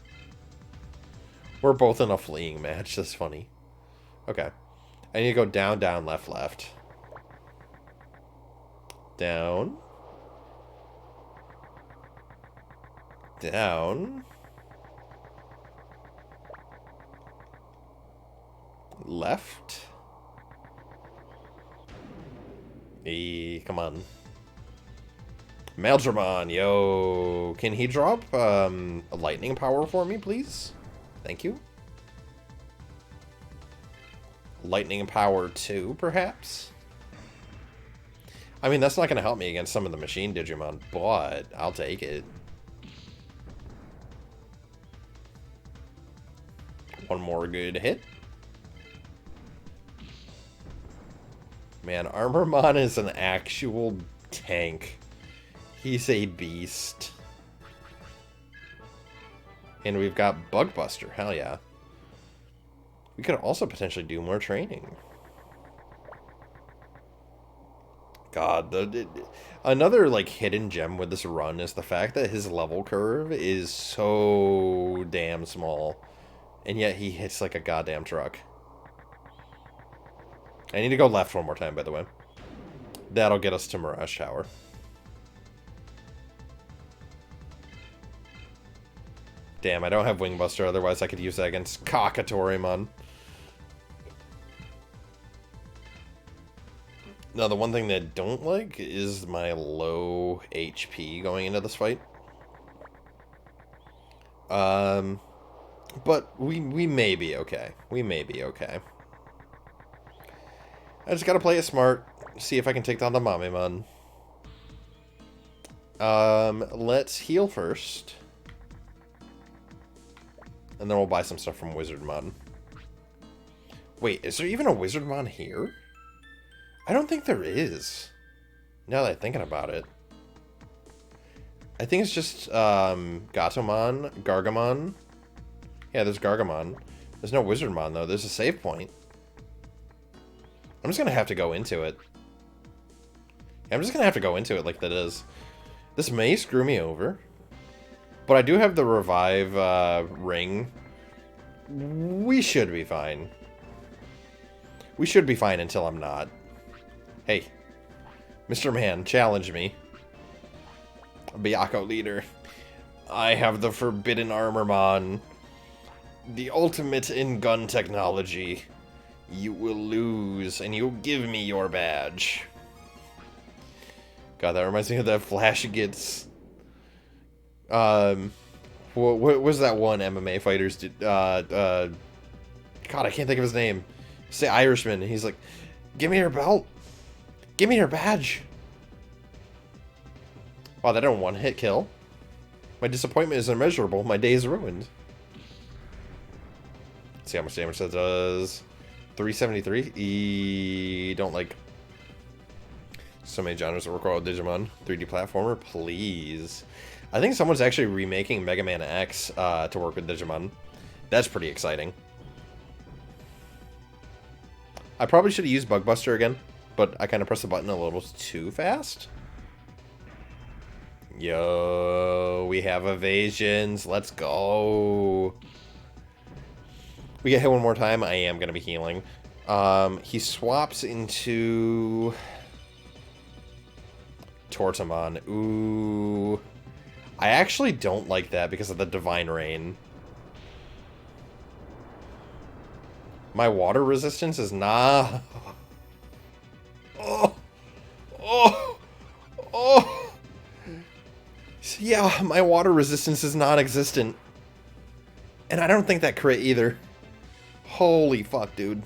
We're both in a fleeing match. That's funny. Okay. I need to go down, down, left, left. Down. Down. Left. Come on. Metalgreymon, yo. Can he drop a lightning power for me, please? Thank you. Lightning power 2, perhaps? I mean, that's not going to help me against some of the machine Digimon, but I'll take it. One more good hit. Man, Armormon is an actual tank. He's a beast. And we've got Bugbuster. Hell yeah. We could also potentially do more training. God, another like hidden gem with this run is the fact that his level curve is so damn small. And yet he hits like a goddamn truck. I need to go left one more time, by the way. That'll get us to Mirage Tower. Damn, I don't have Wing Buster, otherwise I could use that against Kakatorimon. Now, the one thing that I don't like is my low HP going into this fight. But we may be okay. We may be okay. I just gotta play it smart, see if I can take down the Monmon. Let's heal first. And then we'll buy some stuff from Wizardmon. Wait, is there even a Wizardmon here? I don't think there is. Now that I'm thinking about it. I think it's just, Gatomon, Gargamon. Yeah, there's Gargamon. There's no Wizardmon, though. There's a save point. I'm just gonna have to go into it. I'm just gonna have to go into it like that is. This may screw me over. But I do have the revive, ring. We should be fine. We should be fine until I'm not. Hey. Mr. Man, challenge me. Byakko leader. I have the forbidden Armormon. The ultimate in gun technology. You will lose, and you'll give me your badge. God, that reminds me of that Flash gets... what was that one MMA fighters did? God, I can't think of his name. Say Irishman, and he's like, give me your belt. Give me your badge. Wow, that didn't one-hit kill. My disappointment is immeasurable. My day is ruined. Let's see how much damage that does. 373. Don't like so many genres that require Digimon. 3D platformer, please. I think someone's actually remaking Mega Man X to work with Digimon. That's pretty exciting. I probably should have used Bugbuster again, but I kind of pressed the button a little too fast. Yo, we have evasions. Let's go. We get hit one more time. I am going to be healing. He swaps into Tortamon. Ooh. I actually don't like that because of the Divine Rain. My water resistance is not... Oh. Oh! Oh! Yeah, my water resistance is non-existent. And I don't think that crit either. Holy fuck, dude.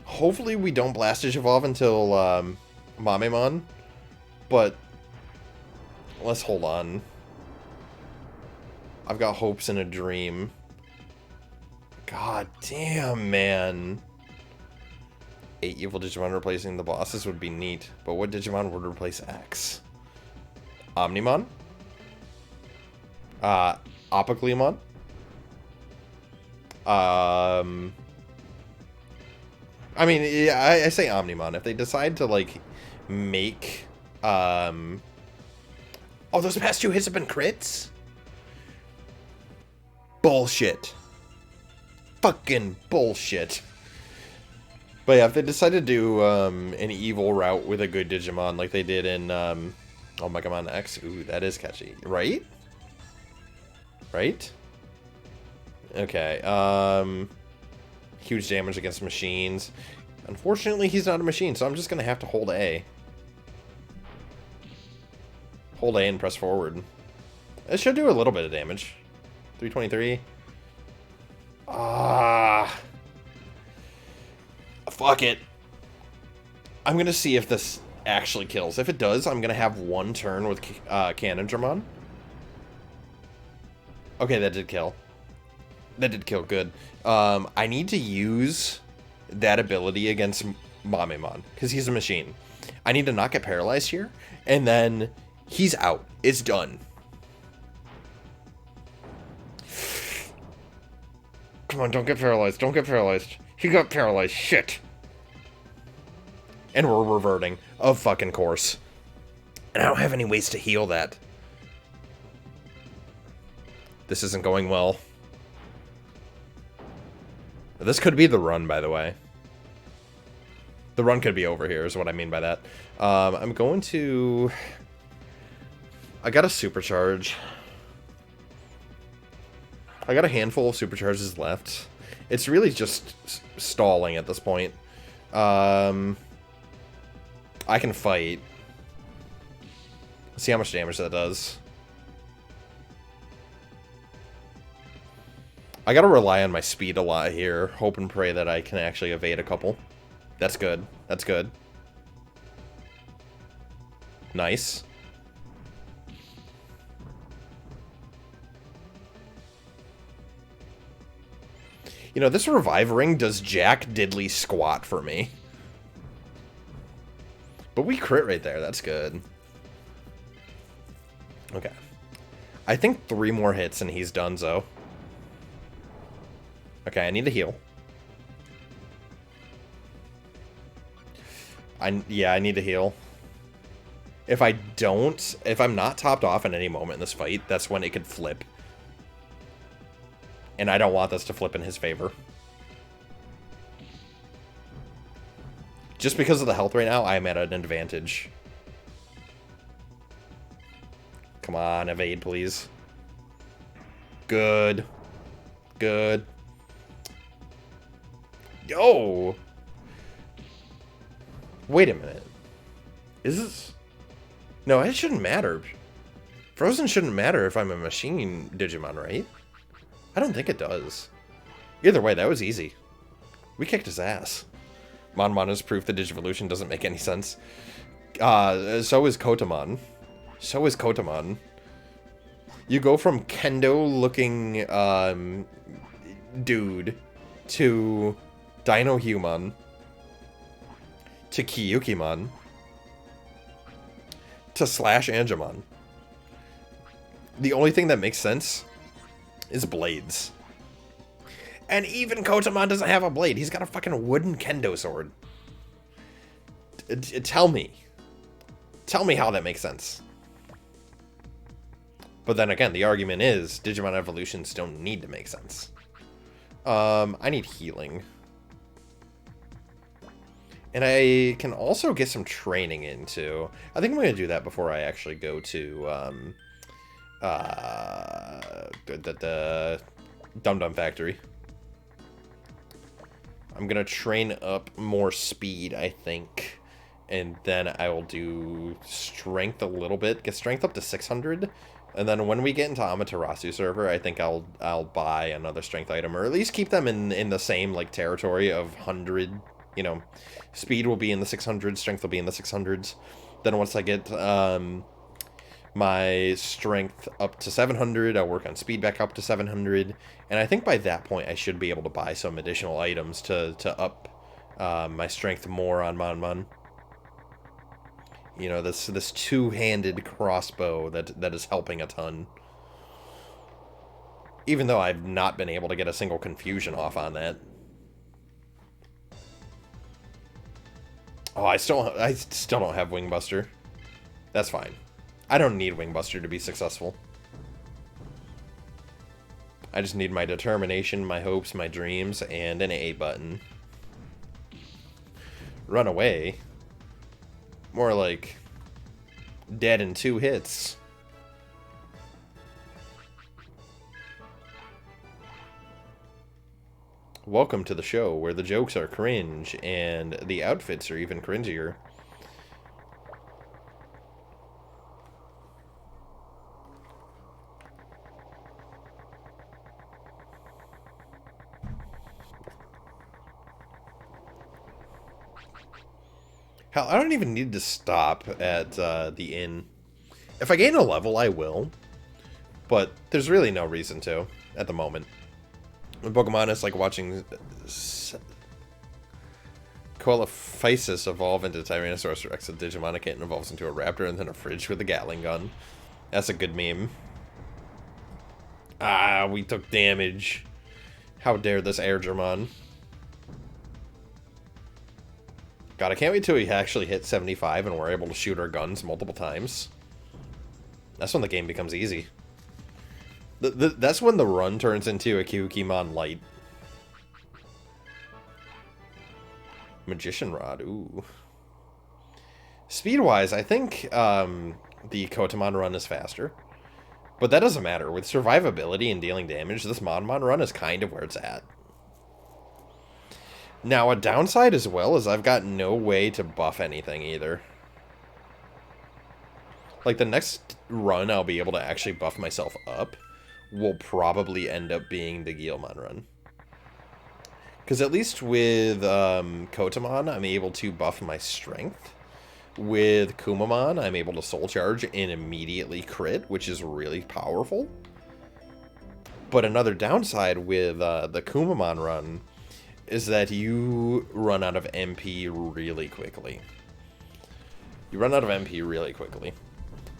Hopefully we don't Blastage Evolve until Monmon. But let's hold on. I've got hopes in a dream. God damn, man. 8 evil Digimon replacing the bosses would be neat. But what Digimon would replace X? Omnimon? Apogleymon? I mean, yeah, I say Omnimon. If they decide to, like, make, Oh, those past 2 hits have been crits? Bullshit. Fucking bullshit. But yeah, if they decide to do, an evil route with a good Digimon like they did in, Oh my God, X. Ooh, that is catchy. Right? Right? Okay, huge damage against machines. Unfortunately, he's not a machine, so I'm just gonna have to hold A. Hold A and press forward. It should do a little bit of damage. 323. Ah. Fuck it. I'm gonna see if this actually kills. If it does, I'm gonna have 1 turn with Cannondramon. Okay, that did kill. That did kill, good. I need to use that ability against Monmon, because he's a machine. I need to not get paralyzed here, and then he's out. It's done. Come on, don't get paralyzed. Don't get paralyzed. He got paralyzed. Shit. And we're reverting. Of fucking course. And I don't have any ways to heal that. This isn't going well. This could be the run, by the way. The run could be over here, is what I mean by that. I'm going to... I got a supercharge. I got a handful of supercharges left. It's really just stalling at this point. I can fight. Let's see how much damage that does. I gotta rely on my speed a lot here. Hope and pray that I can actually evade a couple. That's good. That's good. Nice. You know, this revive ring does jack diddly squat for me. But we crit right there. That's good. Okay. I think 3 more hits and he's donezo. Okay, I need to heal. Yeah, I need to heal. If I'm not topped off at any moment in this fight, that's when it could flip. And I don't want this to flip in his favor. Just because of the health right now, I'm at an advantage. Come on, evade, please. Good. Good. Yo! Wait a minute. Is this... No, it shouldn't matter. Frozen shouldn't matter if I'm a machine Digimon, right? I don't think it does. Either way, that was easy. We kicked his ass. Monmon is proof that Digivolution doesn't make any sense. So is Kotamon. So is Kotamon. You go from Kendo-looking, dude to Dino-Human to Kyukimon to Slash Angemon. The only thing that makes sense is blades. And even Kotamon doesn't have a blade. He's got a fucking wooden kendo sword. Tell me. Tell me how that makes sense. But then again, the argument is Digimon evolutions don't need to make sense. I need healing. And I can also get some training in, too. I think I'm going to do that before I actually go to the Dum Dum Factory. I'm going to train up more speed, I think. And then I will do strength a little bit, get strength up to 600. And then when we get into Amaterasu server, I think I'll buy another strength item, or at least keep them in the same like territory of 100. You know, speed will be in the 600s, strength will be in the 600s. Then once I get my strength up to 700, I'll work on speed back up to 700, and I think by that point I should be able to buy some additional items to up my strength more on Monmon. You know, this two-handed crossbow that is helping a ton. Even though I've not been able to get a single confusion off on that. Oh, I still don't have Wingbuster. That's fine. I don't need Wingbuster to be successful. I just need my determination, my hopes, my dreams, and an A button. Run away. More like dead in 2 hits. Welcome to the show where the jokes are cringe and the outfits are even cringier. Hell, I don't even need to stop at the inn. If I gain a level, I will. But there's really no reason to at the moment. In Pokemon, it's like watching Coelophysis evolve into Tyrannosaurus Rex. A Digimon, a kitten evolves into a raptor and then a fridge with a Gatling gun. That's a good meme. Ah, we took damage. How dare this Agumon. God, I can't wait till we actually hit 75 and we're able to shoot our guns multiple times. That's when the game becomes easy. That's when the run turns into a Agumon light. Magician Rod, ooh. Speed-wise, I think the Kotamon run is faster. But that doesn't matter. With survivability and dealing damage, this Monmon run is kind of where it's at. Now, a downside as well is I've got no way to buff anything either. Like, the next run I'll be able to actually buff myself up will probably end up being the Guilmon run. Because at least with Kotamon, I'm able to buff my strength. With Kumamon, I'm able to soul charge and immediately crit, which is really powerful. But another downside with the Kumamon run is that you run out of MP really quickly. You run out of MP really quickly.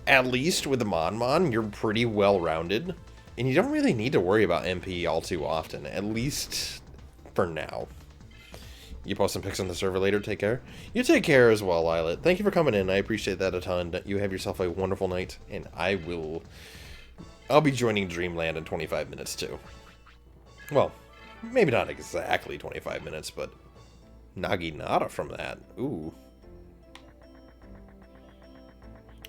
At least with the Monmon, you're pretty well-rounded, and you don't really need to worry about MP all too often, at least for now. You post some pics on the server later, take care. You take care as well, Lilet. Thank you for coming in, I appreciate that a ton. You have yourself a wonderful night, and I'll be joining Dreamland in 25 minutes too. Well, maybe not exactly 25 minutes, but Naginata from that. Ooh.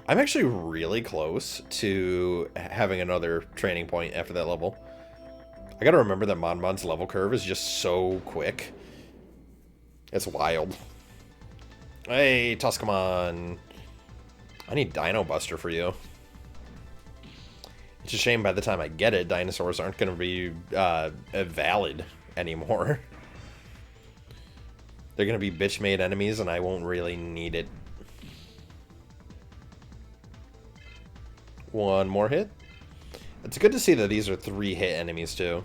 I'm actually really close to having another training point after that level. I gotta remember that Monmon's level curve is just so quick. It's wild. Hey, Tuscamon. I need Dino Buster for you. It's a shame by the time I get it, dinosaurs aren't going to be valid anymore. They're going to be bitch-made enemies, and I won't really need it. One more hit. It's good to see that these are 3-hit enemies, too.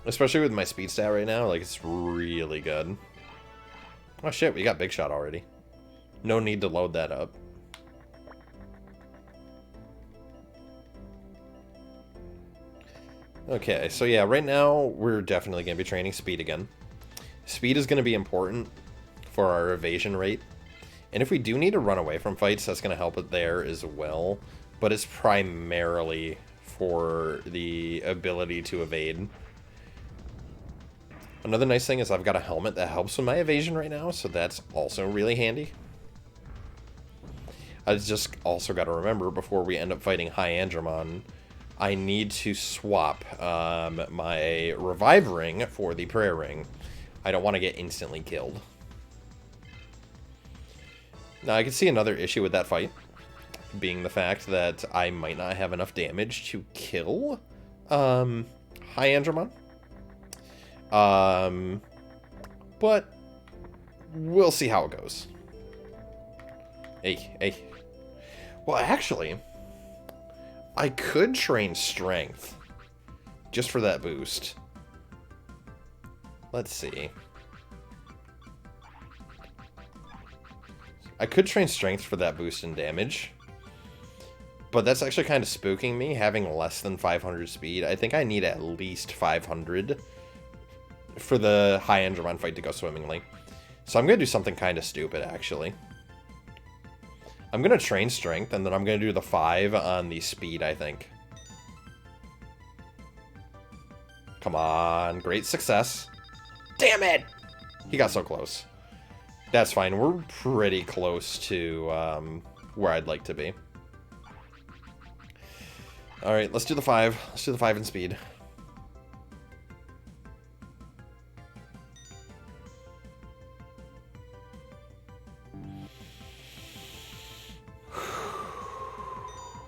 Especially with my speed stat right now, like, it's really good. Oh shit, we got Big Shot already. No need to load that up. Okay, so yeah, right now we're definitely going to be training speed again. Speed is going to be important for our evasion rate. And if we do need to run away from fights, that's going to help it there as well. But it's primarily for the ability to evade. Another nice thing is I've got a helmet that helps with my evasion right now, so that's also really handy. I just also got to remember, before we end up fighting High Andromon, I need to swap my Revive Ring for the Prayer Ring. I don't want to get instantly killed. Now, I can see another issue with that fight, being the fact that I might not have enough damage to kill High Andromon. But we'll see how it goes. Hey. Well, actually, I could train Strength just for that boost. Let's see. I could train Strength for that boost in damage. But that's actually kind of spooking me, having less than 500 speed. I think I need at least 500 for the High Andromon fight to go swimmingly. So I'm going to do something kind of stupid, actually. I'm going to train Strength, and then I'm going to do the 5 on the speed, I think. Come on. Great success. Damn it! He got so close. That's fine. We're pretty close to where I'd like to be. Alright, let's do the 5. Let's do the 5 in speed.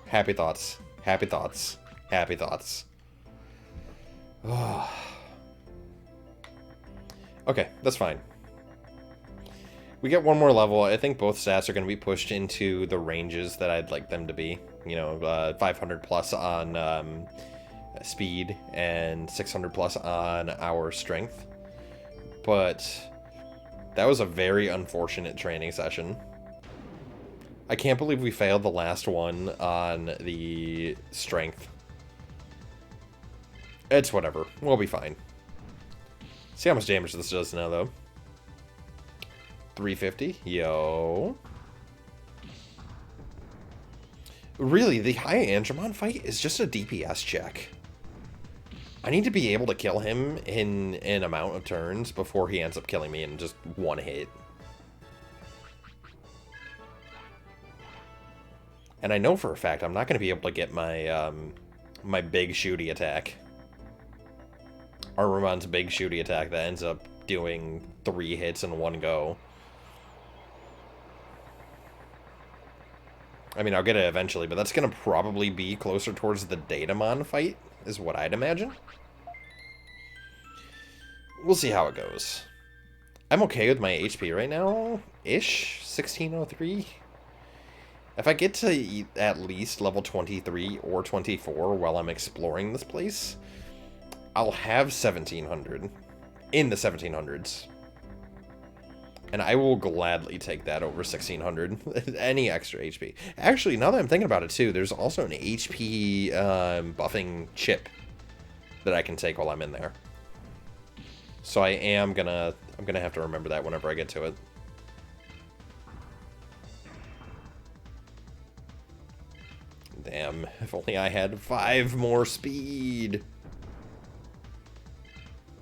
Happy thoughts. Happy thoughts. Happy thoughts. Okay, that's fine. We get one more level. I think both stats are going to be pushed into the ranges that I'd like them to be. You know, 500 plus on speed and 600 plus on our strength. But that was a very unfortunate training session. I can't believe we failed the last one on the strength. It's whatever. We'll be fine. See how much damage this does now, though. 350. Yo. Really, the High Andromon fight is just a DPS check. I need to be able to kill him in an amount of turns before he ends up killing me in just one hit. And I know for a fact I'm not going to be able to get my my big shooty attack. Arumon's big shooty attack that ends up doing 3 hits in one go. I mean, I'll get it eventually, but that's going to probably be closer towards the Digimon fight, is what I'd imagine. We'll see how it goes. I'm okay with my HP right now-ish, 1603. If I get to at least level 23 or 24 while I'm exploring this place, I'll have 1700 in the 1700s. And I will gladly take that over 1600. Any extra HP. Actually, now that I'm thinking about it too, there's also an HP buffing chip that I can take while I'm in there. So I'm gonna have to remember that whenever I get to it. Damn, if only I had 5 more speed.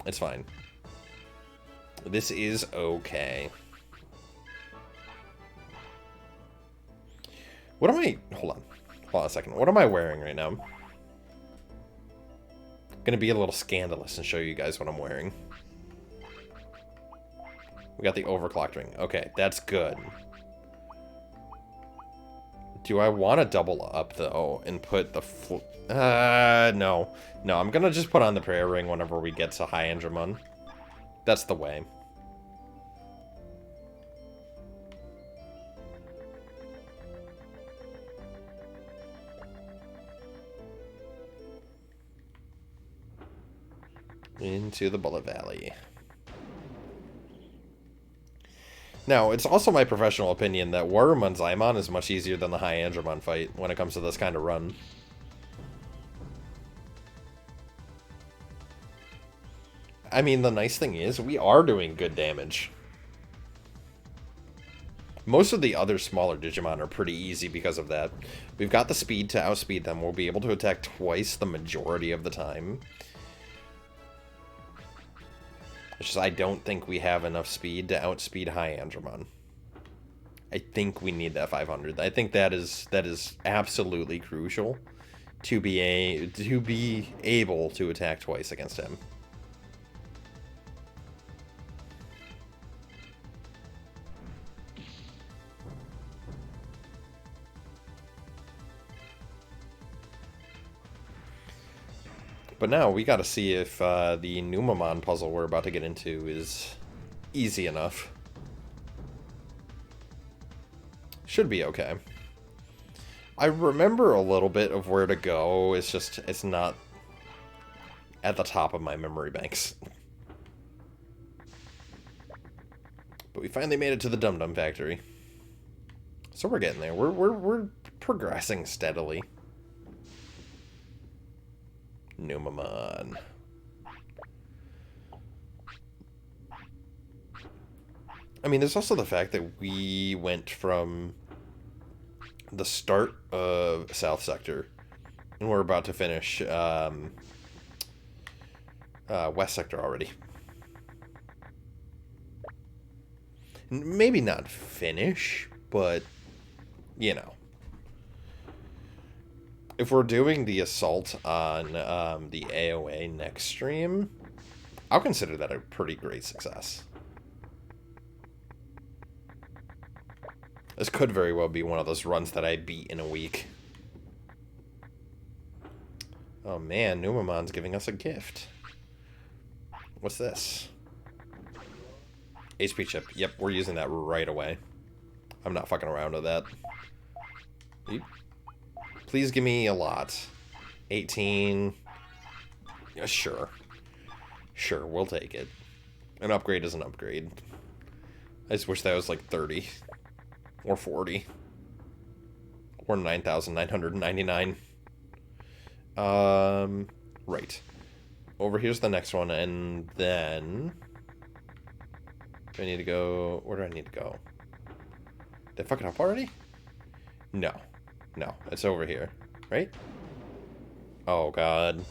It's fine. This is okay. What am I... Hold on a second. What am I wearing right now? I'm gonna be a little scandalous and show you guys what I'm wearing. We got the overclocked ring. Okay, that's good. Do I want to double up, though, and put the... No. No, I'm gonna just put on the prayer ring whenever we get to High Andromon. That's the way. Into the Bullet Valley. Now, it's also my professional opinion that Wargreymon Digimon is much easier than the High Andromon fight when it comes to this kind of run. I mean, the nice thing is, we are doing good damage. Most of the other smaller Digimon are pretty easy because of that. We've got the speed to outspeed them. We'll be able to attack twice the majority of the time. It's just I don't think we have enough speed to outspeed High Andromon. I think we need that 500. I think that is absolutely crucial to be able to attack twice against him. But now we gotta see if the Numamon puzzle we're about to get into is easy enough. Should be okay. I remember a little bit of where to go, it's just, it's not at the top of my memory banks. But we finally made it to the Dum Dum Factory. So we're getting there. We're progressing steadily. Numamon. I mean, there's also the fact that we went from the start of South Sector, and we're about to finish West Sector already. Maybe not finish, but, you know. If we're doing the assault on the AOA next stream, I'll consider that a pretty great success. This could very well be one of those runs that I beat in a week. Oh man, Numamon's giving us a gift. What's this? HP chip. Yep, we're using that right away. I'm not fucking around with that. Please give me a lot. 18. Yeah, sure. Sure, we'll take it. An upgrade is an upgrade. I just wish that was like 30. Or 40. Or 9,999. Right. Over here's the next one, and then... Do I need to go... Where do I need to go? Did I fuck it up already? No. No, it's over here. Right? Oh, God.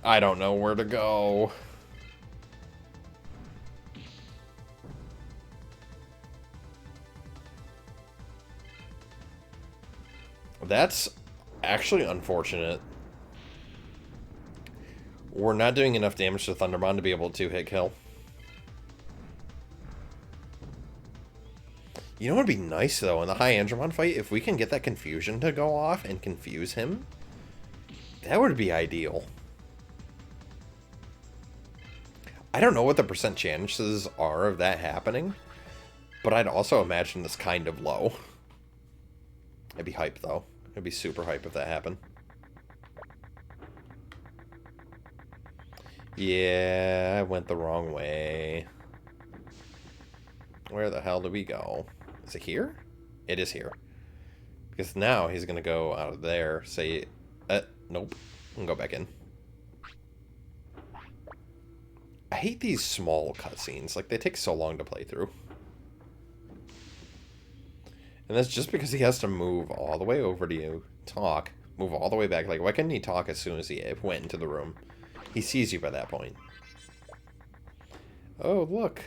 I don't know where to go. That's actually unfortunate. We're not doing enough damage to Thundermon to be able to hit kill. You know what would be nice, though, in the high Agumon fight? If we can get that confusion to go off and confuse him, that would be ideal. I don't know what the percent chances are of that happening, but I'd also imagine it's kind of low. It'd be hype, though. It'd be super hype if that happened. Yeah, I went the wrong way. Where the hell do we go? Is it here? It is here. Because now he's going to go out of there, say... nope. And go back in. I hate these small cutscenes. Like, they take so long to play through. And that's just because he has to move all the way over to you, talk, move all the way back. Like, why couldn't he talk as soon as he went into the room? He sees you by that point. Oh, look.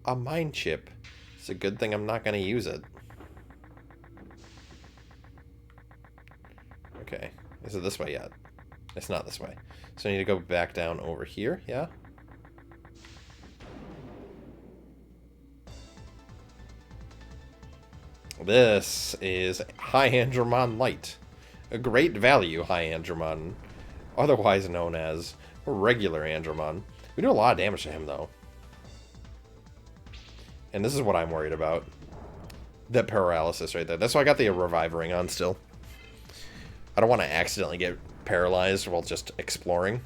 A mind chip. It's a good thing I'm not going to use it. Okay. Is it this way yet? It's not this way. So I need to go back down over here, yeah? This is High Agumon Light. A great value High Agumon, otherwise known as regular Agumon. We do a lot of damage to him, though. And this is what I'm worried about. That paralysis right there. That's why I got the Revive Ring on still. I don't want to accidentally get paralyzed while just exploring.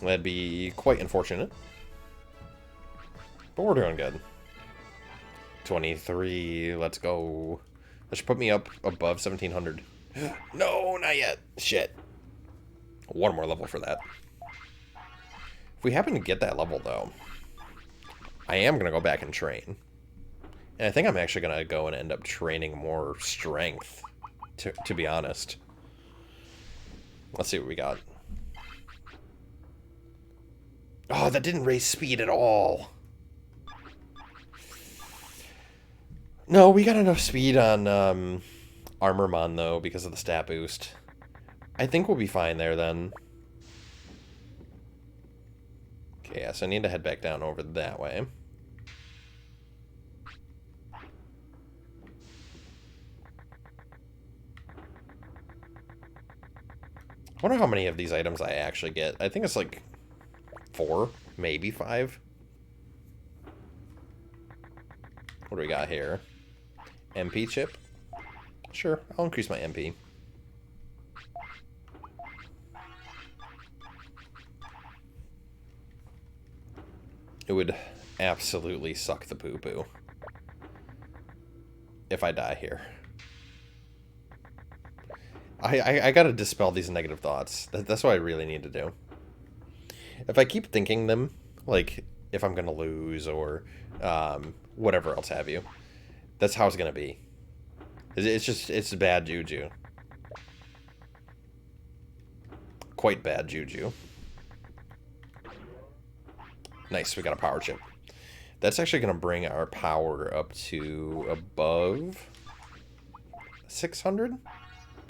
That'd be quite unfortunate. But we're doing good. 23, let's go. That should put me up above 1700. No, not yet. Shit. One more level for that. If we happen to get that level, though, I am going to go back and train. And I think I'm actually going to go and end up training more strength, to be honest. Let's see what we got. Oh, that didn't raise speed at all. No, we got enough speed on Armormon, though, because of the stat boost. I think we'll be fine there, then. Okay, yeah, so I need to head back down over that way. I wonder how many of these items I actually get. I think it's like 4, maybe 5. What do we got here? MP chip? Sure, I'll increase my MP. It would absolutely suck the poo-poo if I die here. I gotta dispel these negative thoughts. That's what I really need to do. If I keep thinking them, like if I'm gonna lose or whatever else have you, that's how it's gonna be. It's bad juju. Quite bad juju. Nice, we got a power chip. That's actually gonna bring our power up to above 600?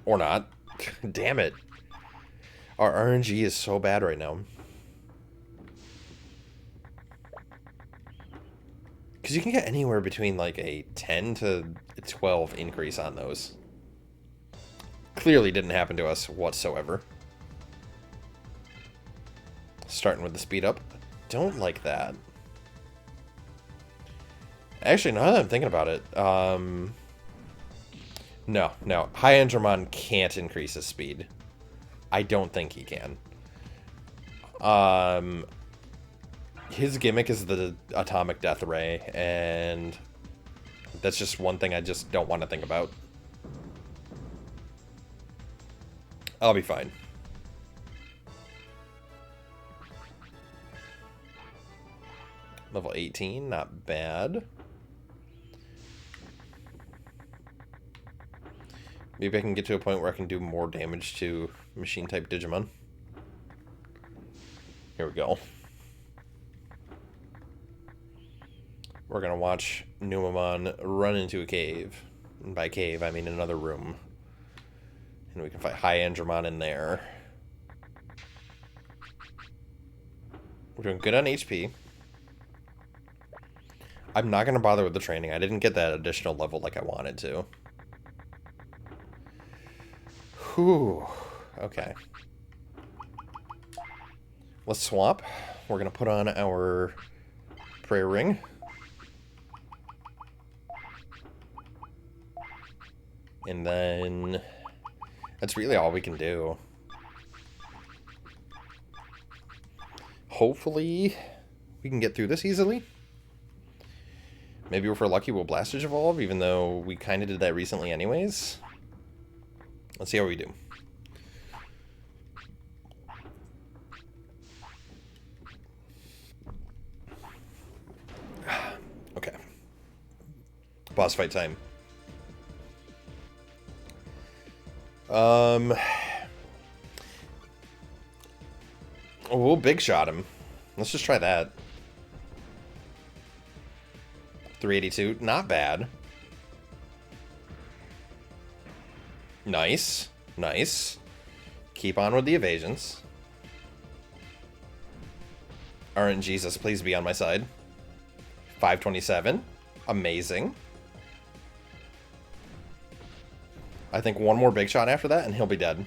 Or not. Damn it. Our RNG is so bad right now. Because you can get anywhere between like a 10 to 12 increase on those. Clearly didn't happen to us whatsoever. Starting with the speed up. Don't like that. Actually, now that I'm thinking about it, no. High Agumon can't increase his speed. I don't think he can. His gimmick is the atomic death ray, and that's just one thing I just don't want to think about. I'll be fine. Level 18, not bad. Maybe I can get to a point where I can do more damage to machine-type Digimon. Here we go. We're going to watch Numamon run into a cave. And by cave, I mean another room. And we can fight High Agumon in there. We're doing good on HP. I'm not going to bother with the training. I didn't get that additional level like I wanted to. Whew. Okay. Let's swap. We're going to put on our prayer ring. And then that's really all we can do. Hopefully we can get through this easily. Maybe if we're lucky we'll Blastage Evolve, even though we kind of did that recently anyways. Let's see how we do. Okay. Boss fight time. We'll big shot him. Let's just try that. 382, not bad. Nice. Nice. Keep on with the evasions. RNGesus, please be on my side. 527. Amazing. I think one more big shot after that and he'll be dead.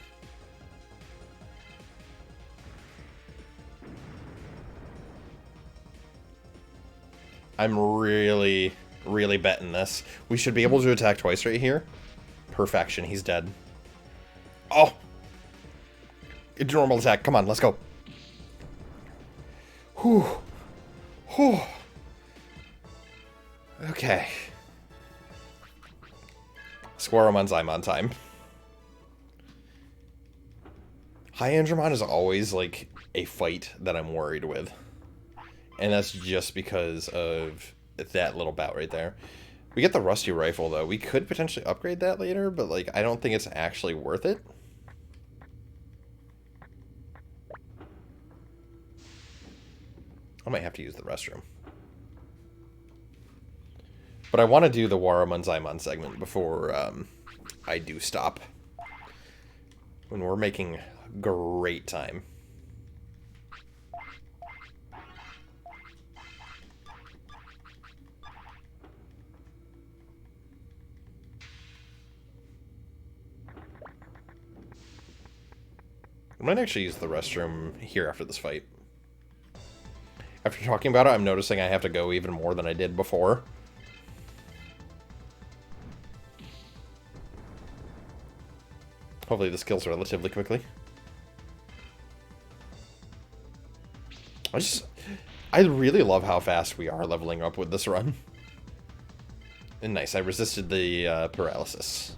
I'm really betting this. We should be able to attack twice right here. Perfection, he's dead. Oh! It's a normal attack. Come on, let's go. Whew. Whew. Okay. Squirrelmon Zymon time. High Agumon is always, like, a fight that I'm worried with. And that's just because of that little bout right there. We get the Rusty Rifle, though. We could potentially upgrade that later, but, like, I don't think it's actually worth it. I might have to use the restroom. But I want to do the Wargreymon Zymon segment before I do stop. When we're making great time. I might actually use the restroom here after this fight. After talking about it, I'm noticing I have to go even more than I did before. Hopefully this kills relatively quickly. I really love how fast we are leveling up with this run. And nice, I resisted the paralysis.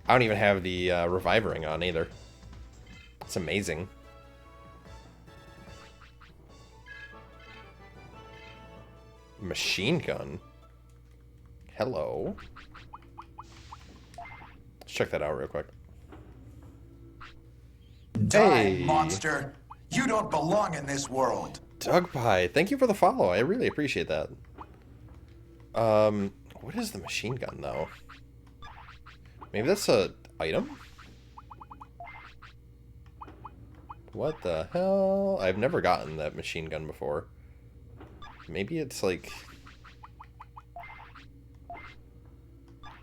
I don't even have the reviving on either. It's amazing. Machine gun? Hello? Let's check that out real quick. Die, monster! You don't belong in this world! Doug Pie, thank you for the follow. I really appreciate that. What is the machine gun, though? Maybe that's a item? What the hell? I've never gotten that machine gun before. Maybe it's like...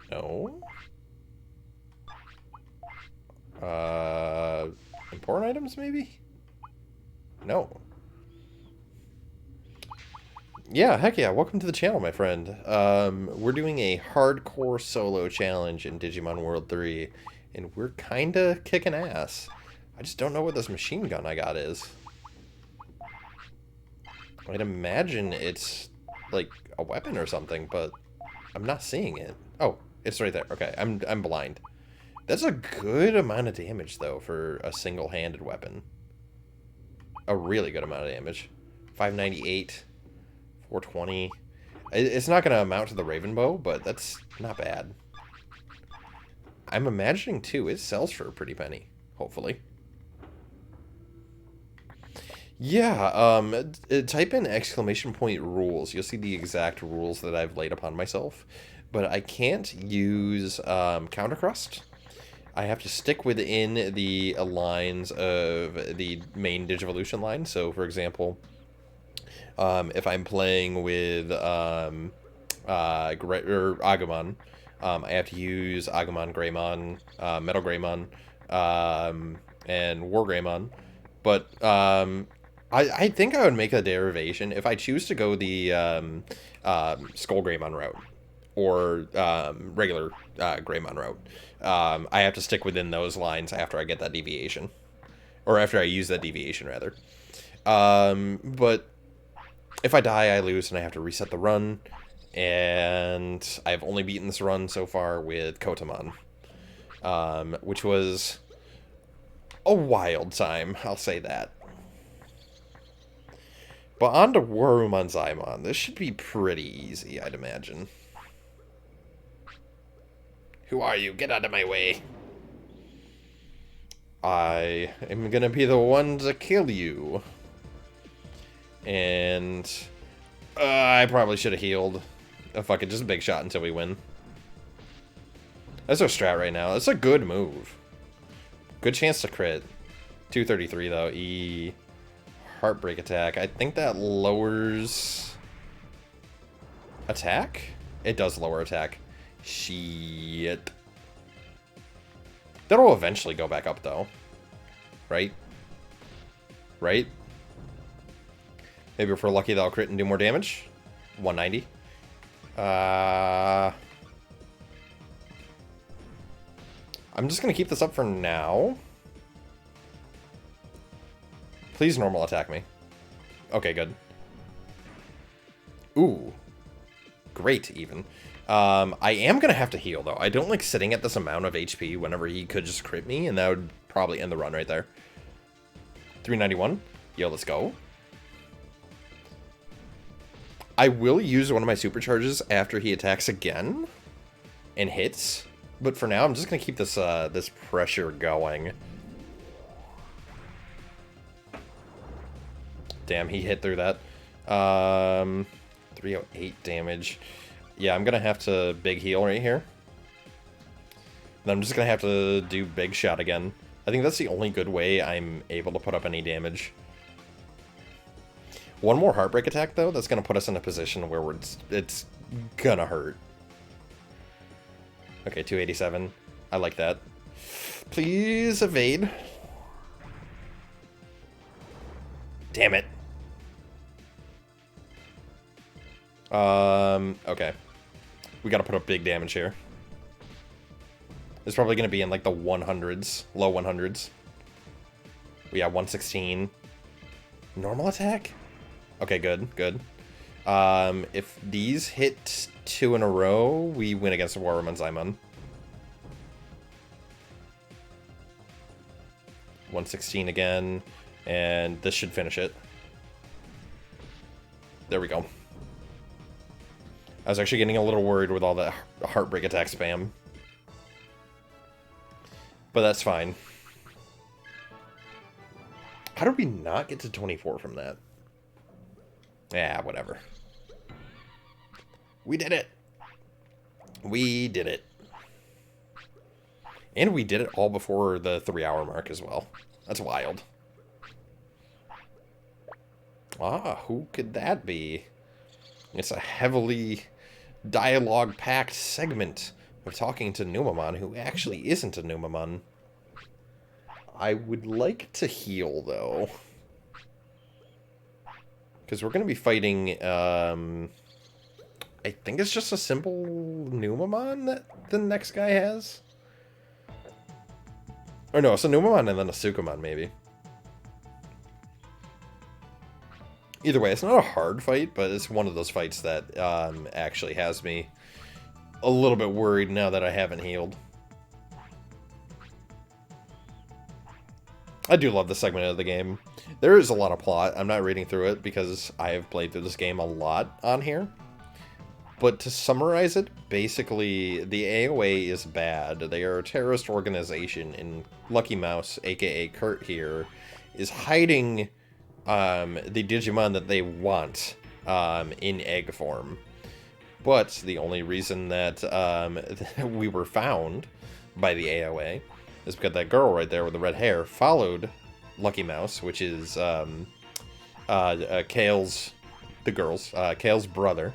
No? Important items, maybe? No. Yeah, heck yeah, welcome to the channel, my friend. We're doing a hardcore solo challenge in Digimon World 3, and we're kinda kicking ass. I just don't know what this machine gun I got is. I'd imagine it's, like, a weapon or something, but I'm not seeing it. Oh, it's right there. Okay, I'm blind. That's a good amount of damage, though, for a single-handed weapon. A really good amount of damage. 598, 420. It's not going to amount to the Raven Bow, but that's not bad. I'm imagining, too, it sells for a pretty penny, hopefully. Yeah, type in !rules. You'll see the exact rules that I've laid upon myself. But I can't use counter crest. I have to stick within the lines of the main Digivolution line. So, for example, if I'm playing with Agumon, I have to use Agumon, Greymon, Metalgreymon, and Wargreymon. But I think I would make a derivation if I choose to go the Skullgreymon route or regular Greymon route. I have to stick within those lines after I get that deviation. Or after I use that deviation, rather. But if I die, I lose and I have to reset the run. And I've only beaten this run so far with Kotamon. Which was a wild time, I'll say that. But on to Warumon Zaimon. This should be pretty easy, I'd imagine. Who are you? Get out of my way. I am gonna be the one to kill you. And I probably should have healed. Oh, fuck it, just a big shot until we win. That's our strat right now. That's a good move. Good chance to crit. 233 though. Heartbreak attack. I think that lowers attack? It does lower attack. Shit. That'll eventually go back up, though. Right? Right? Maybe if we're lucky, that'll crit and do more damage. 190. I'm just going to keep this up for now. Please normal attack me. Okay, good. Ooh. Great, even. I am going to have to heal, though. I don't like sitting at this amount of HP whenever he could just crit me, and that would probably end the run right there. 391. Yo, let's go. I will use one of my supercharges after he attacks again and hits, but for now, I'm just going to keep this this pressure going. Damn, he hit through that. 308 damage. Yeah, I'm going to have to big heal right here. Then I'm just going to have to do big shot again. I think that's the only good way I'm able to put up any damage. One more heartbreak attack, though, that's going to put us in a position where it's going to hurt. Okay, 287. I like that. Please evade. Damn it. Okay. We gotta put up big damage here. It's probably gonna be in like the 100s, low 100s. We got 116. Normal attack? Okay, good, good. If these hit 2 in a row, we win against Wargreymon. 116 again, and this should finish it. There we go. I was actually getting a little worried with all that heartbreak attack spam. But that's fine. How did we not get to 24 from that? Yeah, whatever. We did it! We did it. And we did it all before the 3-hour mark as well. That's wild. Ah, who could that be? It's a heavily dialogue-packed segment of talking to Numamon, who actually isn't a Numamon. I would like to heal, though. Because we're going to be fighting, I think it's just a simple Numamon that the next guy has. Or no, it's a Numamon and then a Sukamon, maybe. Either way, it's not a hard fight, but it's one of those fights that actually has me a little bit worried now that I haven't healed. I do love this segment of the game. There is a lot of plot. I'm not reading through it because I have played through this game a lot on here. But to summarize it, basically, the AOA is bad. They are a terrorist organization, and Lucky Mouse, aka Kurt here, is hiding the Digimon that they want in egg form. But the only reason that we were found by the AOA is because that girl right there with the red hair followed Lucky Mouse, which is Kale's brother,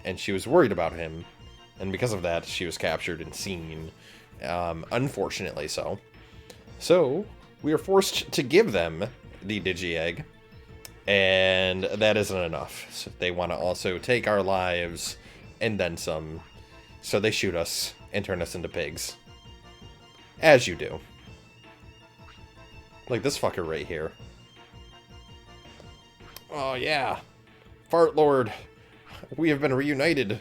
and she was worried about him, and because of that, she was captured and seen, unfortunately so. So, we are forced to give them the Digi-Egg, and that isn't enough. So they want to also take our lives, and then some, so they shoot us and turn us into pigs. As you do. Like this fucker right here. Oh yeah. Fart Lord. We have been reunited.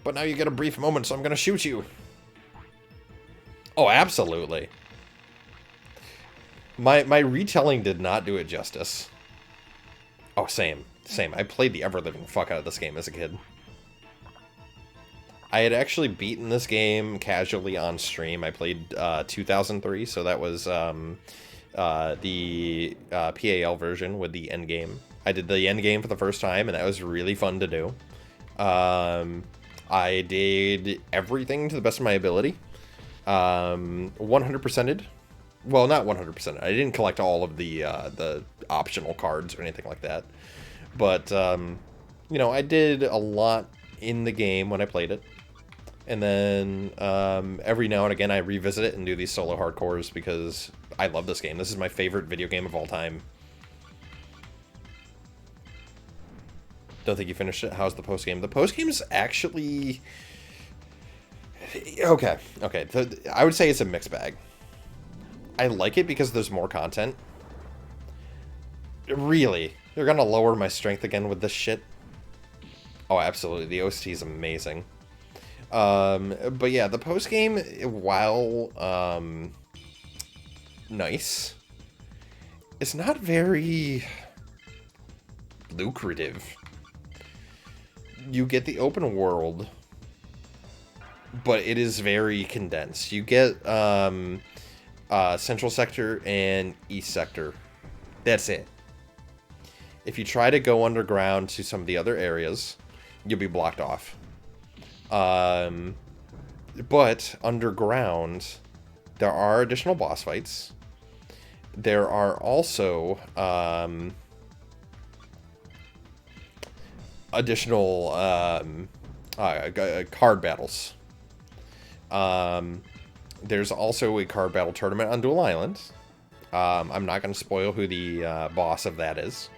But now you get a brief moment, so I'm gonna shoot you. Oh, absolutely. My retelling did not do it justice. Oh, same. Same. I played the ever-living fuck out of this game as a kid. I had actually beaten this game casually on stream. I played 2003, so that was the PAL version with the endgame. I did the endgame for the first time, and that was really fun to do. I did everything to the best of my ability. 100%ed. Well, not 100%. I didn't collect all of the optional cards or anything like that. But, you know, I did a lot in the game when I played it. And then every now and again I revisit it and do these solo hardcores because I love this game. This is my favorite video game of all time. Don't think you finished it. How's the post-game? The post-game is actually... Okay. I would say it's a mixed bag. I like it because there's more content. Really? They're gonna lower my strength again with this shit? Oh, absolutely. The OST is amazing. But yeah, the post-game, while, nice, it's not very lucrative. You get the open world, but it is very condensed. You get, Central Sector and East Sector. That's it. If you try to go underground to some of the other areas, you'll be blocked off. But underground, there are additional boss fights. There are also additional card battles. There's also a card battle tournament on Dual Island. I'm not going to spoil who the boss of that is.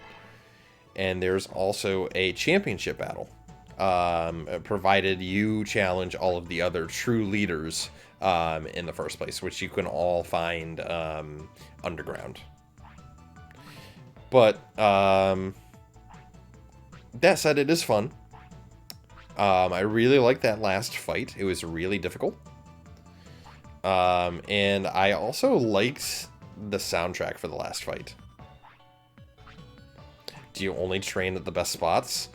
And there's also a championship battle, provided you challenge all of the other true leaders in the first place, which you can all find underground. But that said, it is fun. I really liked that last fight. It was really difficult. And I also liked the soundtrack for the last fight. Do you only train at the best spots?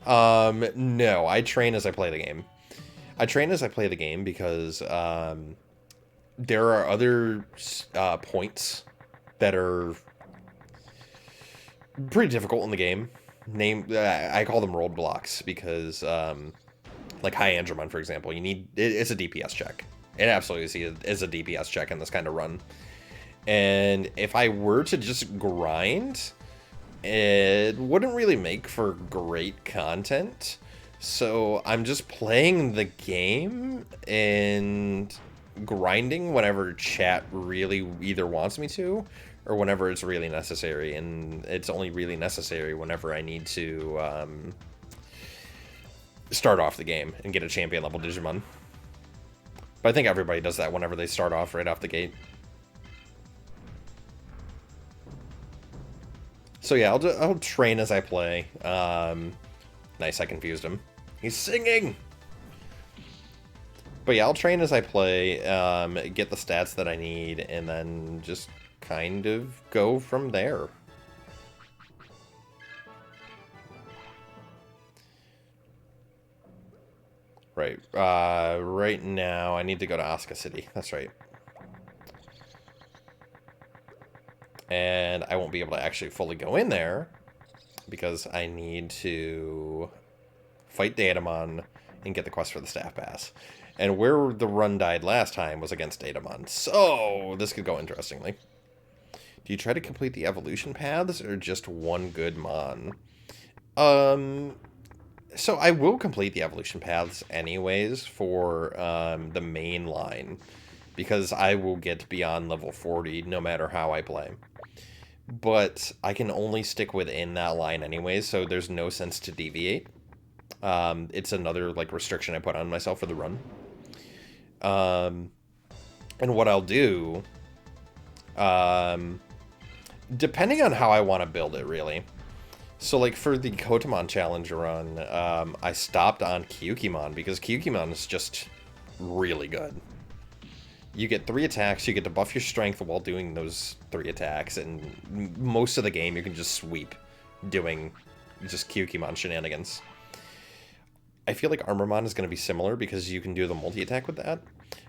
No, I train as I play the game. I train as I play the game because there are other points that are pretty difficult in the game. I call them roadblocks because, like High Agumon, for example, it's a DPS check. It absolutely is a DPS check in this kind of run. And if I were to just grind, it wouldn't really make for great content. So I'm just playing the game and grinding whenever chat really either wants me to or whenever it's really necessary. And it's only really necessary whenever I need to start off the game and get a champion level Digimon. But I think everybody does that whenever they start off right off the gate. So yeah, I'll train as I play. Nice, I confused him. He's singing! But yeah, I'll train as I play, get the stats that I need, and then just kind of go from there. Right, right now I need to go to Asuka City. That's right. And I won't be able to actually fully go in there because I need to fight Datamon and get the quest for the staff pass. And where the run died last time was against Datamon, so this could go interestingly. Do you try to complete the evolution paths or just one good mon? So I will complete the evolution paths anyways for the main line, because I will get beyond level 40 no matter how I play. But I can only stick within that line anyways, so there's no sense to deviate. It's another like restriction I put on myself for the run. And what I'll do, depending on how I want to build it, really. So, like, for the Kotamon challenge run, I stopped on Kyukimon, because Kyukimon is just really good. You get 3 attacks, you get to buff your strength while doing those 3 attacks, and most of the game you can just sweep doing just Kyukimon shenanigans. I feel like Armormon is going to be similar, because you can do the multi-attack with that.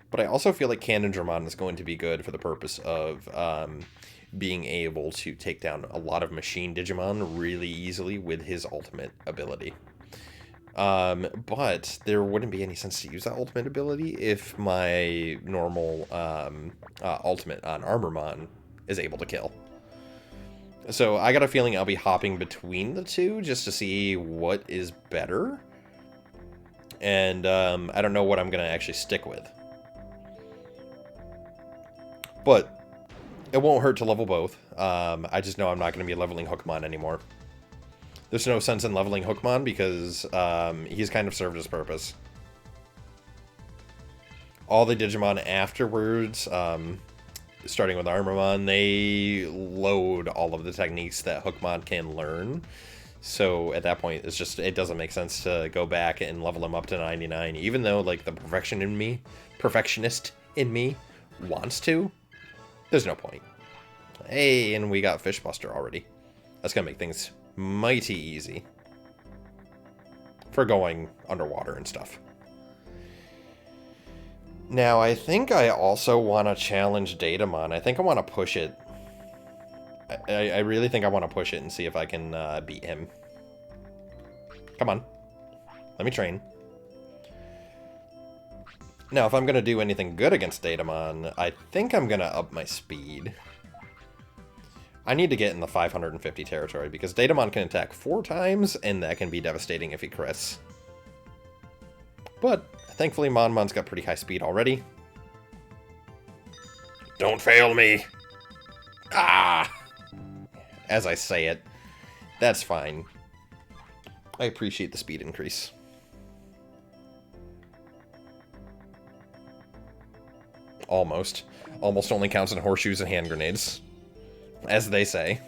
But I also feel like Canondramon is going to be good for the purpose of being able to take down a lot of machine Digimon really easily with his ultimate ability. But there wouldn't be any sense to use that ultimate ability if my normal ultimate on Armormon is able to kill. So I got a feeling I'll be hopping between the two just to see what is better. And I don't know what I'm going to actually stick with. But it won't hurt to level both. I just know I'm not going to be leveling Hookmon anymore. There's no sense in leveling Hookmon because he's kind of served his purpose. All the Digimon afterwards, starting with Armormon, they load all of the techniques that Hookmon can learn. So at that point, it doesn't make sense to go back and level him up to 99, even though like the perfectionist in me wants to. There's no point. Hey, and we got Fishbuster already. That's gonna make things mighty easy for going underwater and stuff. Now, I think I also want to challenge Datamon. I think I want to push it. I really think I want to push it and see if I can beat him. Come on. Let me train. Now, if I'm going to do anything good against Datamon, I think I'm going to up my speed. I need to get in the 550 territory, because Datamon can attack 4 times, and that can be devastating if he crests. But, thankfully, Monmon's got pretty high speed already. Don't fail me! Ah! As I say it. That's fine. I appreciate the speed increase. Almost. Almost only counts in horseshoes and hand grenades. As they say.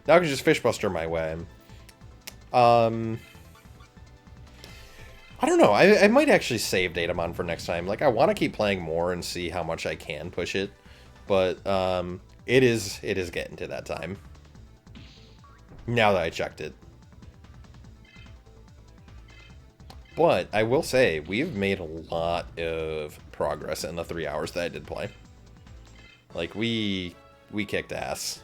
Now I can just Fishbuster my way. I don't know. I might actually save Digimon for next time. Like, I want to keep playing more and see how much I can push it. But, it is getting to that time. Now that I checked it. But, I will say, we've made a lot of progress in the 3 hours that I did play. Like, we kicked ass.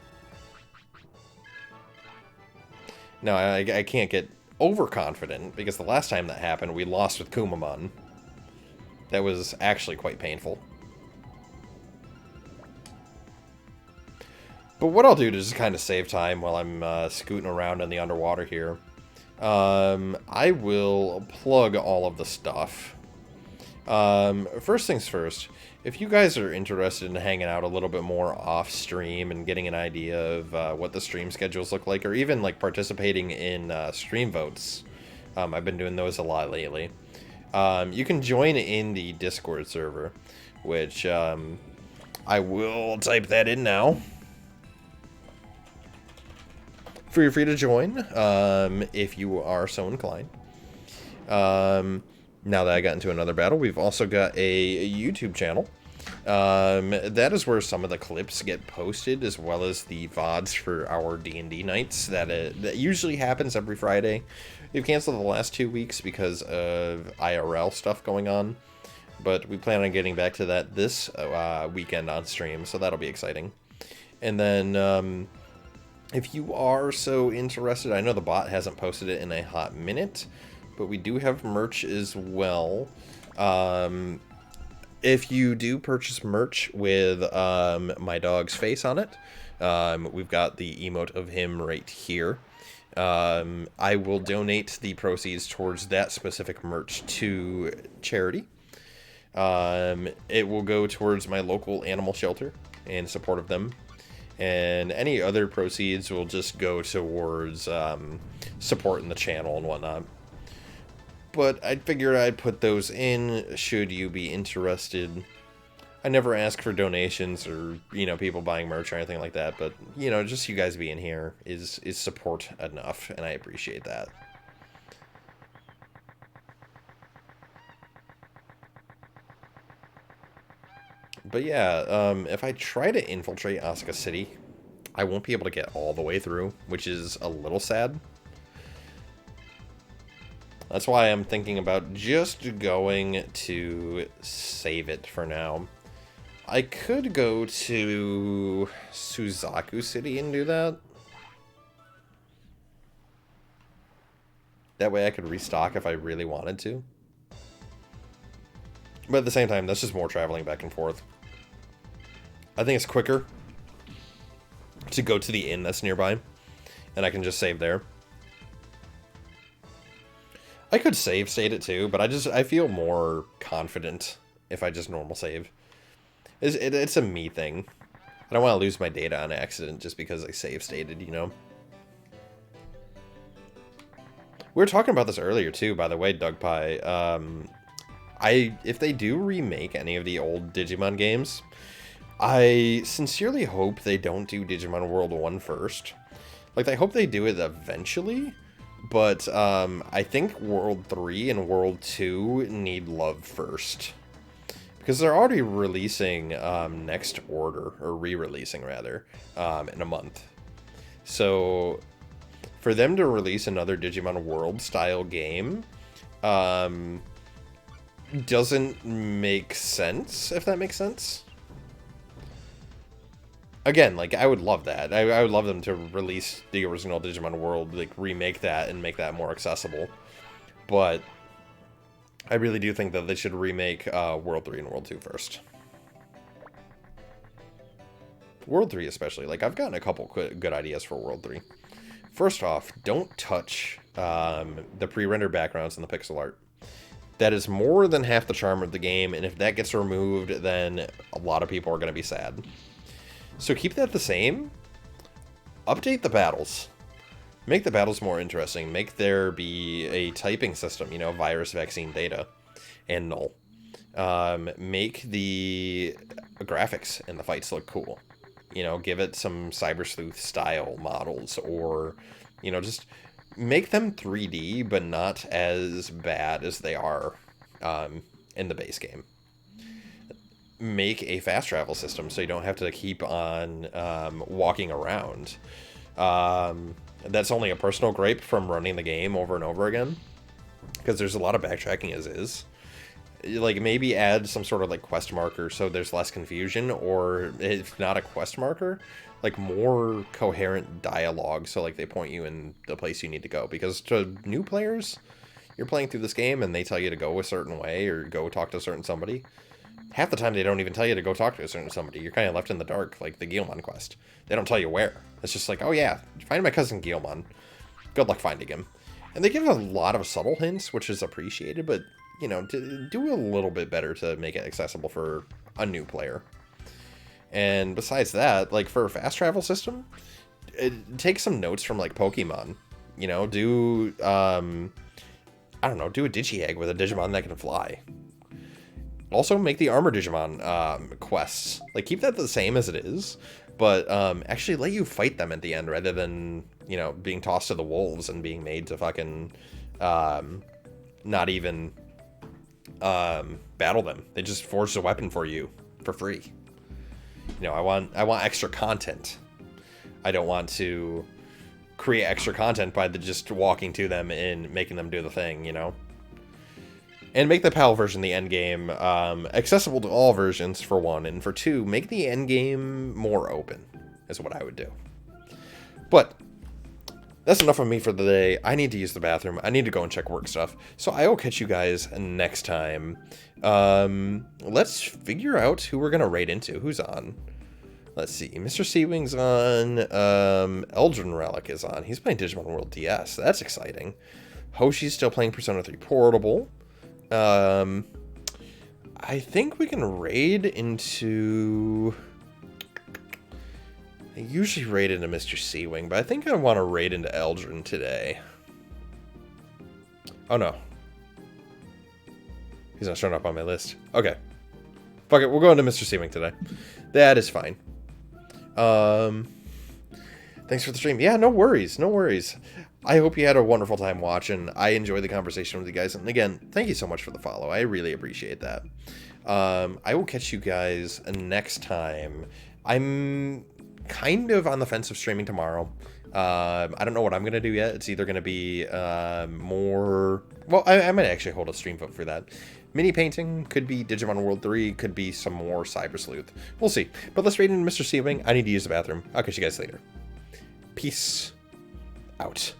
No, I can't get overconfident, because the last time that happened, we lost with Kumamon. That was actually quite painful. But what I'll do to just kind of save time while I'm scooting around in the underwater here, I will plug all of the stuff. First things first, if you guys are interested in hanging out a little bit more off stream and getting an idea of what the stream schedules look like, or even like participating in stream votes, I've been doing those a lot lately. You can join in the Discord server, which I will type that in now. Feel free to join if you are so inclined. Now that I got into another battle, we've also got a YouTube channel. That is where some of the clips get posted, as well as the VODs for our D&D nights. That usually happens every Friday. We've canceled the last 2 weeks because of IRL stuff going on. But we plan on getting back to that this weekend on stream, so that'll be exciting. And then, if you are so interested, I know the bot hasn't posted it in a hot minute, but we do have merch as well. If you do purchase merch with my dog's face on it, we've got the emote of him right here. I will donate the proceeds towards that specific merch to charity. It will go towards my local animal shelter in support of them. And any other proceeds will just go towards supporting the channel and whatnot. But I figured I'd put those in should you be interested. I never ask for donations or, you know, people buying merch or anything like that. But, you know, just you guys being here is support enough, and I appreciate that. But yeah, if I try to infiltrate Asuka City, I won't be able to get all the way through, which is a little sad. That's why I'm thinking about just going to save it for now. I could go to Suzaku City and do that. That way I could restock if I really wanted to. But at the same time, that's just more traveling back and forth. I think it's quicker to go to the inn that's nearby, and I can just save there. I could save state it too, but I feel more confident if I just normal save. It's a me thing. I don't want to lose my data on accident just because I save stated, you know? We were talking about this earlier too, by the way, Doug Pie. If they do remake any of the old Digimon games, I sincerely hope they don't do Digimon World 1 first. Like, I hope they do it eventually, but I think World 3 and World 2 need love first. Because they're already releasing Next Order, or re-releasing rather, in a month. So, for them to release another Digimon World style game, doesn't make sense, if that makes sense. Again, like, I would love that. I would love them to release the original Digimon World, like, remake that and make that more accessible. But I really do think that they should remake World 3 and World 2 first. World 3 especially. Like, I've gotten a couple good ideas for World 3. First off, don't touch the pre-rendered backgrounds and the pixel art. That is more than half the charm of the game, and if that gets removed, then a lot of people are going to be sad. So keep that the same. Update the battles. Make the battles more interesting. Make there be a typing system, you know, virus, vaccine, data, and null. Make the graphics in the fights look cool. You know, give it some Cyber Sleuth style models, or, you know, just make them 3D, but not as bad as they are in the base game. Make a fast travel system so you don't have to keep on walking around. That's only a personal gripe from running the game over and over again, because there's a lot of backtracking as is. Like, maybe add some sort of, like, quest marker so there's less confusion, or if not a quest marker, like, more coherent dialogue so, like, they point you in the place you need to go. Because to new players, you're playing through this game and they tell you to go a certain way or go talk to a certain somebody. Half the time they don't even tell you to go talk to a certain somebody. You're kind of left in the dark, like the Agumon quest. They don't tell you where. It's just like, oh yeah, find my cousin Agumon. Good luck finding him. And they give a lot of subtle hints, which is appreciated, but, you know, do a little bit better to make it accessible for a new player. And besides that, like, for a fast travel system, take some notes from, like, Pokemon. You know, do, I don't know, do a Digi-Egg with a Digimon that can fly. Also, make the Armor Digimon quests. Like, keep that the same as it is, but actually let you fight them at the end rather than, you know, being tossed to the wolves and being made to fucking not even battle them. They just forged a weapon for you for free. You know, I want extra content. I don't want to create extra content by just walking to them and making them do the thing, you know? And make the PAL version, the endgame, accessible to all versions, for one. And for two, make the endgame more open, is what I would do. But that's enough of me for the day. I need to use the bathroom. I need to go and check work stuff. So I will catch you guys next time. Let's figure out who we're going to raid into. Who's on? Let's see. Mr. Seawing's on. Eldrin Relic is on. He's playing Digimon World DS. That's exciting. Hoshi's still playing Persona 3 Portable. I think we can raid into... I usually raid into Mr. Seawing, but I think I want to raid into Eldrin today. Oh no. He's not showing up on my list. Okay. Fuck it, we'll go into Mr. Seawing today. That is fine. Thanks for the stream. Yeah, no worries, no worries. I hope you had a wonderful time watching. I enjoyed the conversation with you guys. And again, thank you so much for the follow. I really appreciate that. I will catch you guys next time. I'm kind of on the fence of streaming tomorrow. I don't know what I'm going to do yet. It's either going to be more... Well, I might actually hold a stream vote for that. Mini painting, could be Digimon World 3, could be some more Cyber Sleuth. We'll see. But let's raid into Mr. Seawing. I need to use the bathroom. I'll catch you guys later. Peace out.